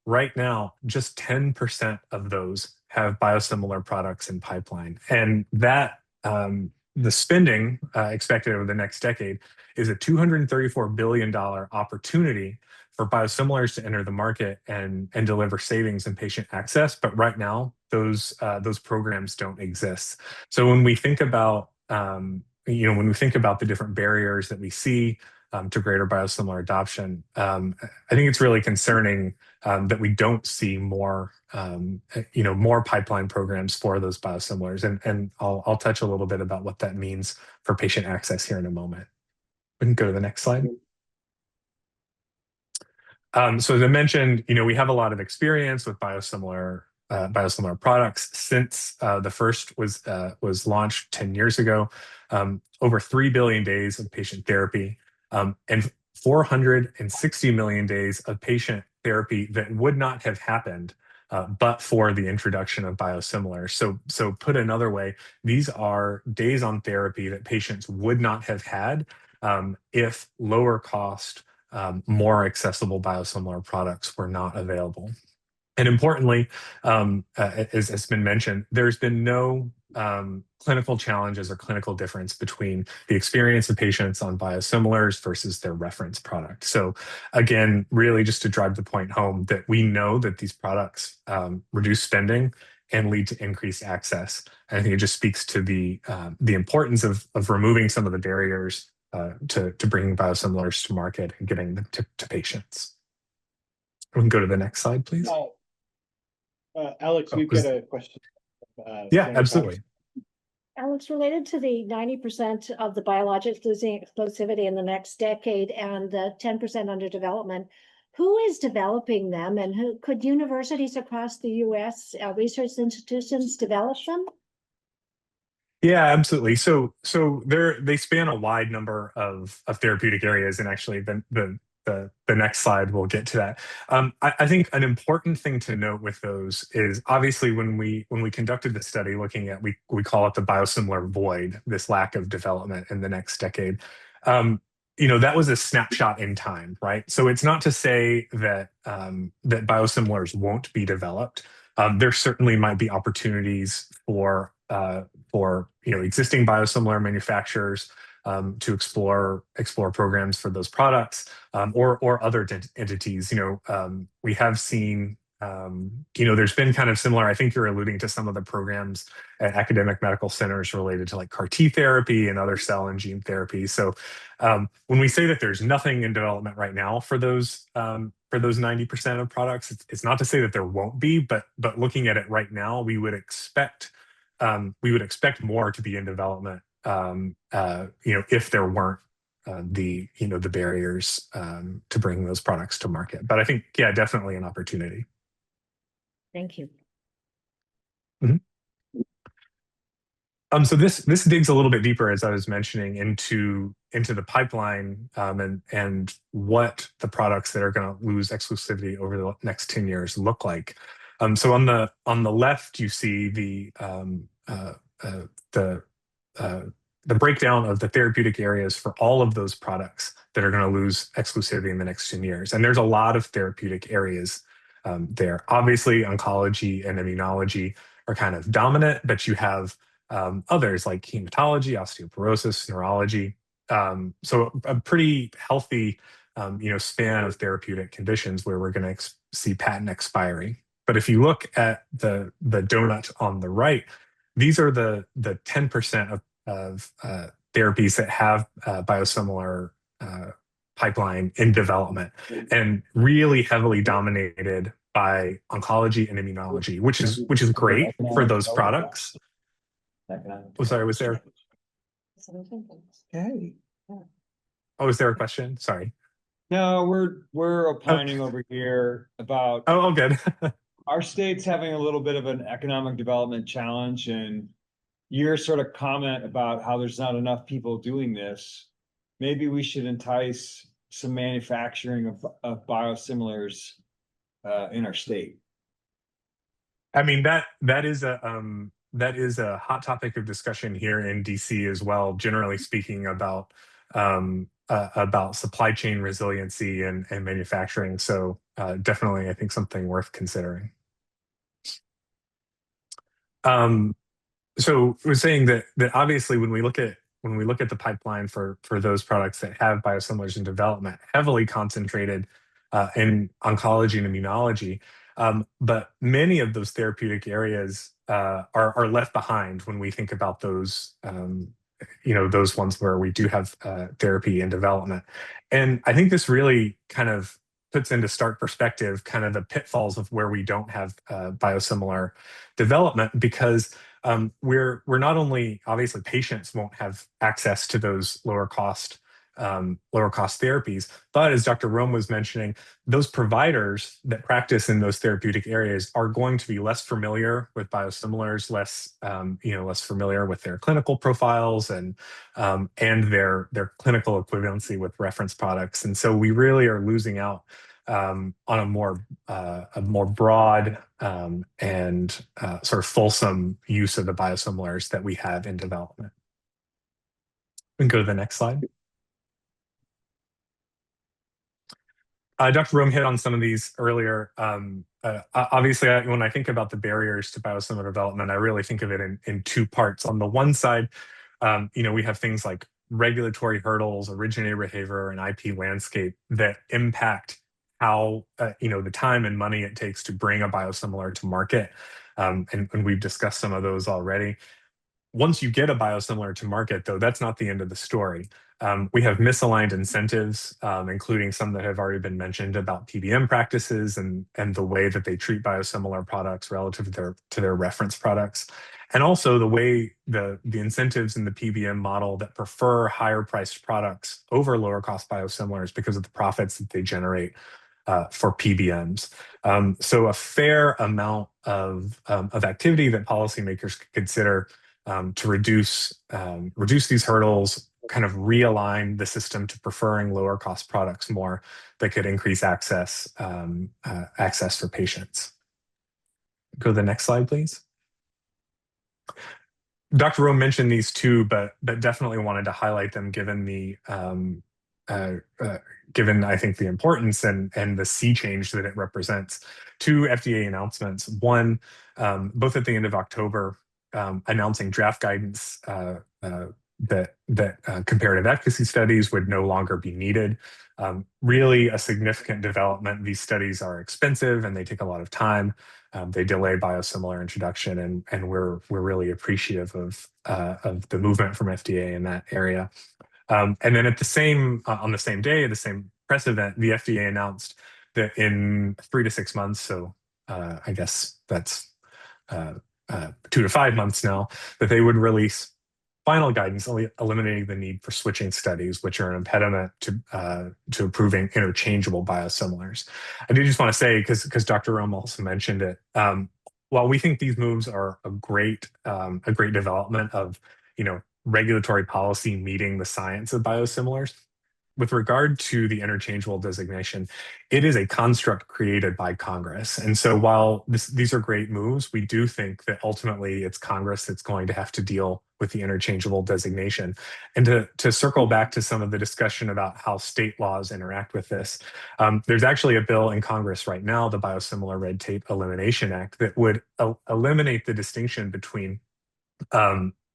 [SPEAKER 18] Right now, just 10% of those have biosimilar products in pipeline. And that the spending expected over the next decade is a $234 billion opportunity for biosimilars to enter the market and deliver savings and patient access. But right now, those programs don't exist. So when we think about the different barriers that we see to greater biosimilar adoption, I think it's really concerning that we don't see more pipeline programs for those biosimilars. And I'll touch a little bit about what that means for patient access here in a moment. We can go to the next slide. So as I mentioned, we have a lot of experience with biosimilar products since the first was launched 10 years ago. Over 3 billion days of patient therapy, and 460 million days of patient therapy that would not have happened but for the introduction of biosimilars. So put another way, these are days on therapy that patients would not have had if lower cost, more accessible biosimilar products were not available. And importantly, as has been mentioned, there's been no clinical challenges or clinical difference between the experience of patients on biosimilars versus their reference product. So again, really just to drive the point home that we know that these products reduce spending and lead to increased access. And I think it just speaks to the importance of removing some of the barriers to bringing biosimilars to market and getting them to patients. We can go to the next slide, please.
[SPEAKER 7] Alex, we've got a question.
[SPEAKER 18] Yeah, absolutely.
[SPEAKER 2] Alex, related to the 90% of the biologics losing exclusivity in the next decade and the 10% under development, who is developing them, and who could universities across the U.S. Research institutions develop them?
[SPEAKER 18] Yeah, absolutely. So they span a wide number of therapeutic areas, and actually the the next slide, we'll get to that. I think an important thing to note with those is obviously when we conducted the study looking at, we call it the biosimilar void, this lack of development in the next decade. That was a snapshot in time, right? So it's not to say that that biosimilars won't be developed. There certainly might be opportunities for existing biosimilar manufacturers to explore programs for those products, or other entities. We have seen, there's been kind of similar. I think you're alluding to some of the programs at academic medical centers related to like CAR T therapy and other cell and gene therapy. So when we say that there's nothing in development right now for those 90% of products, it's not to say that there won't be, but looking at it right now, we would expect more to be in development, if there weren't the barriers to bring those products to market. But I think, yeah, definitely an opportunity.
[SPEAKER 12] Thank you.
[SPEAKER 18] So this digs a little bit deeper, as I was mentioning, into the pipeline, and what the products that are going to lose exclusivity over the next 10 years look like. So on the left, you see the breakdown of the therapeutic areas for all of those products that are going to lose exclusivity in the next 10 years. And there's a lot of therapeutic areas there. Obviously, oncology and immunology are kind of dominant, but you have others like hematology, osteoporosis, neurology. So a pretty healthy span of therapeutic conditions where we're going to see patent expiry. But if you look at the donut on the right, these are the 10% of therapies that have biosimilar pipeline in development, and really heavily dominated by oncology and immunology, which is great for those products. Oh, sorry, was there?
[SPEAKER 17] Okay.
[SPEAKER 18] Oh, is there a question? Sorry.
[SPEAKER 17] No, we're opining over here about.
[SPEAKER 18] Oh, good.
[SPEAKER 17] Our state's having a little bit of an economic development challenge, and your sort of comment about how there's not enough people doing this, maybe we should entice some manufacturing of biosimilars in our state.
[SPEAKER 18] I mean, that is a hot topic of discussion here in DC as well, generally speaking, about supply chain resiliency and manufacturing. So definitely, I think something worth considering. So we're saying that obviously when we look at the pipeline for those products that have biosimilars in development, heavily concentrated in oncology and immunology, but many of those therapeutic areas are left behind when we think about those those ones where we do have therapy in development. And I think this really kind of puts into stark perspective kind of the pitfalls of where we don't have biosimilar development, because we're not only, obviously patients won't have access to those lower cost therapies, but as Dr. Rome was mentioning, those providers that practice in those therapeutic areas are going to be less familiar with biosimilars, less familiar with their clinical profiles and their clinical equivalency with reference products. And so we really are losing out on a more broad and sort of fulsome use of the biosimilars that we have in development. We can go to the next slide. Dr. Rome hit on some of these earlier. Obviously, when I think about the barriers to biosimilar development, I really think of it in two parts. On the one side, we have things like regulatory hurdles, originator behavior, and IP landscape that impact how the time and money it takes to bring a biosimilar to market. And we've discussed some of those already. Once you get a biosimilar to market, though, that's not the end of the story. We have misaligned incentives, including some that have already been mentioned about PBM practices and the way that they treat biosimilar products relative to their reference products. And also the way the incentives in the PBM model that prefer higher priced products over lower cost biosimilars because of the profits that they generate for PBMs. So a fair amount of activity that policymakers could consider to reduce these hurdles kind of realign the system to preferring lower cost products more that could increase access for patients. Go to the next slide, please. Dr. Rowe mentioned these two, but definitely wanted to highlight them given the given I think the importance and the sea change that it represents. Two FDA announcements. One, both at the end of October, announcing draft guidance that comparative efficacy studies would no longer be needed. Really a significant development. These studies are expensive and they take a lot of time. They delay biosimilar introduction, and we're really appreciative of the movement from FDA in that area. And then at the same on the same day, the same press event, the FDA announced that in 3 to 6 months, so I guess that's 2 to 5 months now, that they would release final guidance eliminating the need for switching studies, which are an impediment to approving interchangeable biosimilars. I do just want to say, because Dr. Rome also mentioned it, while we think these moves are a great development of regulatory policy meeting the science of biosimilars, with regard to the interchangeable designation, it is a construct created by Congress. And so while these are great moves, we do think that ultimately it's Congress that's going to have to deal with the interchangeable designation. And to circle back to some of the discussion about how state laws interact with this, there's actually a bill in Congress right now, the Biosimilar Red Tape Elimination Act, that would eliminate the distinction between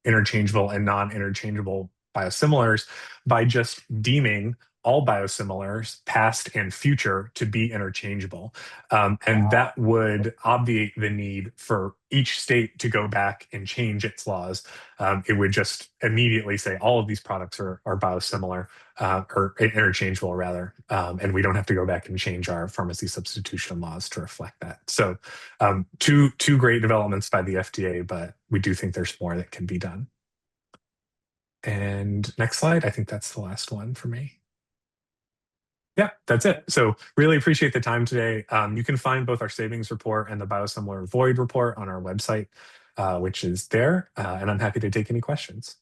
[SPEAKER 18] interchangeable and non-interchangeable biosimilars by just deeming all biosimilars, past and future, to be interchangeable. And that would obviate the need for each state to go back and change its laws. It would just immediately say all of these products are biosimilar, or interchangeable rather, and we don't have to go back and change our pharmacy substitution laws to reflect that. So two great developments by the FDA, but we do think there's more that can be done. And next slide, I think that's the last one for me. Yeah, that's it. So really appreciate the time today. You can find both our savings report and the biosimilar void report on our website, which is there, and I'm happy to take any questions.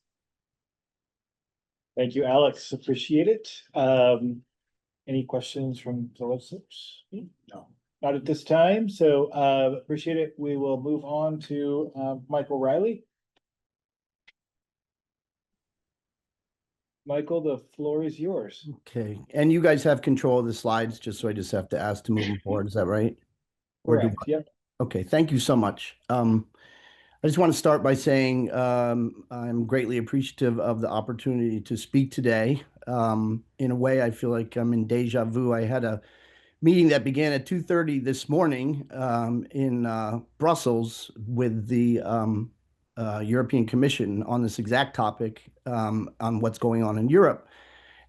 [SPEAKER 7] Thank you, Alex. Appreciate it. Any questions from the listeners? No, not at this time. So appreciate it. We will move on to Michael Riley. Michael, the floor is yours.
[SPEAKER 19] Okay, and you guys have control of the slides, just so I just have to ask to move them forward. Is that right?
[SPEAKER 7] Correct. Yep.
[SPEAKER 19] Okay, thank you so much. I just want to start by saying I'm greatly appreciative of the opportunity to speak today. In a way, I feel like I'm in deja vu. I had a meeting that began at 2:30 this morning in Brussels with the European Commission on this exact topic, on what's going on in Europe.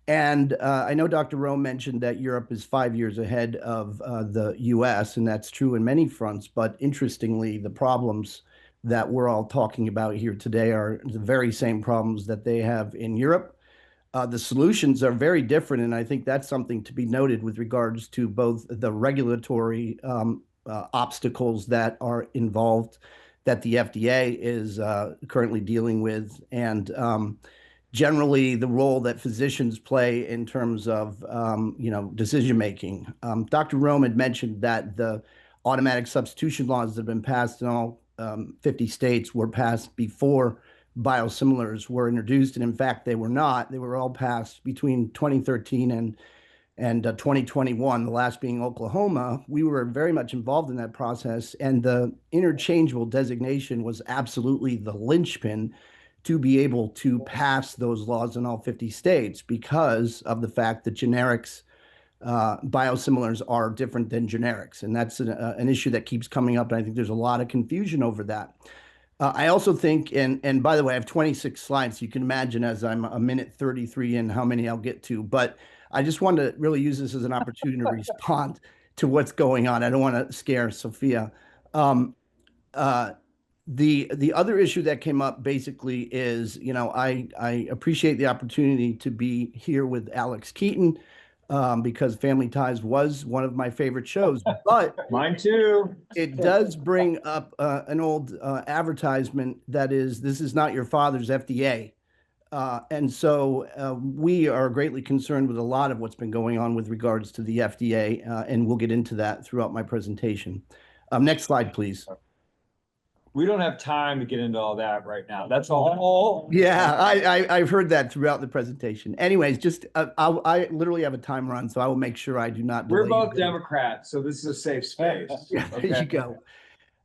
[SPEAKER 19] And I know Dr. Rowe mentioned that Europe is 5 years ahead of the US, and that's true in many fronts. But interestingly, the problems that we're all talking about here today are the very same problems that they have in Europe. The solutions are very different, and I think that's something to be noted with regards to both the regulatory obstacles that are involved that the FDA is currently dealing with, and generally the role that physicians play in terms of decision making. Dr. Rome had mentioned that the automatic substitution laws that have been passed in all 50 states were passed before biosimilars were introduced, and in fact they were not. They were all passed between 2013 and 2021, the last being Oklahoma. We were very much involved in that process, and the interchangeable designation was absolutely the linchpin to be able to pass those laws in all 50 states because of the fact that generics, biosimilars are different than generics. And that's an issue that keeps coming up, and I think there's a lot of confusion over that. I also think, and by the way, I have 26 slides, so you can imagine as I'm a minute 33 in how many I'll get to, but I just wanted to really use this as an opportunity to respond to what's going on. I don't want to scare Sophia. The other issue that came up basically is, I appreciate the opportunity to be here with Alex Keaton because Family Ties was one of my favorite shows, but
[SPEAKER 17] mine too.
[SPEAKER 19] It does bring up an old advertisement that is, "This is not your father's FDA." And so we are greatly concerned with a lot of what's been going on with regards to the FDA, and we'll get into that throughout my presentation. Next slide, please.
[SPEAKER 17] We don't have time to get into all that right now. That's all.
[SPEAKER 19] Yeah, I've heard that throughout the presentation. Anyways, just I literally have a time run, so I will make sure I do not delay.
[SPEAKER 17] We're both Democrats, so this is a safe space.
[SPEAKER 19] Yeah, there you go.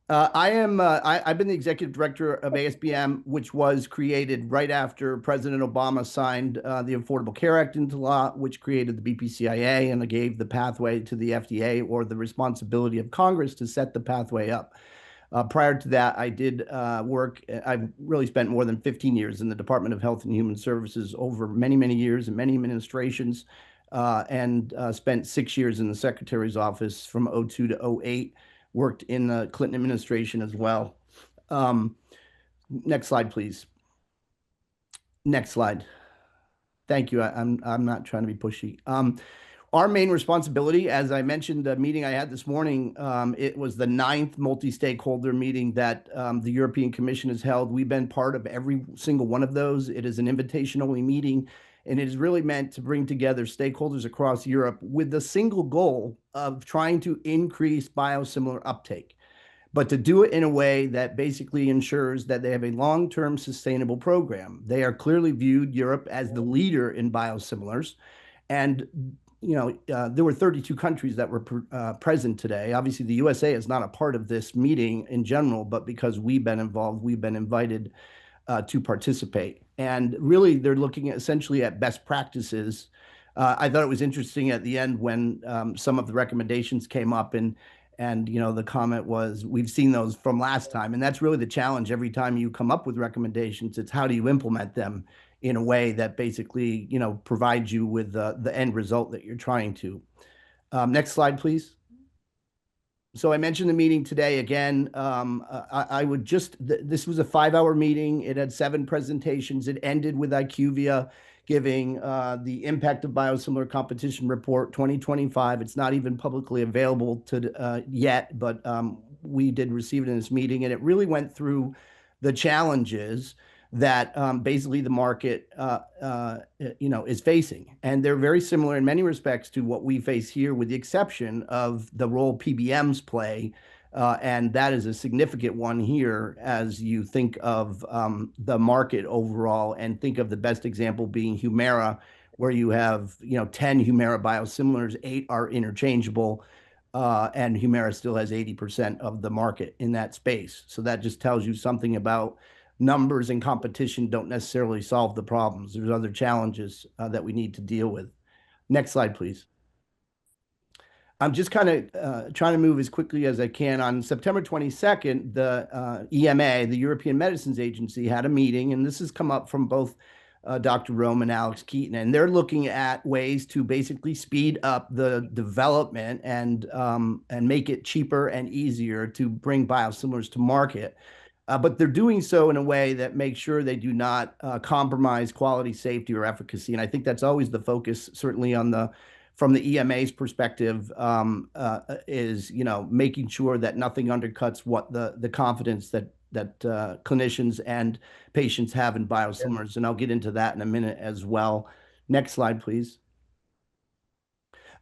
[SPEAKER 19] I've been the executive director of ASBM, which was created right after President Obama signed the Affordable Care Act into law, which created the BPCIA and gave the pathway to the FDA, or the responsibility of Congress to set the pathway up. Prior to that, I did work. I've really spent more than 15 years in the Department of Health and Human Services, over many, many years in many administrations, and spent 6 years in the Secretary's office from 2002 to 2008. Worked in the Clinton administration as well. Next slide, please. Next slide. Thank you. I'm not trying to be pushy. Our main responsibility, as I mentioned, the meeting I had this morning, it was the 9th multi-stakeholder meeting that the European Commission has held. We've been part of every single one of those. It is an invitation-only meeting, and it is really meant to bring together stakeholders across Europe with the single goal of trying to increase biosimilar uptake, but to do it in a way that basically ensures that they have a long-term sustainable program. They are clearly viewed, Europe, as the leader in biosimilars. And there were 32 countries that were present today. Obviously, the USA is not a part of this meeting in general, but because we've been involved, we've been invited to participate. And really, they're looking essentially at best practices. I thought it was interesting at the end when some of the recommendations came up, and the comment was, we've seen those from last time. And that's really the challenge. Every time you come up with recommendations, it's how do you implement them in a way that basically, provides you with the end result that you're trying to. Next slide, please. So I mentioned the meeting today again. I would this was a 5-hour meeting. It had 7 presentations. It ended with IQVIA giving the Impact of Biosimilar Competition Report 2025. It's not even publicly available yet, but we did receive it in this meeting, and it really went through the challenges that basically the market is facing. And they're very similar in many respects to what we face here, with the exception of the role PBMs play. And that is a significant one here as you think of the market overall, and think of the best example being Humira, where you have 10 Humira biosimilars, 8 are interchangeable, and Humira still has 80% of the market in that space. So that just tells you something about numbers and competition don't necessarily solve the problems. There's other challenges that we need to deal with. Next slide, please. I'm just kind of trying to move as quickly as I can. On September 22nd, the EMA, the European Medicines Agency, had a meeting, and this has come up from both Dr. Rome and Alex Keaton, and they're looking at ways to basically speed up the development and make it cheaper and easier to bring biosimilars to market. But they're doing so in a way that makes sure they do not compromise quality, safety, or efficacy. And I think that's always the focus, certainly from the EMA's perspective, is making sure that nothing undercuts what the confidence that clinicians and patients have in biosimilars. And I'll get into that in a minute as well. Next slide, please.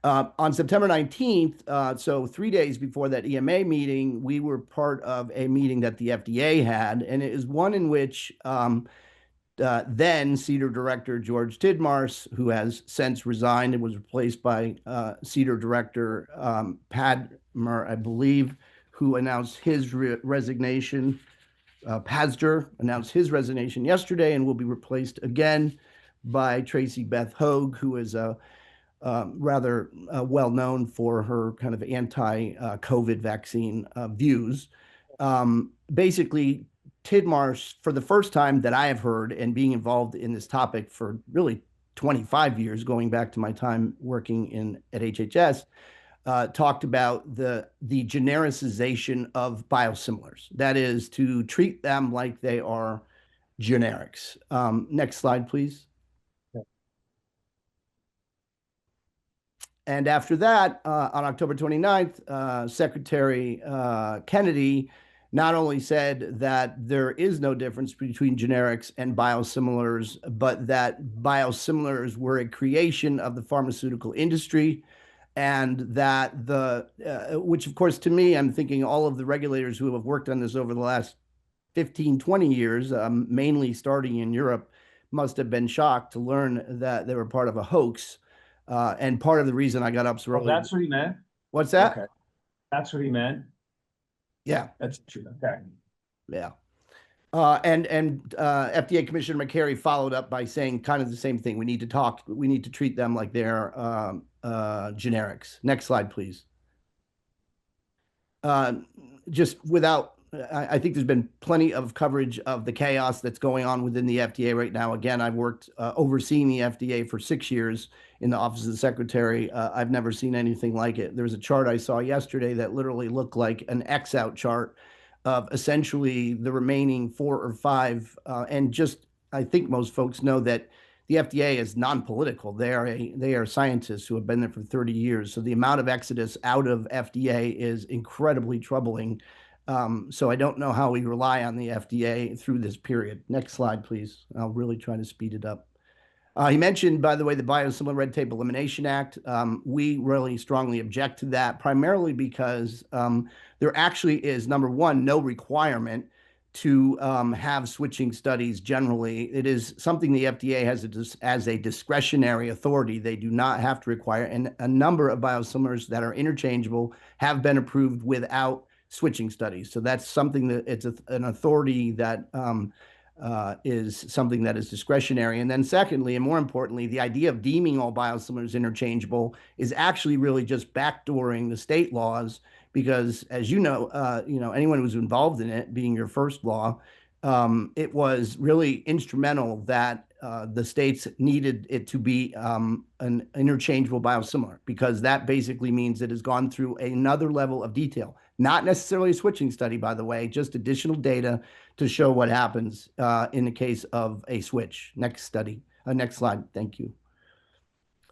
[SPEAKER 19] On September 19th, so 3 days before that EMA meeting, we were part of a meeting that the FDA had, and it is one in which then CDER Director George Tidmars, who has since resigned and was replaced by CDER Director Padmer, I believe, who announced his resignation. Pazder announced his resignation yesterday and will be replaced again by Tracy Beth Hogue, who is a rather well known for her kind of anti-COVID vaccine views. Basically, Tidmars, for the first time that I have heard, and being involved in this topic for really 25 years, going back to my time working at HHS, talked about the genericization of biosimilars. That is, to treat them like they are generics. Next slide, please. And after that, on October 29th, Secretary Kennedy not only said that there is no difference between generics and biosimilars, but that biosimilars were a creation of the pharmaceutical industry, and that which of course to me, I'm thinking all of the regulators who have worked on this over the last 15, 20 years, mainly starting in Europe, must have been shocked to learn that they were part of a hoax. And part of the reason I got up so
[SPEAKER 17] Oh,
[SPEAKER 19] early.
[SPEAKER 17] that's what he meant?
[SPEAKER 19] What's that?
[SPEAKER 17] Okay. That's what he meant?
[SPEAKER 19] Yeah.
[SPEAKER 17] That's true. Okay.
[SPEAKER 19] Yeah. And FDA Commissioner McCary followed up by saying kind of the same thing. We need to treat them like they're generics. Next slide, please. Just without, I think there's been plenty of coverage of the chaos that's going on within the FDA right now. Again, I've worked overseeing the FDA for 6 years in the Office of the Secretary. I've never seen anything like it. There was a chart I saw yesterday that literally looked like an X-out chart of essentially the remaining 4 or 5. And just, I think most folks know that the FDA is non-political. They are scientists who have been there for 30 years. So the amount of exodus out of FDA is incredibly troubling. So I don't know how we rely on the FDA through this period. Next slide, please. I'll really try to speed it up. He mentioned, by the way, the Biosimilar Red Tape Elimination Act. We really strongly object to that, primarily because there actually is, number one, no requirement to have switching studies generally. It is something the FDA has as a discretionary authority. They do not have to require, and a number of biosimilars that are interchangeable have been approved without switching studies. So that's something that it's an authority that is something that is discretionary. And then secondly, and more importantly, the idea of deeming all biosimilars interchangeable is actually really just backdooring the state laws, because as you know, anyone who's involved in it, being your first law, it was really instrumental that the states needed it to be an interchangeable biosimilar, because that basically means it has gone through another level of detail. Not necessarily a switching study, by the way, just additional data to show what happens in the case of a switch. Next slide. Thank you.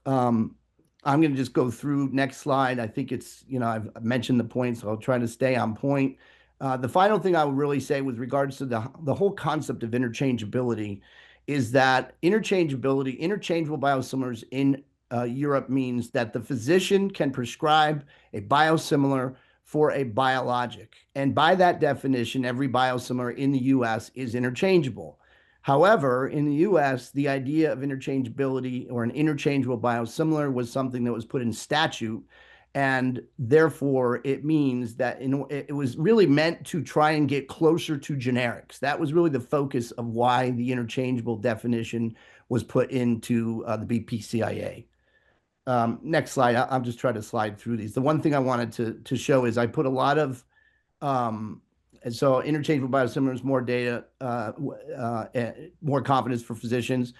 [SPEAKER 19] I'm going to just go through next slide. I think it's, I've mentioned the points, so I'll try to stay on point. The final thing I would really say with regards to the whole concept of interchangeability is that interchangeable biosimilars in Europe means that the physician can prescribe a biosimilar for a biologic. And by that definition, every biosimilar in the US is interchangeable. However, in the US, the idea of interchangeability or an interchangeable biosimilar was something that was put in statute. And therefore, it means that it was really meant to try and get closer to generics. That was really the focus of why the interchangeable definition was put into the BPCIA. Next slide. I'll just try to slide through these. The one thing I wanted to show is I put a lot of, and so interchangeable biosimilars, more data, more confidence for physicians.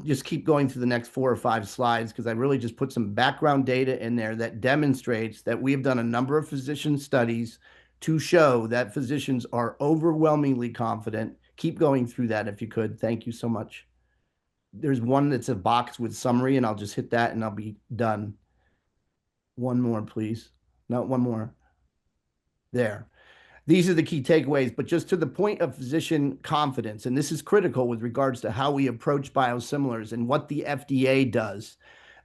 [SPEAKER 19] Just keep going through the next 4 or 5 slides, because I really just put some background data in there that demonstrates that we have done a number of physician studies to show that physicians are overwhelmingly confident. Keep going through that if you could. Thank you so much. There's one that's a box with summary, and I'll just hit that and I'll be done. One more, please. No, one more. There. These are the key takeaways, but just to the point of physician confidence, and this is critical with regards to how we approach biosimilars and what the FDA does.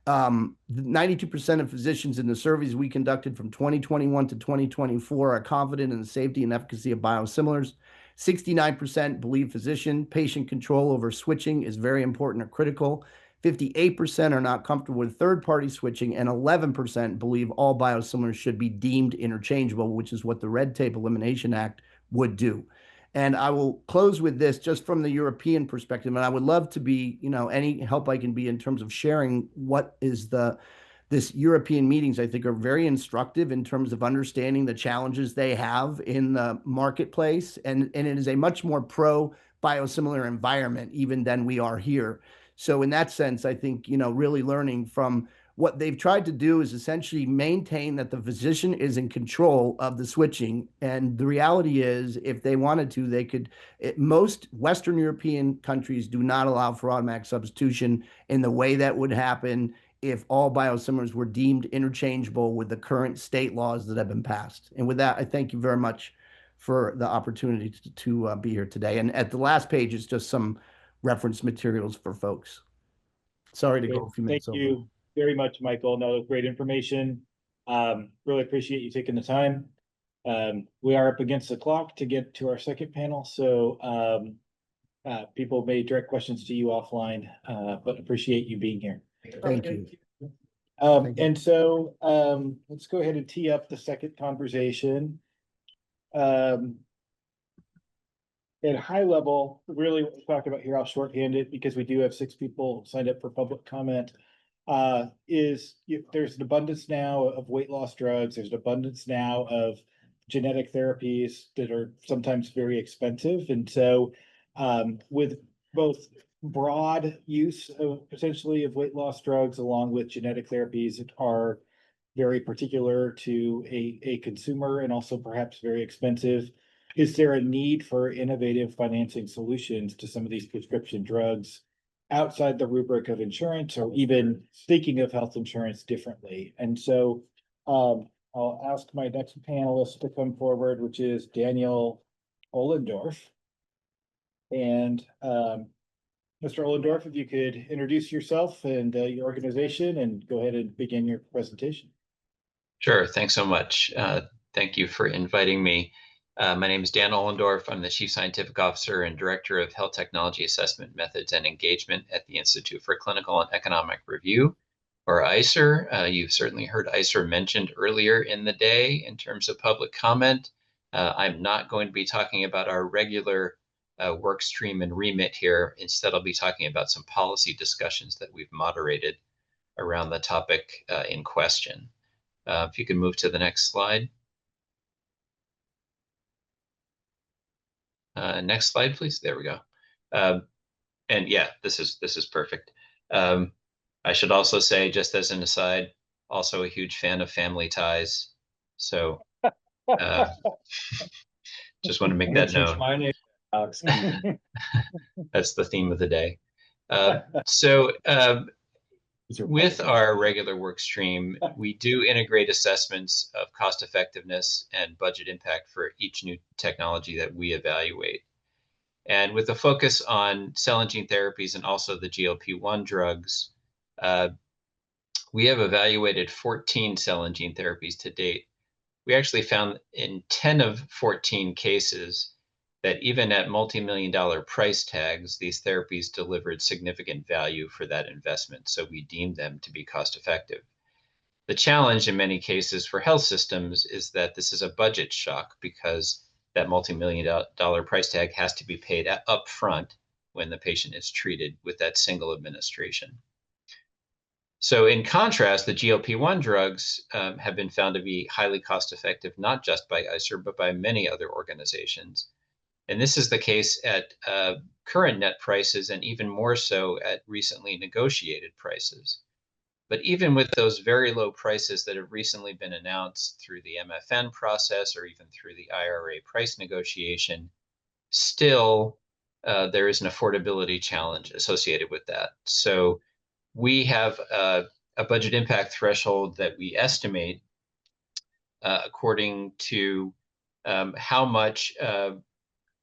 [SPEAKER 19] 92% of physicians in the surveys we conducted from 2021 to 2024 are confident in the safety and efficacy of biosimilars. 69% believe physician-patient control over switching is very important or critical. 58% are not comfortable with third-party switching, and 11% believe all biosimilars should be deemed interchangeable, which is what the Red Tape Elimination Act would do. And I will close with this just from the European perspective, and I would love to be, any help I can be in terms of sharing what is this European meetings, I think, are very instructive in terms of understanding the challenges they have in the marketplace. And it is a much more pro-biosimilar environment even than we are here. So in that sense, I think, really learning from what they've tried to do is essentially maintain that the physician is in control of the switching. And the reality is, if they wanted to, they could. Most Western European countries do not allow for automatic substitution in the way that would happen if all biosimilars were deemed interchangeable with the current state laws that have been passed. And with that, I thank you very much for the opportunity to be here today. And at the last page is just some reference materials for folks. Sorry to
[SPEAKER 7] Great.
[SPEAKER 19] go a few
[SPEAKER 7] Thank
[SPEAKER 19] minutes over.
[SPEAKER 7] you very much, Michael. No, great information. Really appreciate you taking the time. We are up against the clock to get to our second panel, so people may direct questions to you offline, but appreciate you being here.
[SPEAKER 19] Thank you.
[SPEAKER 7] And so let's go ahead and tee up the second conversation. At a high level, really what we're talking about here, I'll shorthand it because we do have 6 people signed up for public comment. There's an abundance now of weight loss drugs. There's an abundance now of genetic therapies that are sometimes very expensive. And so with both broad use of potentially of weight loss drugs along with genetic therapies that are very particular to a consumer and also perhaps very expensive, is there a need for innovative financing solutions to some of these prescription drugs outside the rubric of insurance or even thinking of health insurance differently? And so I'll ask my next panelist to come forward, which is Daniel Ohlendorf. And Mr. Ohlendorf, if you could introduce yourself and your organization and go ahead and begin your presentation.
[SPEAKER 20] Sure, thanks so much. Thank you for inviting me. My name is Dan Ohlendorf. I'm the Chief Scientific Officer and Director of Health Technology Assessment Methods and Engagement at the Institute for Clinical and Economic Review, or ICER. You've certainly heard ICER mentioned earlier in the day in terms of public comment. I'm not going to be talking about our regular work stream and remit here. Instead, I'll be talking about some policy discussions that we've moderated around the topic in question. If you can move to the next slide. Next slide, please. There we go. And yeah, this is perfect. I should also say, just as an aside, also a huge fan of Family Ties. So just want to make that known.
[SPEAKER 17] My name, Alex.
[SPEAKER 20] That's the theme of the day. With our regular work stream, we do integrate assessments of cost effectiveness and budget impact for each new technology that we evaluate. And with a focus on cell and gene therapies and also the GLP-1 drugs, we have evaluated 14 cell and gene therapies to date. We actually found in 10 of 14 cases that even at multi-million-dollar price tags, these therapies delivered significant value for that investment, so we deemed them to be cost-effective. The challenge in many cases for health systems is that this is a budget shock because that multi-million-dollar price tag has to be paid up front when the patient is treated with that single administration. So in contrast, the GLP-1 drugs have been found to be highly cost-effective, not just by ICER, but by many other organizations. And this is the case at current net prices and even more so at recently negotiated prices. But even with those very low prices that have recently been announced through the MFN process or even through the IRA price negotiation, still there is an affordability challenge associated with that. So we have a budget impact threshold that we estimate according to how much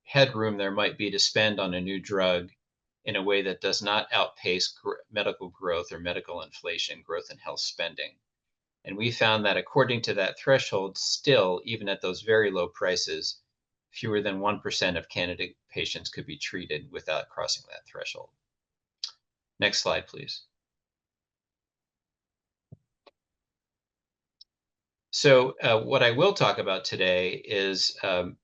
[SPEAKER 20] headroom there might be to spend on a new drug in a way that does not outpace medical growth or medical inflation, growth in health spending. And we found that according to that threshold, still, even at those very low prices, fewer than 1% of candidate patients could be treated without crossing that threshold. Next slide, please. So what I will talk about today is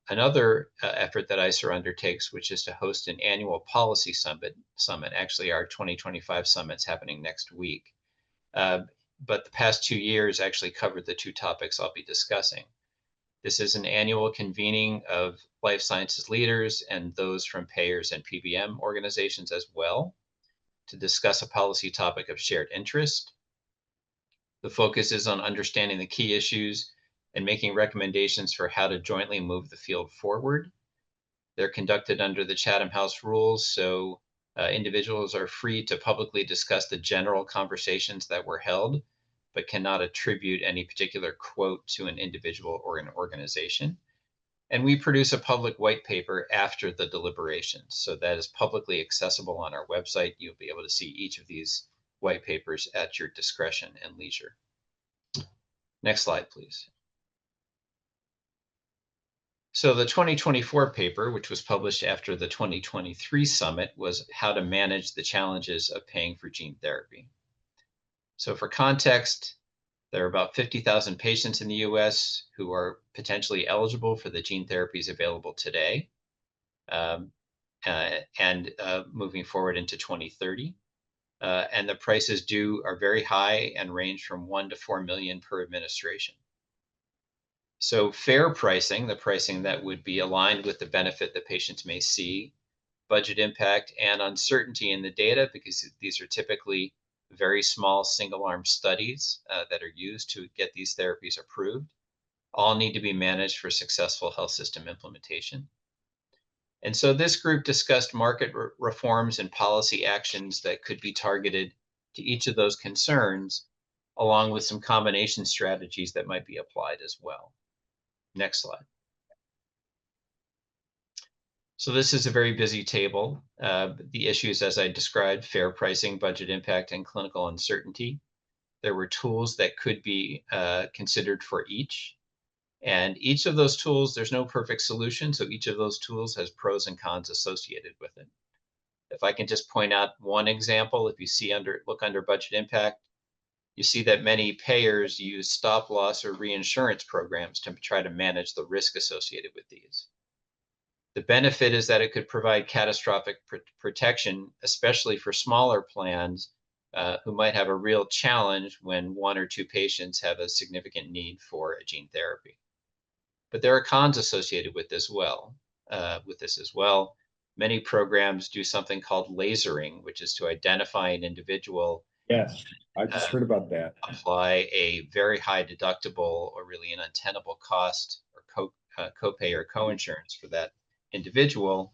[SPEAKER 20] another effort that ICER undertakes, which is to host an annual policy summit. Actually, our 2025 summit's happening next week. But the past 2 years actually covered the 2 topics I'll be discussing. This is an annual convening of life sciences leaders and those from payers and PBM organizations as well to discuss a policy topic of shared interest. The focus is on understanding the key issues and making recommendations for how to jointly move the field forward. They're conducted under the Chatham House rules, so individuals are free to publicly discuss the general conversations that were held, but cannot attribute any particular quote to an individual or an organization. And we produce a public white paper after the deliberations. So that is publicly accessible on our website. You'll be able to see each of these white papers at your discretion and leisure. Next slide, please. So the 2024 paper, which was published after the 2023 summit, was how to manage the challenges of paying for gene therapy. So for context, there are about 50,000 patients in the US who are potentially eligible for the gene therapies available today and moving forward into 2030. And the prices are very high and range from 1 to 4 million per administration. So fair pricing, the pricing that would be aligned with the benefit that patients may see, budget impact, and uncertainty in the data, because these are typically very small single-arm studies that are used to get these therapies approved, all need to be managed for successful health system implementation. And so this group discussed market reforms and policy actions that could be targeted to each of those concerns, along with some combination strategies that might be applied as well. Next slide. So this is a very busy table. The issues, as I described, fair pricing, budget impact, and clinical uncertainty. There were tools that could be considered for each. And each of those tools, there's no perfect solution. So each of those tools has pros and cons associated with it. If I can just point out one example, if you see look under budget impact, you see that many payers use stop loss or reinsurance programs to try to manage the risk associated with these. The benefit is that it could provide catastrophic protection, especially for smaller plans who might have a real challenge when 1 or 2 patients have a significant need for a gene therapy. But there are cons associated with this as well. Many programs do something called lasering, which is to identify an individual.
[SPEAKER 10] Yes, I just heard about that.
[SPEAKER 20] Apply a very high deductible or really an untenable cost or copay or coinsurance for that individual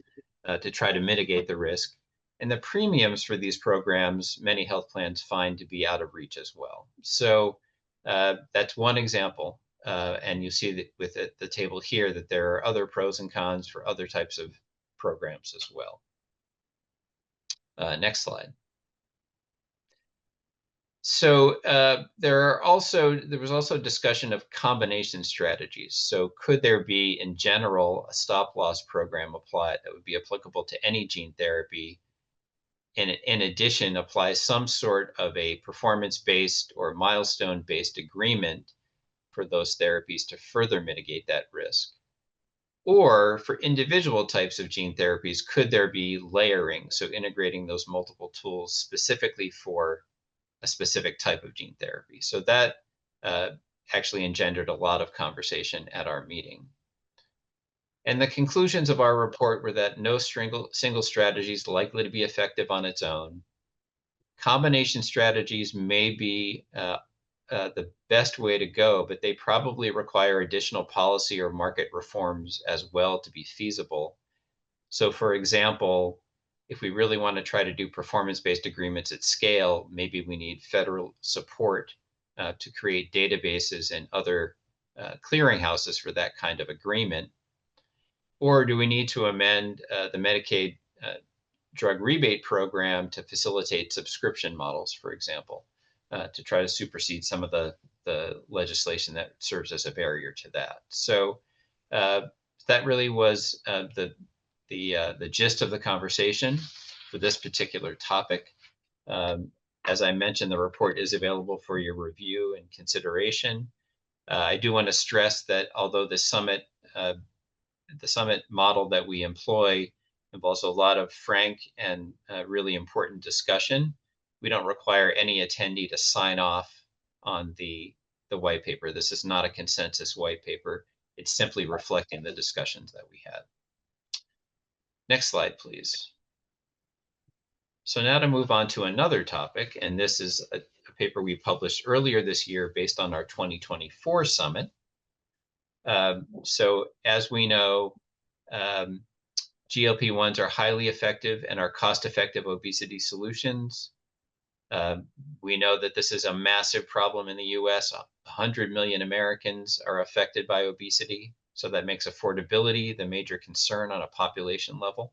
[SPEAKER 20] to try to mitigate the risk. And the premiums for these programs, many health plans find to be out of reach as well. So that's one example. And you see that with the table here that there are other pros and cons for other types of programs as well. Next slide. So there was also discussion of combination strategies. So could there be, in general, a stop loss program applied that would be applicable to any gene therapy? In addition, apply some sort of a performance-based or milestone-based agreement for those therapies to further mitigate that risk? Or for individual types of gene therapies, could there be layering? So integrating those multiple tools specifically for a specific type of gene therapy. So that actually engendered a lot of conversation at our meeting. And the conclusions of our report were that no single strategy is likely to be effective on its own. Combination strategies may be the best way to go, but they probably require additional policy or market reforms as well to be feasible. So for example, if we really want to try to do performance-based agreements at scale, maybe we need federal support to create databases and other clearinghouses for that kind of agreement. Or do we need to amend the Medicaid drug rebate program to facilitate subscription models, for example, to try to supersede some of the legislation that serves as a barrier to that? So that really was the gist of the conversation for this particular topic. As I mentioned, the report is available for your review and consideration. I do want to stress that although the summit model that we employ involves a lot of frank and really important discussion, we don't require any attendee to sign off on the white paper. This is not a consensus white paper. It's simply reflecting the discussions that we had. Next slide, please. So now to move on to another topic, and this is a paper we published earlier this year based on our 2024 summit. So as we know, GLP-1s are highly effective and are cost-effective obesity solutions. We know that this is a massive problem in the US. 100 million Americans are affected by obesity. So that makes affordability the major concern on a population level.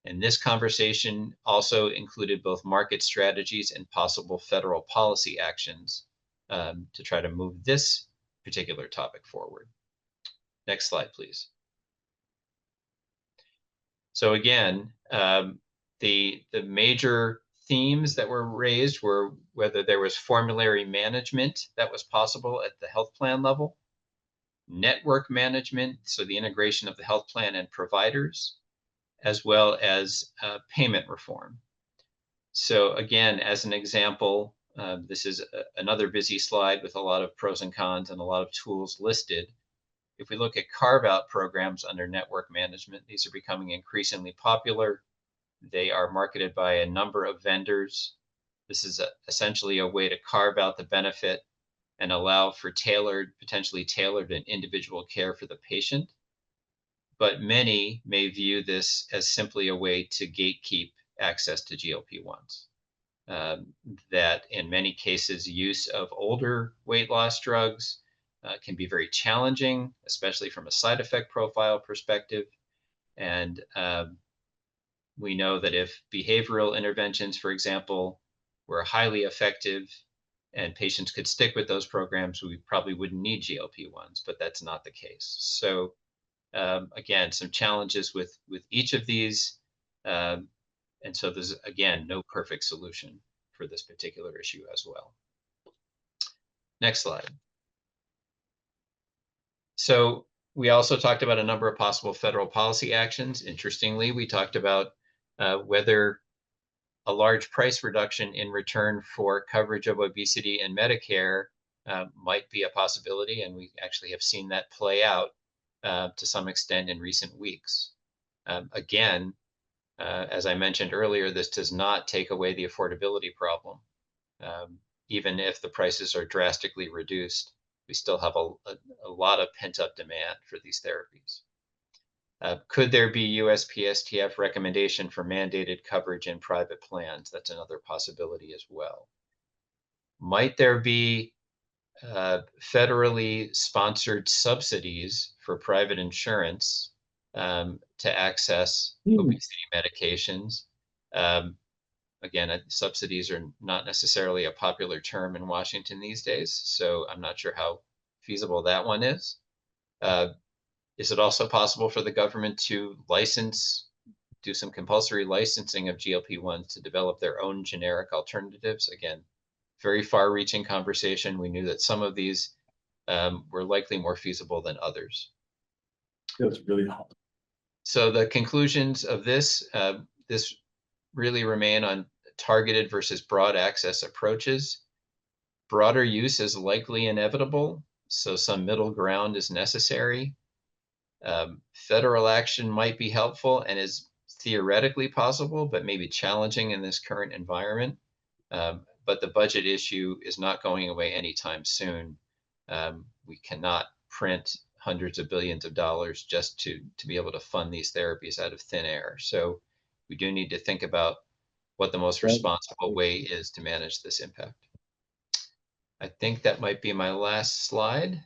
[SPEAKER 20] And this conversation also included both market strategies and possible federal policy actions to try to move this particular topic forward. Next slide, please. So again, the major themes that were raised were whether there was formulary management that was possible at the health plan level, network management, so the integration of the health plan and providers, as well as payment reform. So again, as an example, this is another busy slide with a lot of pros and cons and a lot of tools listed. If we look at carve-out programs under network management, these are becoming increasingly popular. They are marketed by a number of vendors. This is essentially a way to carve out the benefit and allow for potentially tailored and individual care for the patient. But many may view this as simply a way to gatekeep access to GLP-1s. That in many cases, use of older weight loss drugs can be very challenging, especially from a side effect profile perspective. And we know that if behavioral interventions, for example, were highly effective and patients could stick with those programs, we probably wouldn't need GLP-1s, but that's not the case. So again, some challenges with each of these. And so there's, again, no perfect solution for this particular issue as well. Next slide. So we also talked about a number of possible federal policy actions. Interestingly, we talked about whether a large price reduction in return for coverage of obesity and Medicare might be a possibility, and we actually have seen that play out to some extent in recent weeks. Again, as I mentioned earlier, this does not take away the affordability problem. Even if the prices are drastically reduced, we still have a lot of pent-up demand for these therapies. Could there be USPSTF recommendation for mandated coverage in private plans? That's another possibility as well. Might there be federally sponsored subsidies for private insurance to access obesity medications? Again, subsidies are not necessarily a popular term in Washington these days, so I'm not sure how feasible that one is. Is it also possible for the government to do some compulsory licensing of GLP-1s to develop their own generic alternatives? Again, very far-reaching conversation. We knew that some of these were likely more feasible than others.
[SPEAKER 7] That's really helpful.
[SPEAKER 20] So the conclusions of this really remain on targeted versus broad access approaches. Broader use is likely inevitable, so some middle ground is necessary. Federal action might be helpful and is theoretically possible, but maybe challenging in this current environment. But the budget issue is not going away anytime soon. We cannot print hundreds of billions of dollars just to be able to fund these therapies out of thin air. So we do need to think about what the most responsible way is to manage this impact. I think that might be my last slide.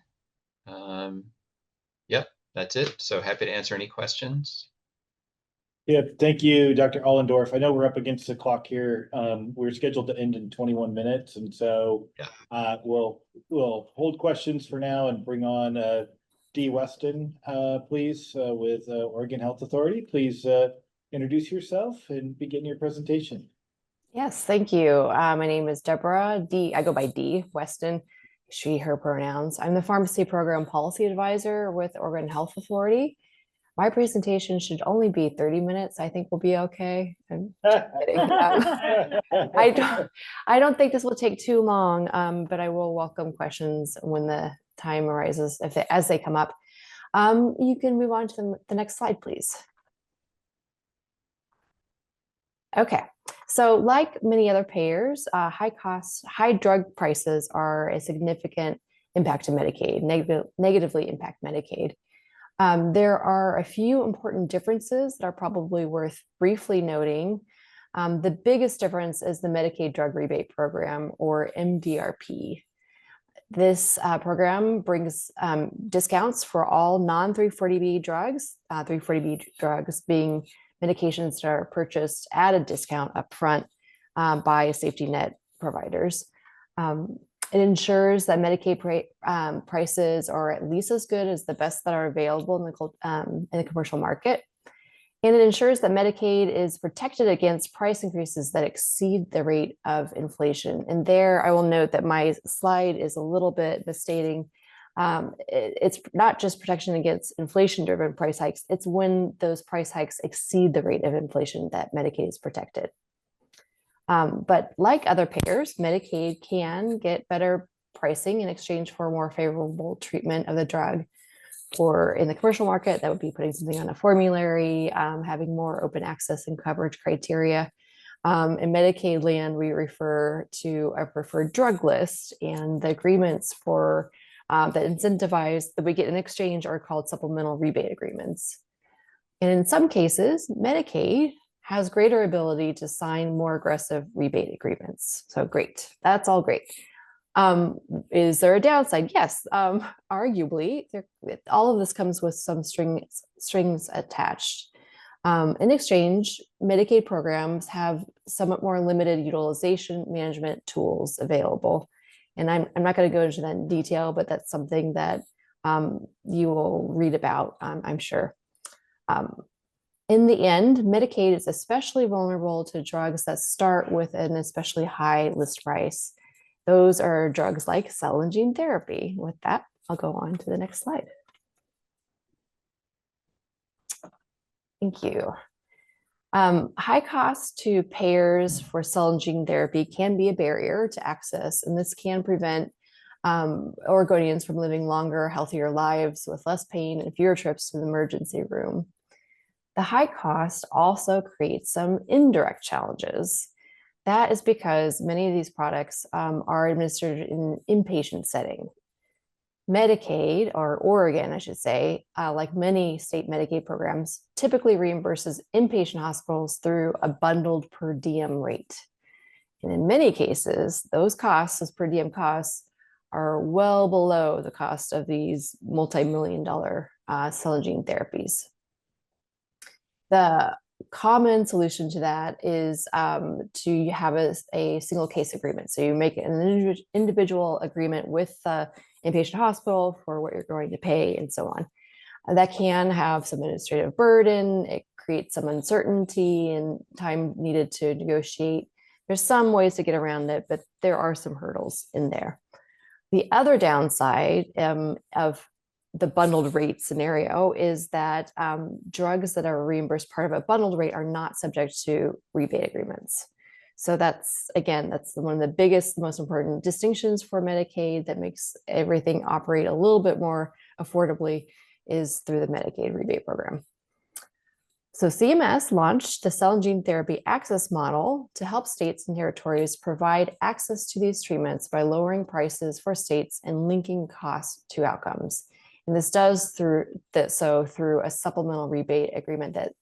[SPEAKER 20] Yep, that's it. So happy to answer any questions.
[SPEAKER 7] Yeah, thank you, Dr. Allendorf. I know we're up against the clock here. We're scheduled to end in 21 minutes, and so we'll hold questions for now and bring on Dee Weston, please, with Oregon Health Authority. Please introduce yourself and begin your presentation.
[SPEAKER 21] Yes, thank you. My name is Deborah Dee. I go by Dee Weston, she, her pronouns. I'm the Pharmacy Program Policy Advisor with Oregon Health Authority. My presentation should only be 30 minutes. I think we'll be okay. I'm just kidding. I don't think this will take too long, but I will welcome questions when the time arises, as they come up. You can move on to the next slide, please. Okay, so like many other payers, high drug prices are a significant impact to Medicaid, negatively impact Medicaid. There are a few important differences that are probably worth briefly noting. The biggest difference is the Medicaid Drug Rebate Program, or MDRP. This program brings discounts for all non-340B drugs, 340B drugs being medications that are purchased at a discount upfront by safety net providers. It ensures that Medicaid prices are at least as good as the best that are available in the commercial market. And it ensures that Medicaid is protected against price increases that exceed the rate of inflation. And there, I will note that my slide is a little bit misstating. It's not just protection against inflation-driven price hikes, it's when those price hikes exceed the rate of inflation that Medicaid is protected. But like other payers, Medicaid can get better pricing in exchange for more favorable treatment of the drug. For in the commercial market, that would be putting something on a formulary, having more open access and coverage criteria. In Medicaid land, we refer to a preferred drug list, and the agreements for that incentivize that we get in exchange are called supplemental rebate agreements. And in some cases, Medicaid has greater ability to sign more aggressive rebate agreements. So great, that's all great. Is there a downside? Yes, arguably, all of this comes with some strings attached. In exchange, Medicaid programs have somewhat more limited utilization management tools available. And I'm not going to go into that in detail, but that's something that you will read about, I'm sure. In the end, Medicaid is especially vulnerable to drugs that start with an especially high list price. Those are drugs like cell and gene therapy. With that, I'll go on to the next slide. Thank you. High cost to payers for cell and gene therapy can be a barrier to access, and this can prevent Oregonians from living longer, healthier lives with less pain and fewer trips to the emergency room. The high cost also creates some indirect challenges. That is because many of these products are administered in an inpatient setting. Medicaid, or Oregon, I should say, like many state Medicaid programs, typically reimburses inpatient hospitals through a bundled per diem rate. And in many cases, those costs, those per diem costs, are well below the cost of these multi-million-dollar cell and gene therapies. The common solution to that is to have a single case agreement. So you make an individual agreement with the inpatient hospital for what you're going to pay and so on. That can have some administrative burden. It creates some uncertainty and time needed to negotiate. There's some ways to get around it, but there are some hurdles in there. The other downside of the bundled rate scenario is that drugs that are reimbursed part of a bundled rate are not subject to rebate agreements. So that's one of the biggest, most important distinctions for Medicaid that makes everything operate a little bit more affordably is through the Medicaid rebate program. So CMS launched the cell and gene therapy access model to help states and territories provide access to these treatments by lowering prices for states and linking costs to outcomes. And this does through a supplemental rebate agreement that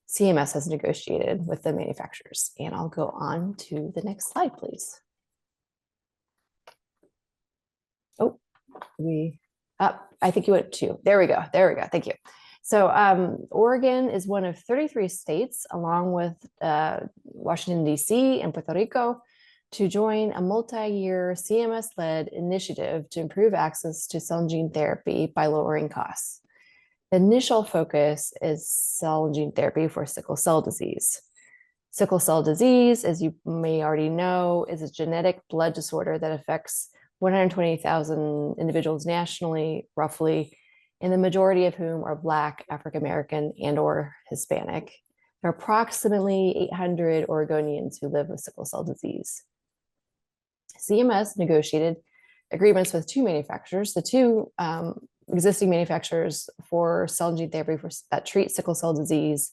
[SPEAKER 21] CMS has negotiated with the manufacturers. And I'll go on to the next slide, please. Oh, I think you went to, there we go, thank you. So Oregon is one of 33 states, along with Washington, D.C. and Puerto Rico, to join a multi-year CMS-led initiative to improve access to cell and gene therapy by lowering costs. The initial focus is cell and gene therapy for sickle cell disease. Sickle cell disease, as you may already know, is a genetic blood disorder that affects 120,000 individuals nationally, roughly, and the majority of whom are Black, African American, and/or Hispanic. There are approximately 800 Oregonians who live with sickle cell disease. CMS negotiated agreements with two manufacturers, the two existing manufacturers for cell and gene therapy that treat sickle cell disease.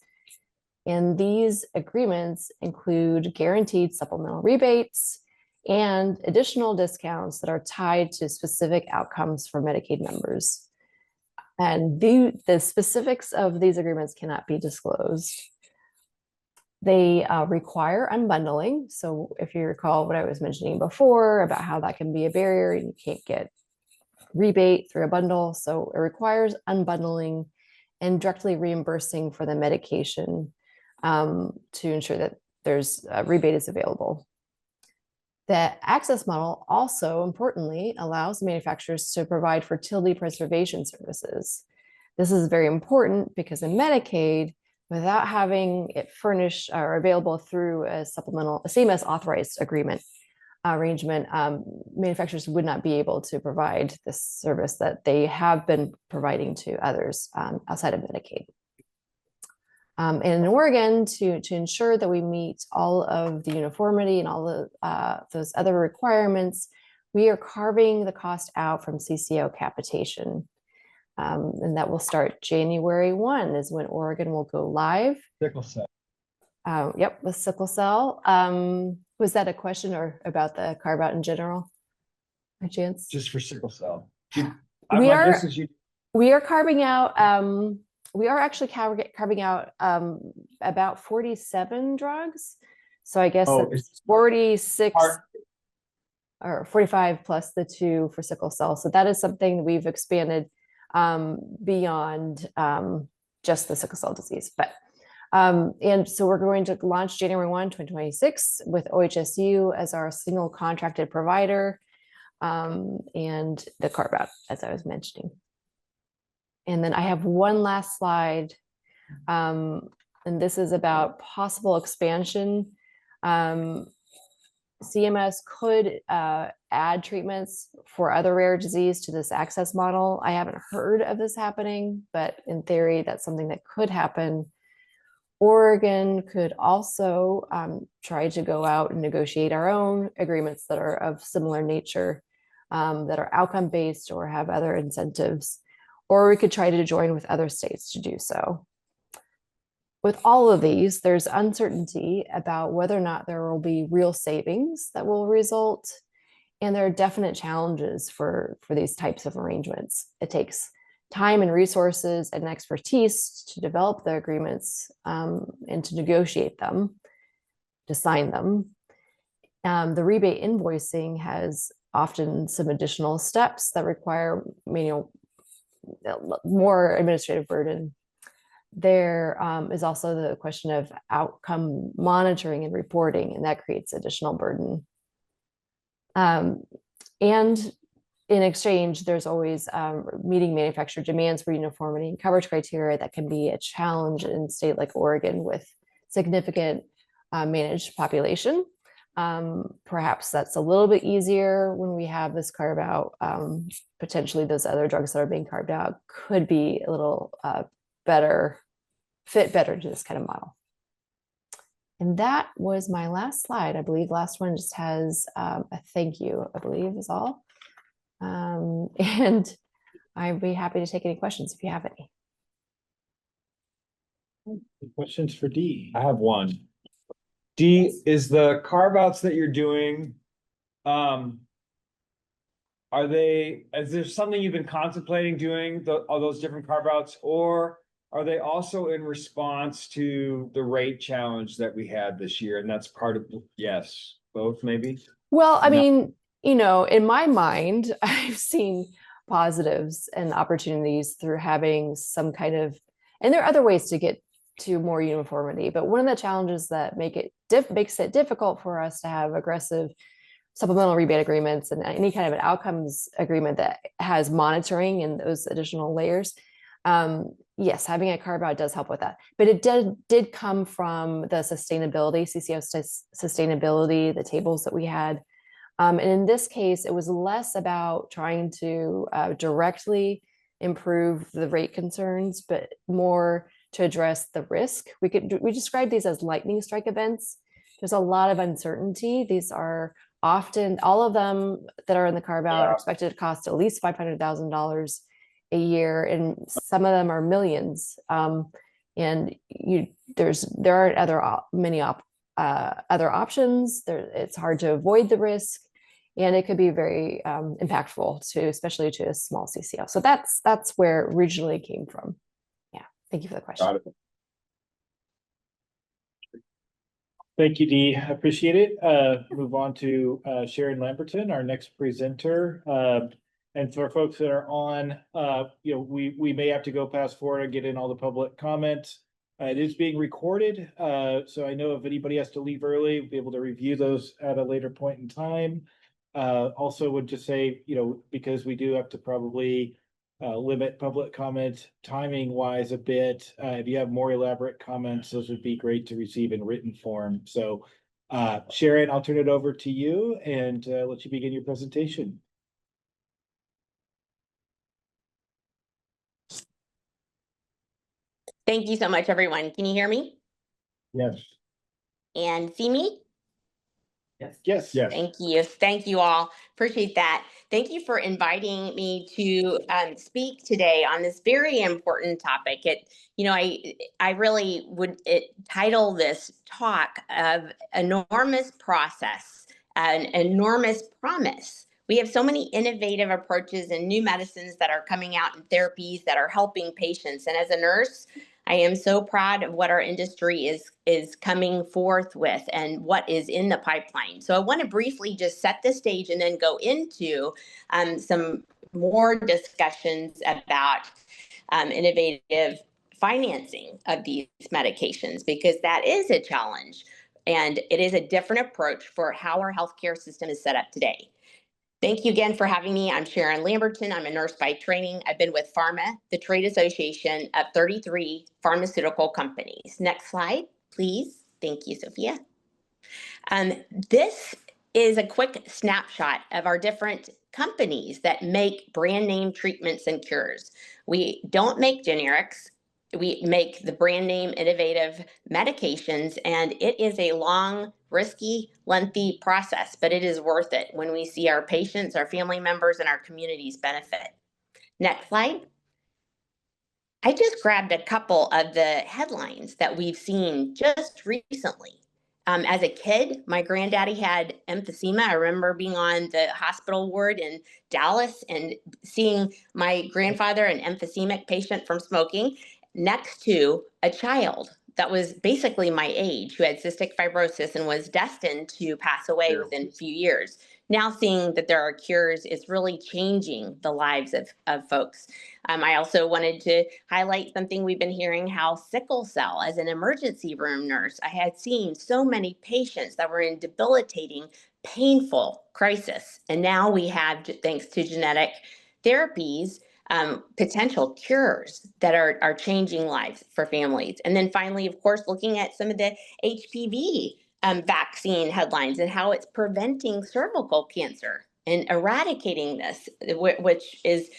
[SPEAKER 21] And these agreements include guaranteed supplemental rebates and additional discounts that are tied to specific outcomes for Medicaid members. And the specifics of these agreements cannot be disclosed. They require unbundling. So if you recall what I was mentioning before about how that can be a barrier, you can't get rebate through a bundle. So it requires unbundling and directly reimbursing for the medication to ensure that there's a rebate is available. The access model also importantly allows manufacturers to provide fertility preservation services. This is very important because in Medicaid, without having it furnished or available through a CMS authorized agreement arrangement, manufacturers would not be able to provide this service that they have been providing to others outside of Medicaid. And in Oregon, to ensure that we meet all of the uniformity and all the those other requirements, we are carving the cost out from CCO capitation. And that will start January 1 is when Oregon will go live.
[SPEAKER 17] Sickle cell.
[SPEAKER 21] Yep, with sickle cell. Was that a question or about the carve out in general? By chance?
[SPEAKER 17] Just for sickle cell.
[SPEAKER 21] We are carving out, we are actually carving out about 47 drugs. So I guess it's 46 or 45 plus the 2 for sickle cell. So that is something we've expanded beyond just the sickle cell disease. But and so we're going to launch January 1, 2026 with OHSU as our single contracted provider and the carve out, as I was mentioning. And then I have one last slide, and this is about possible expansion. CMS could add treatments for other rare disease to this access model. I haven't heard of this happening, but in theory, that's something that could happen. Oregon could also try to go out and negotiate our own agreements that are of similar nature, that are outcome-based or have other incentives. Or we could try to join with other states to do so. With all of these, there's uncertainty about whether or not there will be real savings that will result. And there are definite challenges for these types of arrangements. It takes time and resources and expertise to develop the agreements and to negotiate them, to sign them. The rebate invoicing has often some additional steps that require more administrative burden. There is also the question of outcome monitoring and reporting, and that creates additional burden. And in exchange, there's always meeting manufacturer demands for uniformity and coverage criteria that can be a challenge in a state like Oregon with significant managed population. Perhaps that's a little bit easier when we have this carve out. Potentially those other drugs that are being carved out could be a little fit better to this kind of model. And that was my last slide. I believe last one just has a thank you, I believe is all. And I'd be happy to take any questions if you have any.
[SPEAKER 7] Questions for Dee?
[SPEAKER 17] I have one. Dee, is the carve outs that you're doing, is there something you've been contemplating doing all those different carve outs, or are they also in response to the rate challenge that we had this year? And that's part of, yes, both maybe?
[SPEAKER 21] Well, I mean, you know, in my mind, I've seen positives and opportunities through having some kind of, and there are other ways to get to more uniformity, but one of the challenges that makes it difficult for us to have aggressive supplemental rebate agreements and any kind of an outcomes agreement that has monitoring and those additional layers. Yes, having a carve out does help with that, but it did come from the sustainability, CCO sustainability, the tables that we had. And in this case, it was less about trying to directly improve the rate concerns, but more to address the risk. We describe these as lightning strike events. There's a lot of uncertainty. These are often, all of them that are in the carve out are expected to cost at least $500,000 a year, and some of them are millions. And there aren't many other options. It's hard to avoid the risk, and it could be very impactful especially to a small CCO. So that's where it originally came from. Yeah, thank you for the question.
[SPEAKER 7] Thank you, Dee. I appreciate it. Move on to Sharon Lamberton, our next presenter. And for folks that are on, we may have to go past forward and get in all the public comments. It is being recorded, so I know if anybody has to leave early, we'll be able to review those at a later point in time. Also would just say, because we do have to probably limit public comment timing wise a bit. If you have more elaborate comments, those would be great to receive in written form. So Sharon, I'll turn it over to you and let you begin your presentation.
[SPEAKER 3] Thank you so much, everyone. Can you hear me
[SPEAKER 7] Yes.
[SPEAKER 3] and see me?
[SPEAKER 7] Yes.
[SPEAKER 3] Thank you. Thank you all. Appreciate that. Thank you for inviting me to speak today on this very important topic. I really would title this talk of enormous process, an enormous promise. We have so many innovative approaches and new medicines that are coming out and therapies that are helping patients. And as a nurse, I am so proud of what our industry is coming forth with and what is in the pipeline. So I want to briefly just set the stage and then go into some more discussions about innovative financing of these medications, because that is a challenge and it is a different approach for how our healthcare system is set up today. Thank you again for having me. I'm Sharon Lamberton. I'm a nurse by training. I've been with Pharma, the trade association of 33 pharmaceutical companies. Next slide, please. Thank you, Sophia. This is a quick snapshot of our different companies that make brand name treatments and cures. We don't make generics. We make the brand name innovative medications, and it is a long, risky, lengthy process, but it is worth it when we see our patients, our family members, and our communities benefit. Next slide. I just grabbed a couple of the headlines that we've seen just recently. As a kid, my granddaddy had emphysema. I remember being on the hospital ward in Dallas and seeing my grandfather, an emphysemic patient from smoking, next to a child that was basically my age who had cystic fibrosis and was destined to pass away within a few years. Now seeing that there are cures is really changing the lives of folks. I also wanted to highlight something we've been hearing, how sickle cell, as an emergency room nurse, I had seen so many patients that were in debilitating, painful crisis. And now we have, thanks to genetic therapies, potential cures that are changing lives for families. And then finally, of course, looking at some of the HPV vaccine headlines and how it's preventing cervical cancer and eradicating this, which is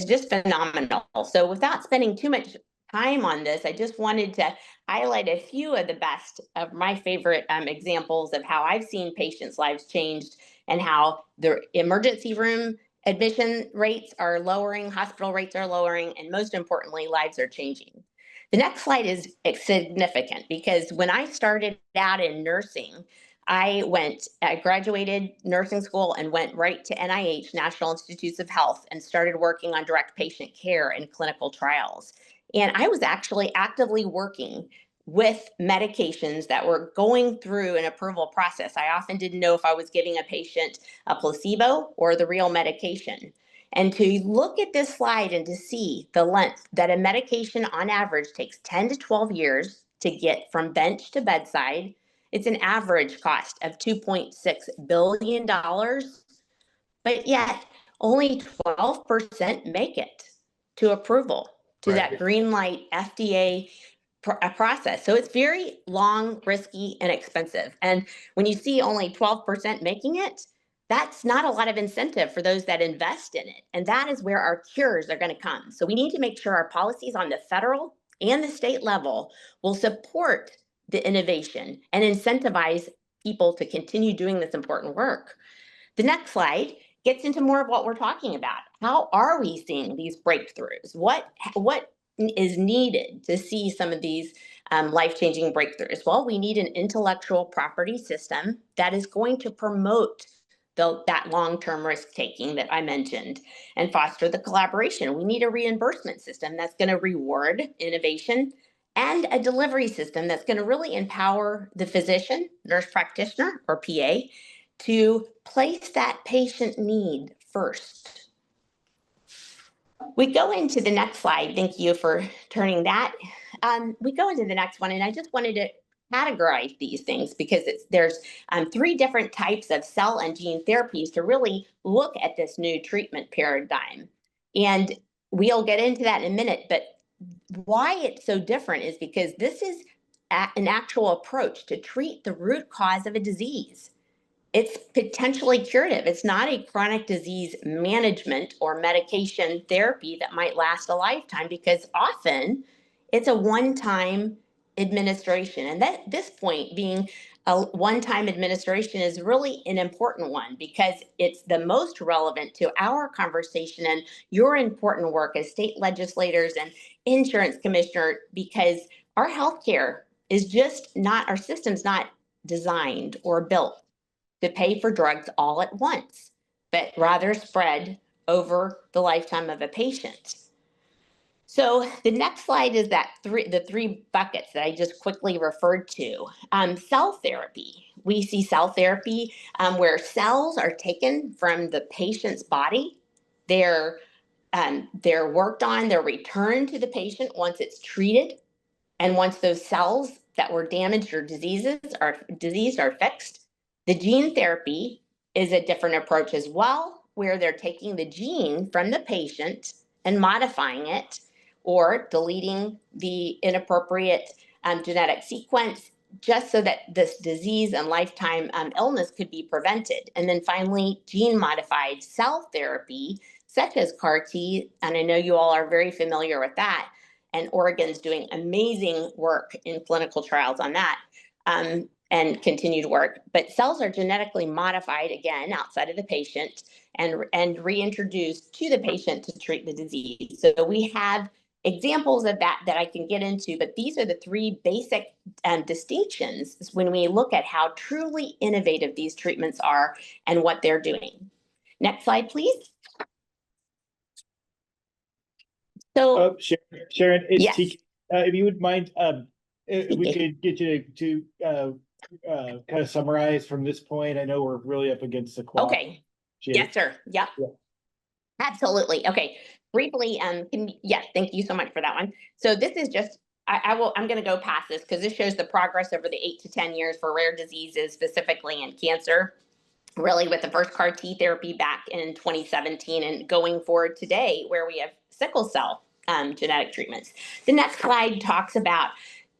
[SPEAKER 3] just phenomenal. So without spending too much time on this, I just wanted to highlight a few of the best of my favorite examples of how I've seen patients' lives changed and how the emergency room admission rates are lowering, hospital rates are lowering, and most importantly, lives are changing. The next slide is significant because when I started out in nursing, I graduated nursing school and went right to NIH, National Institutes of Health, and started working on direct patient care and clinical trials. And I was actually actively working with medications that were going through an approval process. I often didn't know if I was giving a patient a placebo or the real medication. And to look at this slide and to see the length that a medication on average takes 10 to 12 years to get from bench to bedside, it's an average cost of $2.6 billion, but yet only 12% make it to approval, to that green light FDA process. So it's very long, risky, and expensive. And when you see only 12% making it, that's not a lot of incentive for those that invest in it. And that is where our cures are going to come. So we need to make sure our policies on the federal and the state level will support the innovation and incentivize people to continue doing this important work. The next slide gets into more of what we're talking about. How are we seeing these breakthroughs? What is needed to see some of these life-changing breakthroughs? Well, we need an intellectual property system that is going to promote that long-term risk-taking that I mentioned and foster the collaboration. We need a reimbursement system that's going to reward innovation and a delivery system that's going to really empower the physician, nurse practitioner, or PA to place that patient need first We go into the next slide. Thank you for turning that. We go into the next one, and I just wanted to categorize these things because there's 3 different types of cell and gene therapies to really look at this new treatment paradigm. And we'll get into that in a minute, but why it's so different is because this is an actual approach to treat the root cause of a disease. It's potentially curative. It's not a chronic disease management or medication therapy that might last a lifetime, because often it's a one-time administration. And that this point being a one-time administration is really an important one because it's the most relevant to our conversation and your important work as state legislators and insurance commissioner, because our healthcare is just not, our system's not designed or built to pay for drugs all at once, but rather spread over the lifetime of a patient. So the next slide is the 3 buckets that I just quickly referred to. Cell therapy. We see cell therapy where cells are taken from the patient's body. They're worked on, they're returned to the patient once it's treated. And once those cells that were damaged or diseased are fixed. The gene therapy is a different approach as well, where they're taking the gene from the patient and modifying it or deleting the inappropriate genetic sequence just so that this disease and lifetime illness could be prevented. And then finally, gene-modified cell therapy, such as CAR T, and I know you all are very familiar with that, and Oregon's doing amazing work in clinical trials on that. And continued work, but cells are genetically modified again outside of the patient and reintroduced to the patient to treat the disease. So we have examples of that I can get into, but these are the 3 basic distinctions when we look at how truly innovative these treatments are and what they're doing. Next slide, please. So,
[SPEAKER 7] Sharon, it's
[SPEAKER 3] yes.
[SPEAKER 7] TK. If you would mind, if we could get you to kind of summarize from this point. I know we're really up against the clock.
[SPEAKER 3] Okay. Yes, sir. Yep. Yeah. Absolutely. Okay. Briefly, yes, thank you so much for that one. So this is just, I'm going to go past this because this shows the progress over the 8 to 10 years for rare diseases, specifically in cancer, really with the first CAR T therapy back in 2017 and going forward today where we have sickle cell genetic treatments. The next slide talks about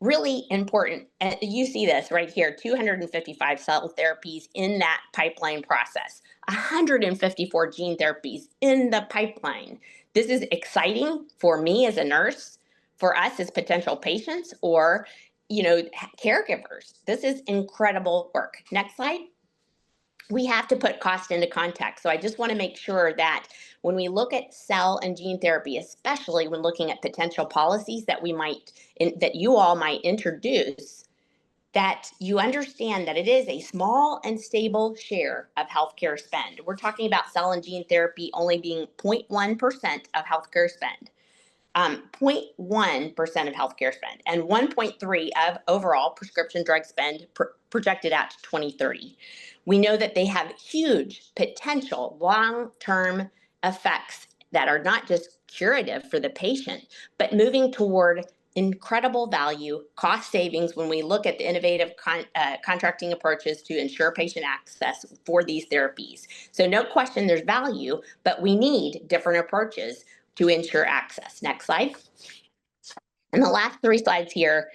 [SPEAKER 3] really important, you see this right here, 255 cell therapies in that pipeline process, 154 gene therapies in the pipeline. This is exciting for me as a nurse, for us as potential patients or, caregivers. This is incredible work. Next slide. We have to put cost into context. So I just want to make sure that when we look at cell and gene therapy, especially when looking at potential policies that that you all might introduce, that you understand that it is a small and stable share of healthcare spend. We're talking about cell and gene therapy only being 0.1% of healthcare spend. 0.1% of healthcare spend and 1.3% of overall prescription drug spend projected out to 2030. We know that they have huge potential long-term effects that are not just curative for the patient, but moving toward incredible value, cost savings when we look at the innovative contracting approaches to ensure patient access for these therapies. So no question there's value, but we need different approaches to ensure access. Next slide. And the last 3 slides here,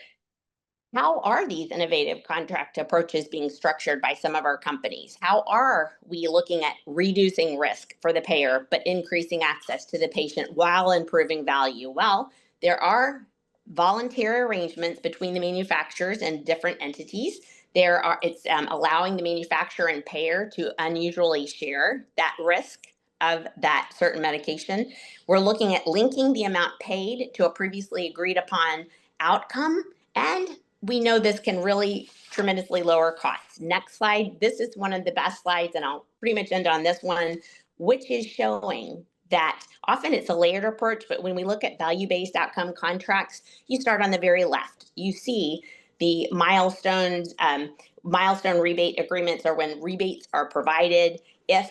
[SPEAKER 3] how are these innovative contract approaches being structured by some of our companies? How are we looking at reducing risk for the payer, but increasing access to the patient while improving value? Well, there are voluntary arrangements between the manufacturers and different entities. It's allowing the manufacturer and payer to unusually share that risk of that certain medication. We're looking at linking the amount paid to a previously agreed upon outcome, and we know this can really tremendously lower costs. Next slide. This is one of the best slides, and I'll pretty much end on this one, which is showing that often it's a layered approach, but when we look at value-based outcome contracts, you start on the very left. You see the milestones, milestone rebate agreements are when rebates are provided if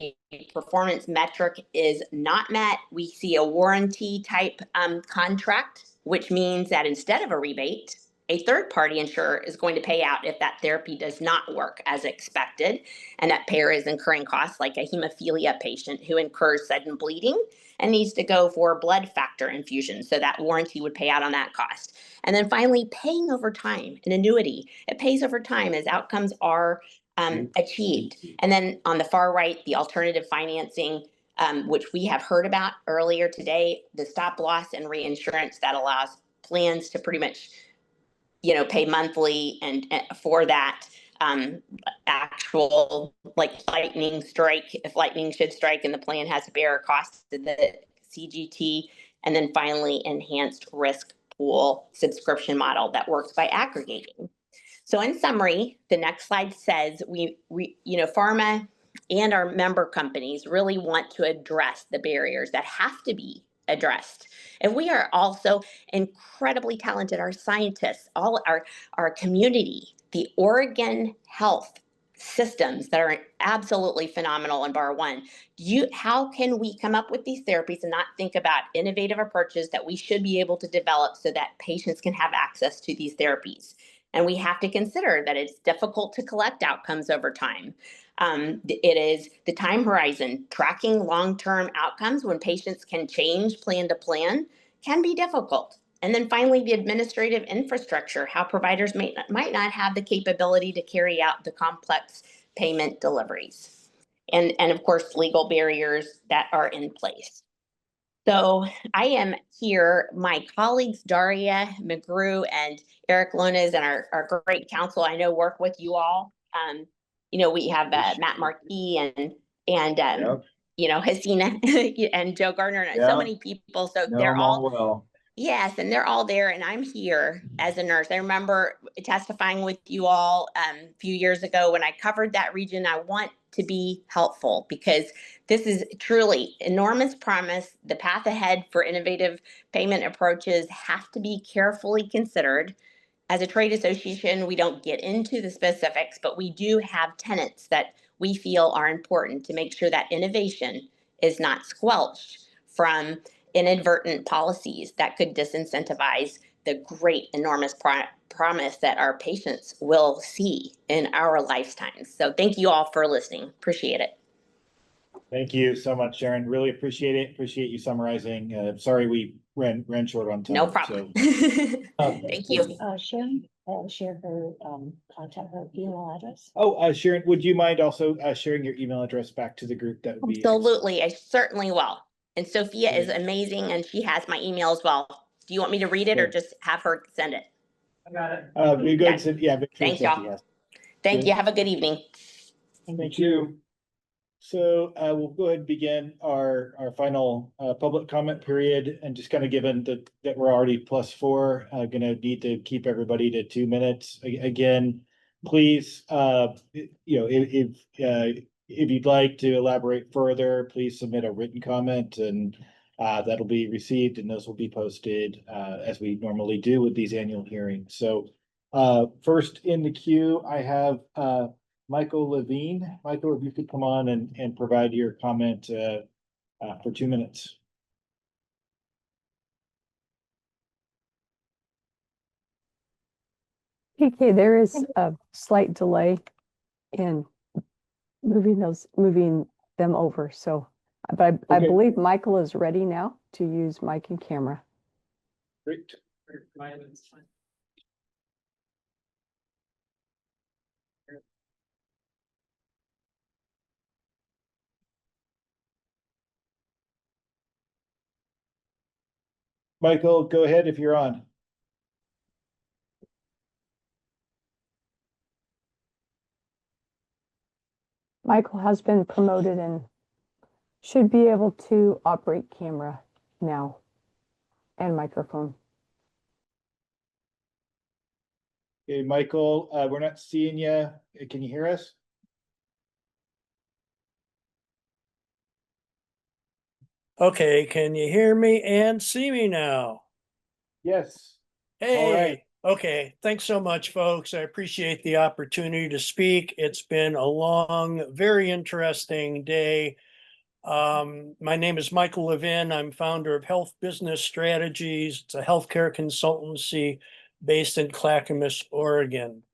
[SPEAKER 3] a performance metric is not met, we see a warranty type contract, which means that instead of a rebate, a third-party insurer is going to pay out if that therapy does not work as expected, and that payer is incurring costs, like a hemophilia patient who incurs sudden bleeding and needs to go for blood factor infusion. So that warranty would pay out on that cost. And then finally, paying over time, an annuity. It pays over time as outcomes are achieved. And then on the far right, the alternative financing, which we have heard about earlier today, the stop loss and reinsurance that allows plans to pretty much, pay monthly and for that actual like lightning strike, if lightning should strike and the plan has to bear a cost to the CGT. And then finally, enhanced risk pool subscription model that works by aggregating. So in summary, the next slide says we pharma and our member companies really want to address the barriers that have to be addressed. And we are also incredibly talented, our scientists, all our community, the Oregon health systems that are absolutely phenomenal in bar one. How can we come up with these therapies and not think about innovative approaches that we should be able to develop so that patients can have access to these therapies? And we have to consider that it's difficult to collect outcomes over time. It is the time horizon. Tracking long-term outcomes when patients can change plan to plan can be difficult. And then finally, the administrative infrastructure, how providers might not have the capability to carry out the complex payment deliveries. And of course, legal barriers that are in place. So I am here, my colleagues, Daria McGrew and Eric Lones and our great council, I know work with you all. We have Matt Markey and Hasina and Joe Gardner and so many people. So they're all
[SPEAKER 10] well.
[SPEAKER 3] Yes, and they're all there, and I'm here as a nurse. I remember testifying with you all a few years ago when I covered that region. I want to be helpful because this is truly enormous promise. The path ahead for innovative payment approaches have to be carefully considered. As a trade association, we don't get into the specifics, but we do have tenets that we feel are important to make sure that innovation is not squelched from inadvertent policies that could disincentivize the great, enormous promise that our patients will see in our lifetimes. So thank you all for listening. Appreciate it.
[SPEAKER 7] Thank you so much, Sharon. Really appreciate it. Appreciate you summarizing. Sorry we ran short on time.
[SPEAKER 3] No problem. Thank you.
[SPEAKER 12] Sharon, share her contact, her email address.
[SPEAKER 7] Oh, Sharon, would you mind also sharing your email address back to the group? That would be
[SPEAKER 3] Absolutely. I certainly will. And Sophia is
[SPEAKER 7] Great.
[SPEAKER 3] amazing, and she has my email as well. Do you want me to read it or just have her send it?
[SPEAKER 8] I got it.
[SPEAKER 7] We're good. Okay. Yeah,
[SPEAKER 3] thanks, y'all. Thank you. Have a good evening.
[SPEAKER 7] Thank you. So we'll go ahead and begin our final public comment period, and just kind of given that we're already +4, going to need to keep everybody to 2 minutes. Again, please, if you'd like to elaborate further, please submit a written comment, and that'll be received, and those will be posted as we normally do with these annual hearings. So first in the queue, I have Michael Levine. Michael, if you could come on and provide your comment for 2 minutes.
[SPEAKER 13] PK, there is a slight delay in moving them over. So, but I believe Michael is ready now to use mic and camera.
[SPEAKER 7] Great. Michael, go ahead if you're on.
[SPEAKER 13] Michael has been promoted and should be able to operate camera now and microphone.
[SPEAKER 7] Okay, Michael, we're not seeing you. Can you hear us?
[SPEAKER 1] Okay, can you hear me and see me now?
[SPEAKER 7] Yes.
[SPEAKER 1] Hey,
[SPEAKER 7] All right.
[SPEAKER 1] Okay, thanks so much, folks. I appreciate the opportunity to speak. It's been a long, very interesting day. My name is Michael Levin. I'm founder of Health Business Strategies. It's a healthcare consultancy based in Clackamas, Oregon.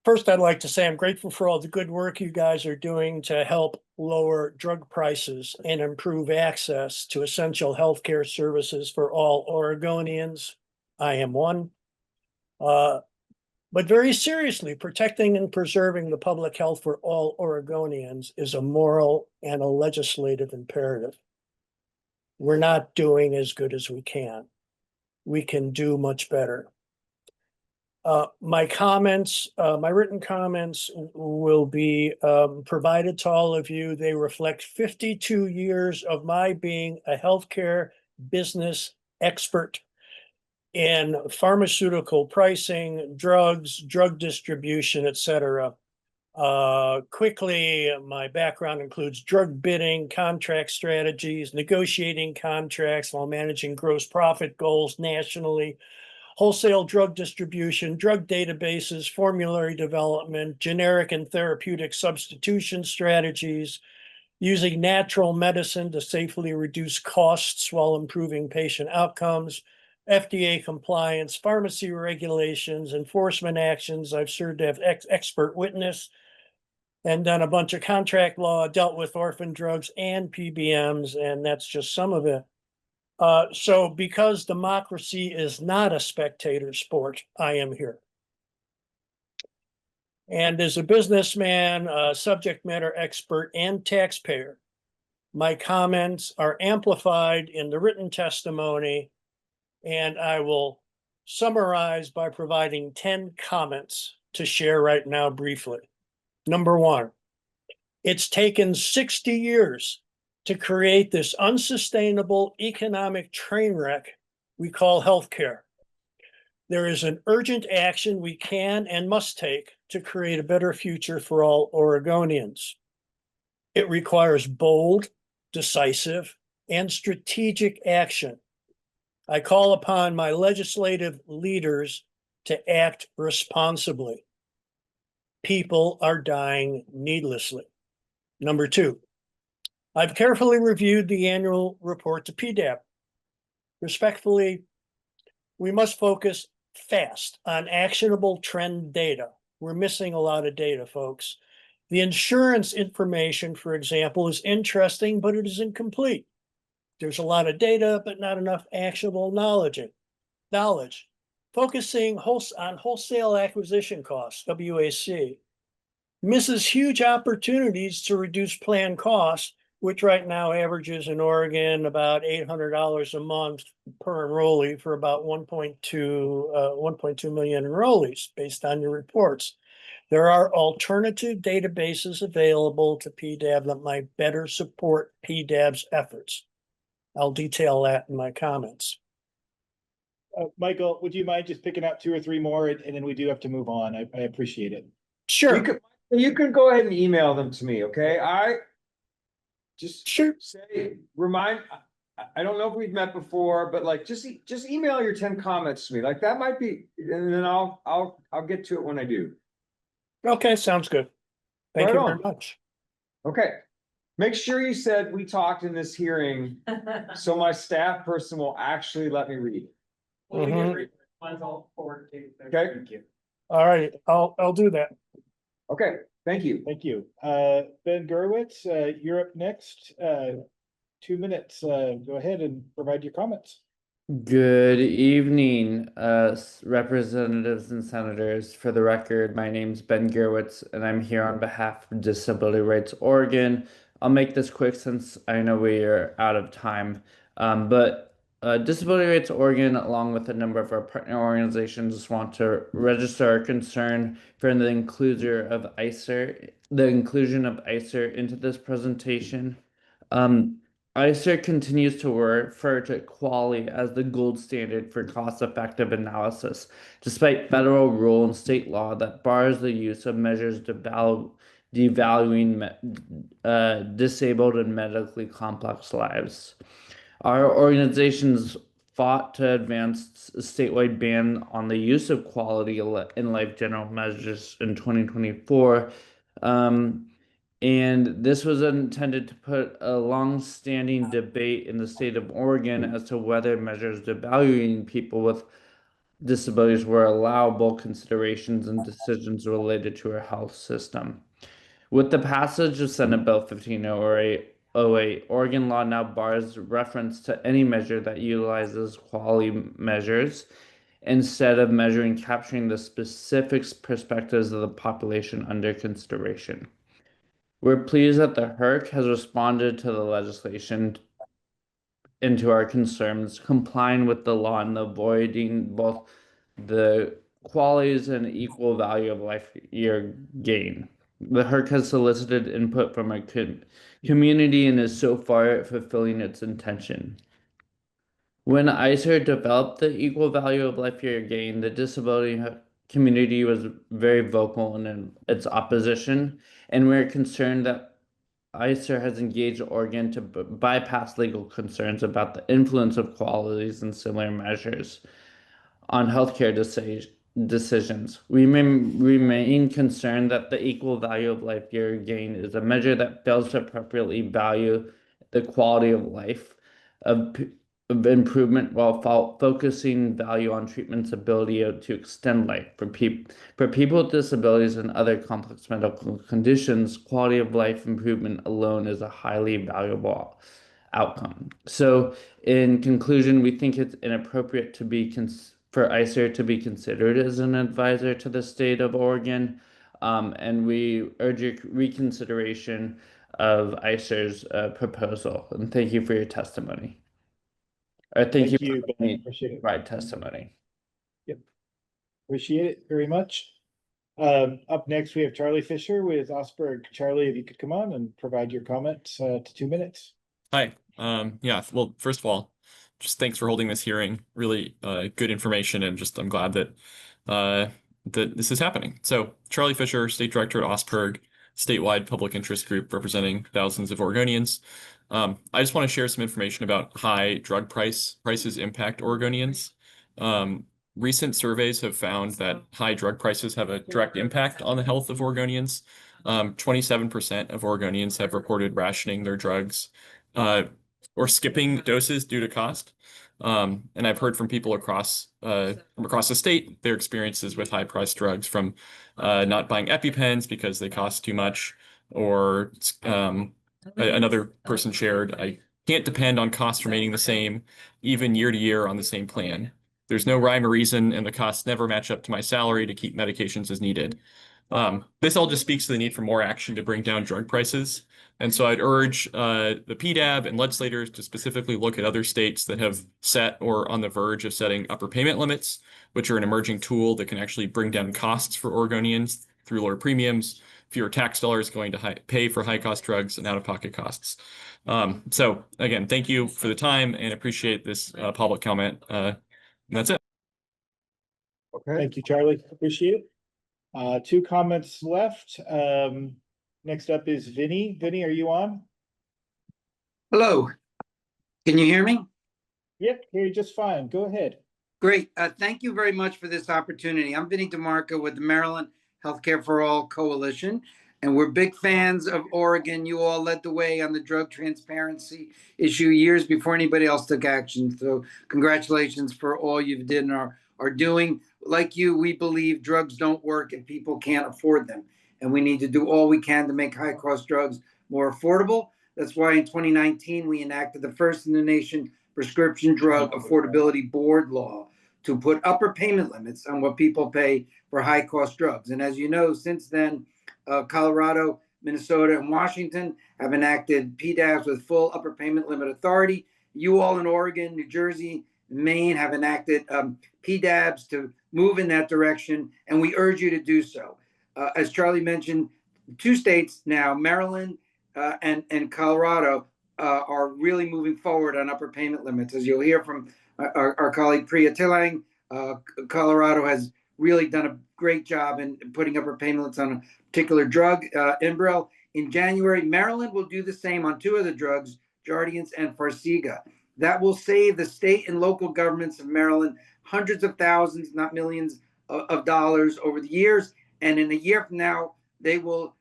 [SPEAKER 1] First, I'd like to say I'm grateful for all the good work you guys are doing to help lower drug prices and improve access to essential healthcare services for all Oregonians. I am one. But very seriously, protecting and preserving the public health for all Oregonians is a moral and a legislative imperative. We're not doing as good as we can. We can do much better. My written comments will be provided to all of you. They reflect 52 years of my being a healthcare business expert in pharmaceutical pricing, drugs, drug distribution, et cetera. Quickly, my background includes drug bidding, contract strategies, negotiating contracts while managing gross profit goals nationally, wholesale drug distribution, drug databases, formulary development, generic and therapeutic substitution strategies, using natural medicine to safely reduce costs while improving patient outcomes, FDA compliance, pharmacy regulations, enforcement actions. I've served as expert witness and done a bunch of contract law, dealt with orphan drugs and PBMs, and that's just some of it. So because democracy is not a spectator sport, I am here. And as a businessman, a subject matter expert, and taxpayer, my comments are amplified in the written testimony, and I will summarize by providing 10 comments to share right now briefly. Number one, it's taken 60 years to create this unsustainable economic train wreck we call healthcare. There is an urgent action we can and must take to create a better future for all Oregonians. It requires bold, decisive, and strategic action. I call upon my legislative leaders to act responsibly. People are dying needlessly. Number two, I've carefully reviewed the annual report to PDAB. Respectfully, we must focus fast on actionable trend data. We're missing a lot of data, folks. The insurance information, for example, is interesting, but it is incomplete. There's a lot of data, but not enough actionable knowledge. Focusing on wholesale acquisition costs, WAC, misses huge opportunities to reduce plan costs, which right now averages in Oregon about $800 a month per enrollee for about 1.2 million enrollees based on your reports. There are alternative databases available to PDAB that might better support PDAB's efforts. I'll detail that in my comments.
[SPEAKER 7] Michael, would you mind just picking out 2 or 3 more, and then we do have to move on. I appreciate it.
[SPEAKER 1] Sure.
[SPEAKER 17] You can go ahead and email them to me, okay? I just say, remind, I don't know if we've met before, but like, just email your 10 comments to me. Like that might be, and then I'll get to it when I do.
[SPEAKER 1] Okay, sounds good. Thank you very much.
[SPEAKER 17] Okay. Make sure you said we talked in this hearing, so my staff person will actually let me read it.
[SPEAKER 1] Mhm.
[SPEAKER 17] Okay.
[SPEAKER 7] Thank you.
[SPEAKER 1] All right, I'll do that.
[SPEAKER 17] Okay, thank you.
[SPEAKER 7] Thank you. Ben Gurwitz, you're up next. 2 minutes. Go ahead and provide your comments.
[SPEAKER 22] Good evening, representatives and senators. For the record, my name's Ben Gurwitz, and I'm here on behalf of Disability Rights Oregon. I'll make this quick since I know we are out of time. Disability Rights Oregon, along with a number of our partner organizations, just want to register our concern for the inclusion of ICER into this presentation. ICER continues to refer to quality as the gold standard for cost-effective analysis, despite federal rule and state law that bars the use of measures devaluing disabled and medically complex lives. Our organizations fought to advance a statewide ban on the use of quality in life general measures in 2024. And this was intended to put a long-standing debate in the state of Oregon as to whether measures devaluing people with disabilities were allowable considerations and decisions related to our health system. With the passage of Senate Bill 1508, Oregon law now bars reference to any measure that utilizes quality measures instead of capturing the specific perspectives of the population under consideration. We're pleased that the HERC has responded to the legislation and to our concerns, complying with the law and avoiding both the qualities and equal value of life year gain. The HERC has solicited input from our community and is so far fulfilling its intention. When ICER developed the equal value of life year gain, the disability community was very vocal in its opposition, and we're concerned that ICER has engaged Oregon to bypass legal concerns about the influence of qualities and similar measures on healthcare decisions. We remain concerned that the equal value of life year gain is a measure that fails to appropriately value the quality of life of improvement while focusing value on treatment's ability to extend life. For people with disabilities and other complex medical conditions, quality of life improvement alone is a highly valuable outcome. So in conclusion, we think it's inappropriate to be for ICER to be considered as an advisor to the state of Oregon, and we urge your reconsideration of ICER's proposal. And thank you for your testimony. Thank you for
[SPEAKER 7] Ben. Appreciate it.
[SPEAKER 22] provide testimony.
[SPEAKER 7] Yep. Appreciate it very much. Up next, we have Charlie Fisher with Osberg. Charlie, if you could come on and provide your comments to 2 minutes.
[SPEAKER 5] Hi. Yeah, well, first of all, just thanks for holding this hearing. Really good information, and just I'm glad that that this is happening. So Charlie Fisher, State Director at OSPERG, statewide public interest group representing thousands of Oregonians. I just want to share some information about high drug prices impact Oregonians. Recent surveys have found that high drug prices have a direct impact on the health of Oregonians. 27% of Oregonians have reported rationing their drugs or skipping doses due to cost. And I've heard from people across the state their experiences with high-priced drugs, from not buying EpiPens because they cost too much, or another person shared, I can't depend on costs remaining the same, even year to year on the same plan. There's no rhyme or reason, and the costs never match up to my salary to keep medications as needed. This all just speaks to the need for more action to bring down drug prices. And so I'd urge the PDAB and legislators to specifically look at other states that have set or on the verge of setting upper payment limits, which are an emerging tool that can actually bring down costs for Oregonians through lower premiums, fewer tax dollars going to pay for high-cost drugs and out-of-pocket costs. So again, thank you for the time and appreciate this public comment. And that's it.
[SPEAKER 7] Okay. Thank you, Charlie. Appreciate it. 2 comments left. Next up is Vinny. Vinny, are you on?
[SPEAKER 6] Hello. Can you hear me?
[SPEAKER 7] Yep, hear you just fine. Go ahead.
[SPEAKER 6] Great. Thank you very much for this opportunity. I'm Vinny DeMarco with the Maryland Healthcare for All Coalition, and we're big fans of Oregon. You all led the way on the drug transparency issue years before anybody else took action. So congratulations for all you've did and are doing. Like you, we believe drugs don't work if people can't afford them. And we need to do all we can to make high-cost drugs more affordable. That's why in 2019, we enacted the first in the nation prescription drug affordability board law to put upper payment limits on what people pay for high-cost drugs. And as you know, since then, Colorado, Minnesota, and Washington have enacted PDABs with full upper payment limit authority. You all in Oregon, New Jersey, Maine have enacted PDABs to move in that direction, and we urge you to do so. As Charlie mentioned, 2 states now, Maryland and Colorado, are really moving forward on upper payment limits. As you'll hear from our colleague Priya Tilang, Colorado has really done a great job in putting upper payment limits on a particular drug, Enbrel. In January, Maryland will do the same on 2 other drugs, Jardiance and Farxiga. that will save the state and local governments of Maryland hundreds of thousands, not millions of dollars over the years. And in a year from now, they will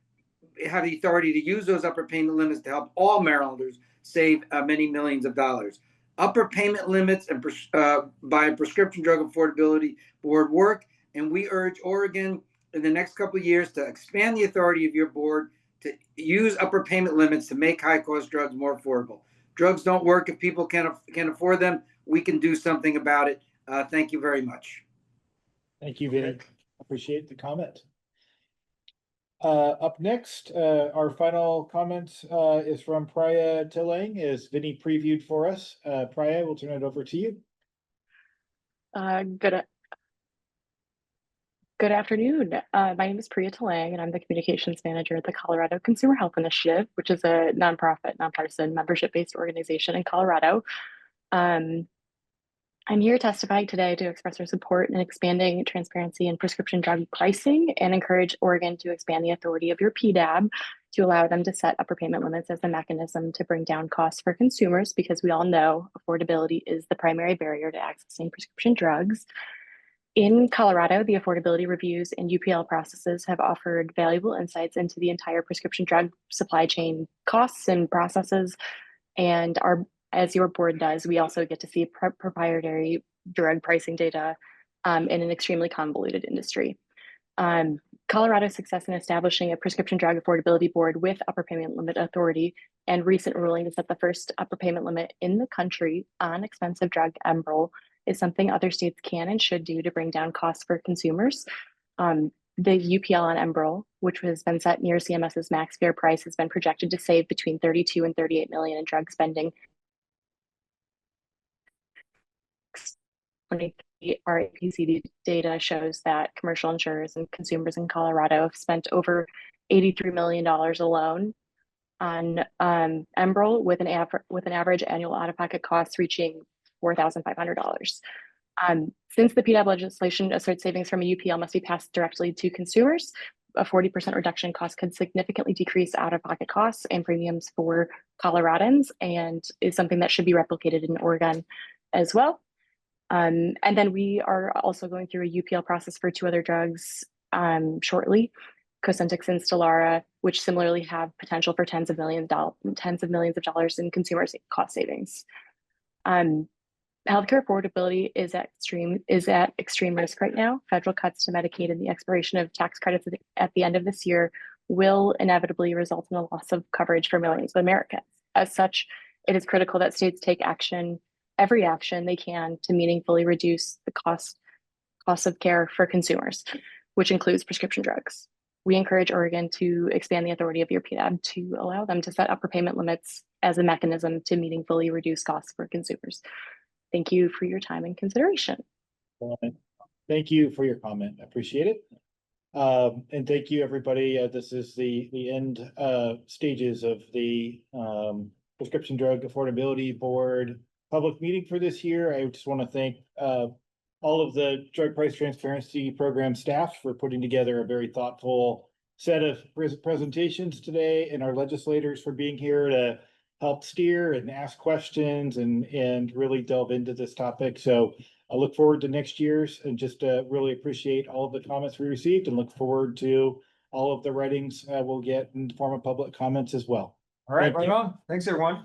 [SPEAKER 6] have the authority to use those upper payment limits to help all Marylanders save many millions of dollars. Upper payment limits and by a prescription drug affordability board work, and we urge Oregon in the next couple of years to expand the authority of your board to use upper payment limits to make high-cost drugs more affordable. Drugs don't work if people can't afford them. We can do something about it. Thank you very much.
[SPEAKER 7] Thank you, Vinny. Appreciate the comment. Up next, our final comment is from Priya Tillang, as Vinny previewed for us. Priya, we'll turn it over to you.
[SPEAKER 4] Good afternoon. My name is Priya Tillang, and I'm the communications manager at the Colorado Consumer Health Initiative, which is a nonprofit, nonpartisan, membership-based organization in Colorado. I'm here testifying today to express our support in expanding transparency in prescription drug pricing and encourage Oregon to expand the authority of your PDAB to allow them to set upper payment limits as a mechanism to bring down costs for consumers, because we all know affordability is the primary barrier to accessing prescription drugs. In Colorado, the affordability reviews and UPL processes have offered valuable insights into the entire prescription drug supply chain costs and processes. And as your board does, we also get to see proprietary drug pricing data in an extremely convoluted industry. Colorado's success in establishing a prescription drug affordability board with upper payment limit authority and recent ruling to set the first upper payment limit in the country on expensive drug Enbrel is something other states can and should do to bring down costs for consumers. The UPL on Enbrel, which has been set near CMS's max fair price, has been projected to save between 32 and 38 million in drug spending. Our APCD data shows that commercial insurers and consumers in Colorado have spent over $83 million alone on Enbrel, with an average annual out-of-pocket costs reaching $4,500. Since the PDAB legislation asserts savings from a UPL must be passed directly to consumers, a 40% reduction in cost could significantly decrease out-of-pocket costs and premiums for Coloradans, and is something that should be replicated in Oregon as well. And then we are also going through a UPL process for 2 other drugs shortly, Cosentyx and Stelara, which similarly have potential for tens of millions of dollars in consumer cost savings. Healthcare affordability is at extreme risk right now. Federal cuts to Medicaid and the expiration of tax credits at the end of this year will inevitably result in a loss of coverage for millions of Americans. As such, it is critical that states take every action they can to meaningfully reduce the cost of care for consumers, which includes prescription drugs. We encourage Oregon to expand the authority of your PDAB to allow them to set upper payment limits as a mechanism to meaningfully reduce costs for consumers. Thank you for your time and consideration.
[SPEAKER 7] Thank you for your comment. I appreciate it. And thank you, everybody. This is the end stages of the Prescription Drug Affordability Board public meeting for this year. I just want to thank all of the Drug Price Transparency Program staff for putting together a very thoughtful set of presentations today, and our legislators for being here to help steer and ask questions and really delve into this topic. So I look forward to next year's, and just really appreciate all of the comments we received, and look forward to all of the writings we'll get in the form of public comments as well.
[SPEAKER 17] All right,
[SPEAKER 7] Thank
[SPEAKER 17] right
[SPEAKER 7] you.
[SPEAKER 17] on. Thanks, everyone.